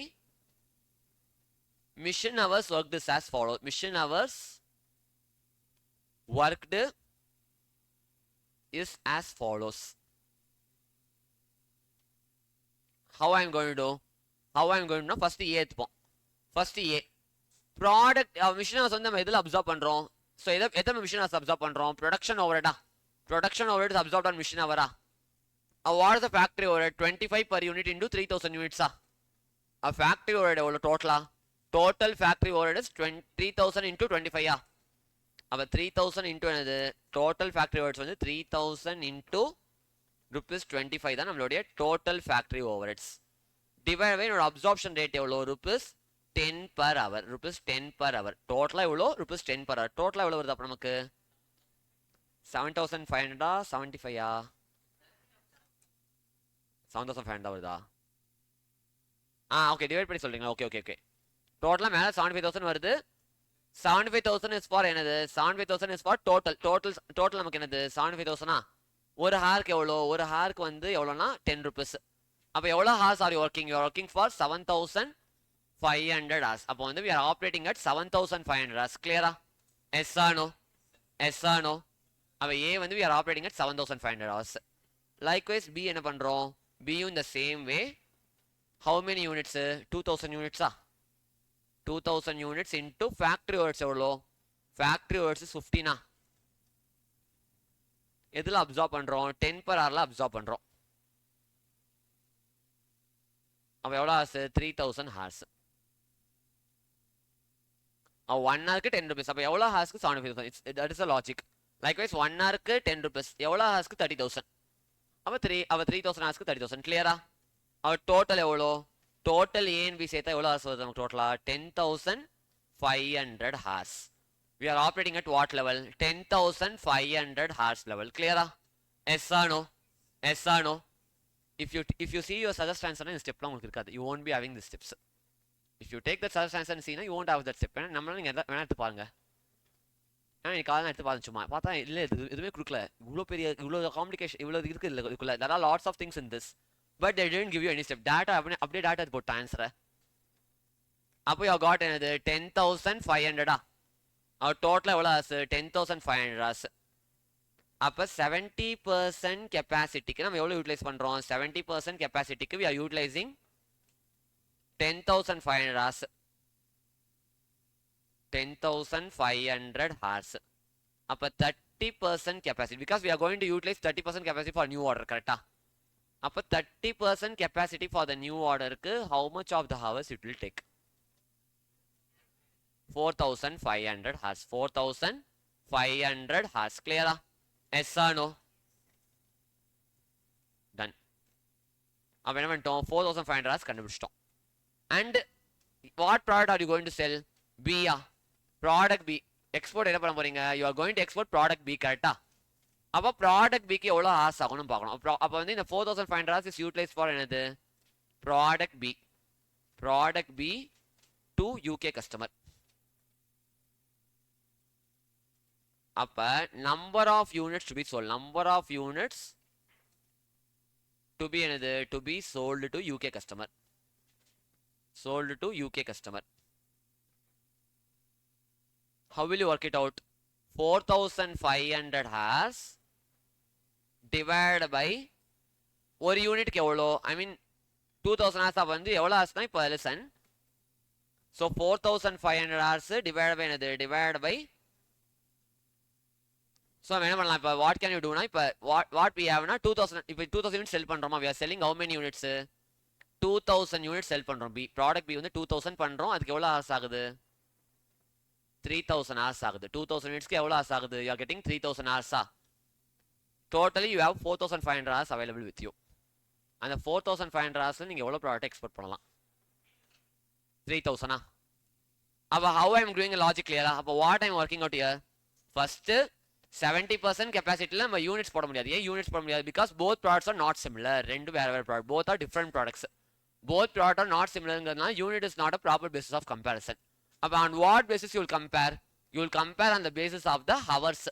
mission hours worked is as follows. Mission hours worked is as follows. How I am going to do? How I am going to know? First A எடுத்துப்போம். First A. Product mission hours வந்து நம்ம எதில் absorb பண்ணுறோம்? So எத்தனை mission hours absorb பண்ணுறோம்? Production ஓவர்டா? Production overhead is absorbed on machine ஹவரா? What is the factory overhead? 25 per unit into 3000 units. Factory overhead எவ்வளோ டோட்டலா? Total factory overhead is 3000 into 25. அப்போ 3000 into என்னது? Total factory overheads வந்து 3000 into rupees 25 தான் நம்மளுடைய total factory overheads. Divide by என்னோட absorption rate எவ்வளோ? rupees 10 per hour. rupees 10 per hour. டோட்டலாக எவ்வளோ? rupees 10 per hour. டோட்டலாக எவ்வளோ வருது அப்போ நமக்கு? 7500 75 7500 வருதா? ஓகே, டிவைட் பண்ணி சொல்றீங்களா? Okay okay okay. டோட்டலாக மேலே 75,000 வருது. 75,000 இஸ் ஃபார் என்னது? 75,000 இஸ் ஃபார் டோட்டல் நமக்கு என்னது? 75,000. ஒரு ஹாருக்கு எவ்வளோ? ஒரு ஹாருக்கு வந்து எவ்வளோனா 10 rupees. அப்போ எவ்வளோ hours are you working? You are working for 7500 hours. அப்போ வந்து we are operating at 7500 hours. கிளியரா? Yes or no? Yes or no? அப்போ ஏ வந்து we are operating at 7500 hours. Likewise B என்ன பண்ணுறோம்? பியும் இந்த same way. How many units? 2000 யூனிட்ஸா? 2000 units into factory overheads எவ்வளோ? factory overheads is 15. எதில் அப்சார்ப் பண்ணுறோம்? 10 per hourல அப்சார்ப் பண்ணுறோம். அப்போ எவ்வளோ ஹார்ஸ்? 3000 ஹார்ஸ். 1 ஹவருக்கு 10 rupees. அப்போ எவ்வளோ ஹார்ஸ்க்கு 75,000? That is a logic. Likewise 1 ஹவருக்கு 10 rupees. எவ்வளோ ஹார்ஸ்க்கு? 30,000. அப்போ 3000 ஹார்ஸ்க்கு 30,000. கிளியரா? அவர் டோட்டல் எவ்வளோ? டோட்டல் ஏ அண்ட் பி சேர்த்தா எவ்வளோ ஹார்ஸ் வருது நமக்கு டோட்டலாக? 10,500 hours. We are operating at what level? 10,500 hours level. கிளியரா? Yes or no? Yes or no? If you see your suggest ஆன்சர்னா இந்த ஸ்டெப்லாம் உங்களுக்கு இருக்காது. You won't be having the steps. If you take that suggest answer சீனா you won't have that step. நம்மளால நீங்கள் வேணா எடுத்து பாருங்க. ஏன்னா நீ காலம் எடுத்து பாருங்க. சும்மா பார்த்தா இல்லை எதுவுமே கொடுக்கல. இவ்வளோ காம்ப்ளிகேஷன் இவ்வளோ இருக்குது இல்லை இதுக்குள்ள. there are lots of things in this. But they didn't give you any step. Data அப்படியே டேட்டா போட்ட ஆன்சரை அப்போ யூ காட் என்னது 10,500. அவர் டோட்டலாக எவ்வளோ ஆசு 10,500 ஆசு. அப்போ 70% கெப்பாசிட்டிக்கு நம்ம எவ்வளோ யூட்டிலைஸ் பண்ணுறோம் 70% கெப்பாசிட்டிக்கு we are utilising 10,500 hours. 10,500 hours. அப்போ 30% capacity because we are going to utilize 30% capacity for new order, correct? அப்போ 30% capacity for the new order க்கு how much of the hours it will take? 4,500 hours. 4,500 hours. Clear? Yes or no? Done. அப்போ என்ன பண்ணிட்டோம் 4,500 hours கண்டுபிடிச்சிட்டோம். And what product are you going to sell? B. Product B. Export என்ன பண்ண போறீங்க? You are going to export product B, கரெக்டா? அப்போ product பிக்கு எவ்வளோ ஹார்ஸ் ஆகும்னு பார்க்கணும். அப்போ வந்து இந்த 4,500 hours இஸ் யூட்டிலைஸ் ஃபார் என்னது product B. Product B to UK customer. அப்போ number of units to be sold. Number of units to be என்னது to be sold to UK customer. Sold to UK customer. How will you work it out? 4,500 hours divided by ஒரு யூனிட்க்கு எவ்வளோ ஐ மீன் 2,000 hours வந்து எவ்வளோ hours தான் இப்போ lessen. So 4,500 hours divide by என்னது divide by. So என்ன பண்ணலாம் இப்போ வாட் கேன் யூ டூனா இப்போ வாட் வி ஹேவ்னா 2,000 இப்போ 2,000 யூனிட்ஸ் செல் பண்ணுறோமா we are selling how many units 2,000 units sell பண்ணுறோம். பி ப்ராடக்ட் பி வந்து 2,000 பண்ணுறோம். அதுக்கு எவ்வளோ hours ஆகுது 3,000 hours ஆகுது. 2,000 யூனிட்ஸ்க்கு எவ்வளோ hours ஆகுது you are getting 3,000 hours. Totally you have 4,500 hours available with you. அந்த 4,500 hours நீங்கள் எவ்வளோ ப்ராடக்ட் எக்ஸ்போர்ட் பண்ணலாம் 3,000. அப்போ how I am doing logic கிளியரா? அப்போ what I'm working out here first 70% கெப்பாசிட்டியில் நம்ம யூனிட்ஸ் போட முடியாது. ஏன் யூனிட்ஸ் போட முடியாது? Because both products are not similar. ரெண்டு வேறு வேறு product. Both are different products. Both product are not சிமிலர்ங்கிறதுனால unit is not a proper basis of comparison. அப்போ on what basis you will compare? You will compare on the basis of the hours.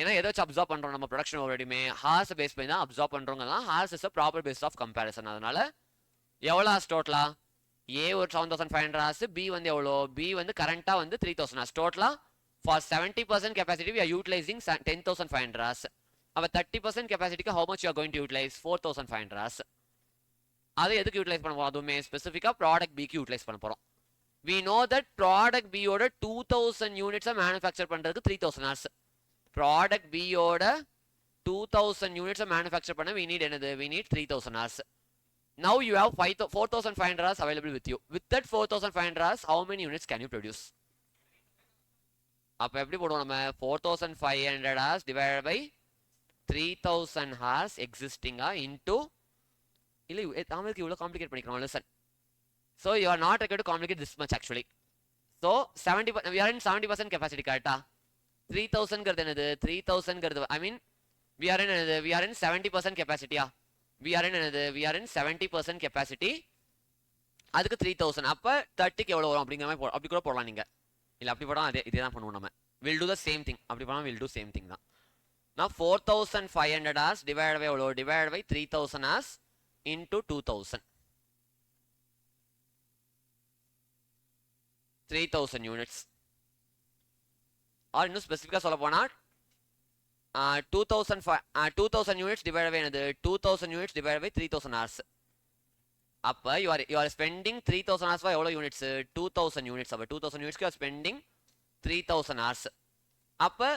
ஏன்னா ஏதாச்சும் observe பண்ணுறோம் நம்ம production ஆல்ரெடியுமே hours base பண்ணி தான் observe பண்ணுறோங்கன்னா hours is a proper base of comparison. அதனால எவ்வளோ ஹார்ஸ் டோட்டலா ஏ ஒரு 7,500 hours, பி வந்து எவ்வளோ பி வந்து கரண்ட்டாக வந்து 3,000 hours. டோட்டலாக for 70% capacity we are utilising 10,500 hours. அப்போ 30% கெப்பாசிட்டிக்கு how much you are going to utilise 4,500 hours. அது எதுக்கு யூட்டிலைஸ் பண்ண போகிறோம்? அதுவுமே ஸ்பெசிஃபிக்காக ப்ராடக்ட் பிக்கு யூட்டிலைஸ் பண்ண போகிறோம். வி நோ தட் ப்ராடக்ட் பியோட 2,000 யூனிட்ஸை மேனுஃபேக்சர் பண்ணுறதுக்கு 3,000 hours. ப்ராடக்ட் பியோட 2,000 யூனிட்ஸை மேனுஃபேக்சர் பண்ண we need என்னது we need 3,000 hours. Now you have 4,500 hours available with you. With that 4,500 hours, how many units can you produce? அப்போ எப்படி போடுவோம் நம்ம 4,500 hours divided by 3,000 hours existing into இல்லை தமிழுக்கு இவ்வளோ காம்ப்ளிகேட் பண்ணிக்கிறோம் listen. So you are not required to complicate this much actually. So 70% we are in 70% capacity கரெக்டா? 3,000ங்கிறது என்னது 3,000ங்கிறது ஐ மீன் we are in 70% capacity. we are in 70% capacity. அதுக்கு 3,000. அப்போ 30க்கு எவ்வளோ வரும் அப்படிங்கிற மாதிரி அப்படி கூட போடலாம் நீங்கள். இல்லை அப்படி போடாமல் இதே தான் பண்ணுவோம் நம்ம. Will do the same thing. அப்படி போனால் வில் டூ சேம் திங் தான். நான் 4,500 hours டிவைட் பை எவ்வளோ divide by 3,000 hours into 2,000. 3,000 units. Or இன்னும் ஸ்பெசிஃபிக்காக சொல்ல போனால் 2,000 யூனிட்ஸ் டிவைட் பை என்னது 2,000 யூனிட்ஸ் டிவைட் பை 3,000 hours. அப்போ யூ ஆர் ஸ்பெண்டிங் 3,000 hours எவ்வளோ யூனிட்ஸ் 2,000 யூனிட்ஸ். அப்போ 2,000 யூனிட்ஸ்க்கு யூ ஆர் ஸ்பெண்டிங் 3,000 hours. அப்போ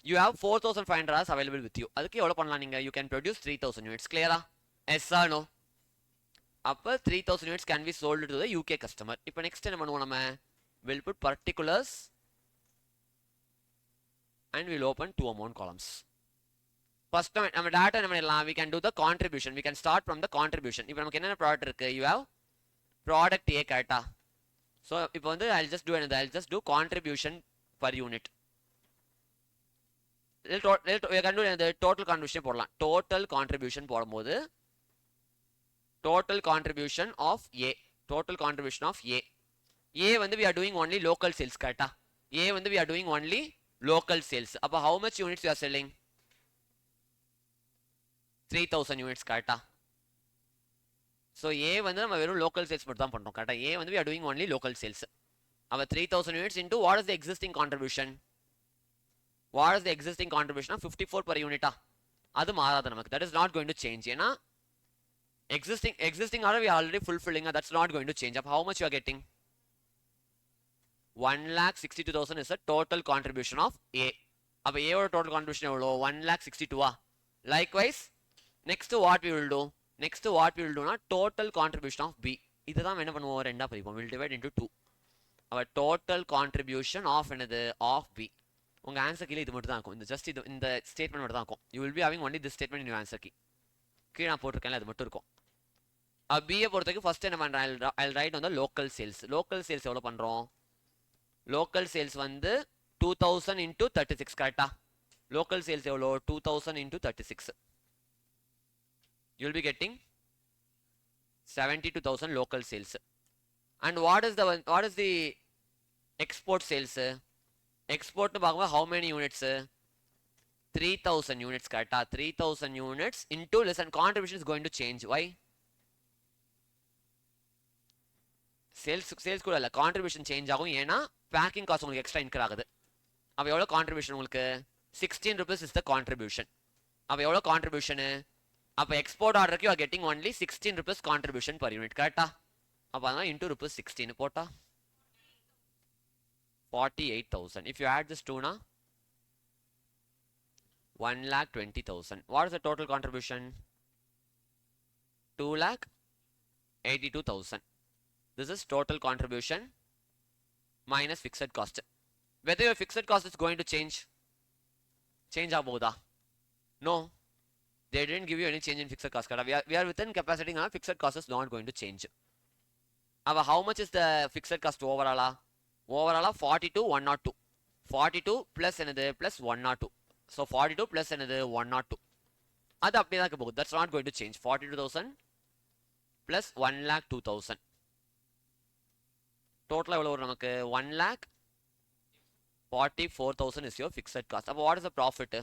you have 4,500 hours available with you. அதுக்கு எவ்வளோ பண்ணலாம் நீங்கள் யூ கேன் ப்ரொடியூஸ் 3,000 யூனிட்ஸ். கிளியரா? Yes or no? அப்போ 3,000 units can be sold to the UK customer. இப்போ நெக்ஸ்ட் என்ன பண்ணுவோம் நம்ம will put particulars and we'll open two amount columns. First நம்ம data என்ன பண்ணலாம் we can do the contribution. We can start from the contribution. இப்போ நமக்கு என்னென்ன ப்ராடக்ட் இருக்கு you have product A கரெக்டா? ஸோ இப்போ வந்து I'll just do contribution per unit. Total contribution போடலாம். டோட்டல் கான்ட்ரிபியூஷன் போடும்போது total contribution of A. Total contribution of A. A வந்து we are doing only local sales கரெக்டா? ஏ வந்து we are doing only local sales. அப்போ how much units you are selling 3,000 units கரெக்டா? So ஏ வந்து நம்ம வெறும் local sales மட்டும் தான் பண்ணுறோம் கரெக்டாக. ஏ வந்து we are doing only local sales. our 3000 units into what is the existing contribution? What is the existing contribution? 54 per unit. அது மாறாது நமக்கு. That is not going to change. ஏன்னா existing order we are already fulfilling. That's not going to change. How much you are getting? 1,62,000 is the total contribution of A. அப்போ A ஓட total contribution எவ்வளோ? 1,62,000. Likewise, next what we will do? Next what we will do na total contribution of B. இதுதான் என்ன பண்ணுவோம்? ரெண்டா பிரிப்போம். We'll divide into 2. our total contribution of another of B. உங்க answer கீழே இது மட்டும் தான் இருக்கும். இந்த ஜஸ்ட் இது இந்த ஸ்டேட்மெண்ட் மட்டும் தான் இருக்கும். You will be having only this statement in your answer key. கீழே நான் போட்டிருக்கேன்ல அது மட்டும் இருக்கும். பிஏ பொறுத்தவரைக்கும் ஃபர்ஸ்ட் என்ன பண்ணுறேன்? I'll write on the local sales. local sales எவ்வளோ பண்ணுறோம்? local sales வந்து 2000 into 36 கரெக்டா? local sales எவ்வளோ? 2000 into 36. You'll be getting 72,000 local sales. And what is the export sales? Export nu paakuma how many units? 3000 units correct. 3000 units into listen contribution is going to change. Why? sales கூட இல்ல contribution change ஆகும். ஏன்னா packing cost உங்களுக்கு extra incur ஆகுது. அப்ப எவ்வளவு contribution உங்களுக்கு? 16 rupees is the contribution. அப்ப எவ்வளவு contribution? அப்ப export order you are getting only 16 rupees contribution per unit correct. அப்ப அதனால into rupees 16 போட்டா 48,000. If you add this two na 1,20,000. What is the total contribution? 2,82,000. This is total contribution minus fixed cost. Whether your fixed cost is going to change agoda? No, they didn't give you any change in fixed cost. We are within capacity now. Fixed cost is not going to change. How much is the fixed cost overall? Overall 42 102. 42 plus another plus 102. So 42 plus another 102. அது அப்படியே தான் போகுது. That's not going to change. 42,000 plus 1,02,000. Total எவ்வளவு வரும் நமக்கு? 1,44,000 is your fixed cost. அப்போ what is the profit?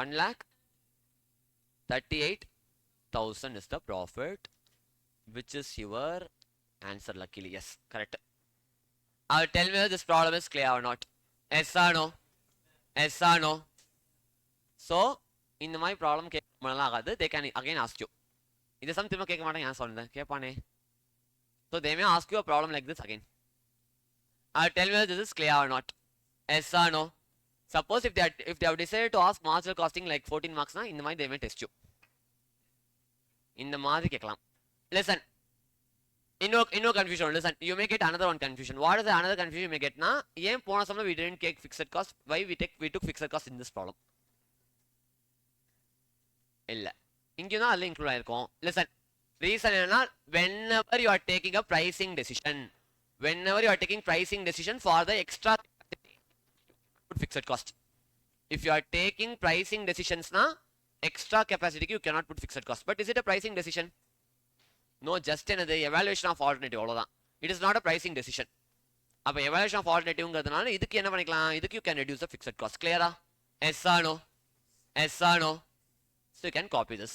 1,38,000 is the profit, which is your answer luckily. Yes, correct. Tell me whether this problem is clear or not. Yes or no? Yes or no? So, in my problem they can again ask you. This is something கேட்க மாட்டாங்க ஏன் சொல்லுங்க கேட்பானே. So they may ask you a problem like this again. Tell me whether this is clear or not. Yes or no? Suppose if they have decided to ask marginal costing like 14 marks na இந்த மாதிரி they may test you. இந்த மாதிரி கேட்கலாம். Listen. இன்னொரு confusion. Listen, you may get another one confusion. What is the another confusion you may get na? ஏன் போன சமல we didn't take fixed cost. Why we took fixed cost in this problem? இல்ல. இங்க தான் அதுல include ஆயிருக்கும். Listen. Reason என்னன்னா whenever you are taking a pricing decision for the extra put fixed cost. If you are taking pricing decisions na extra capacity you cannot put fixed cost. But is it a pricing decision? No, just another evaluation of alternative அவ்வளவுதான். It is not a pricing decision. அப்ப evaluation of alternativeங்கிறதுனால இதுக்கு என்ன பண்ணிக்கலாம்? இதுக்கு you can reduce the fixed cost. Clear? Yes or no? Yes or no? So you can copy this.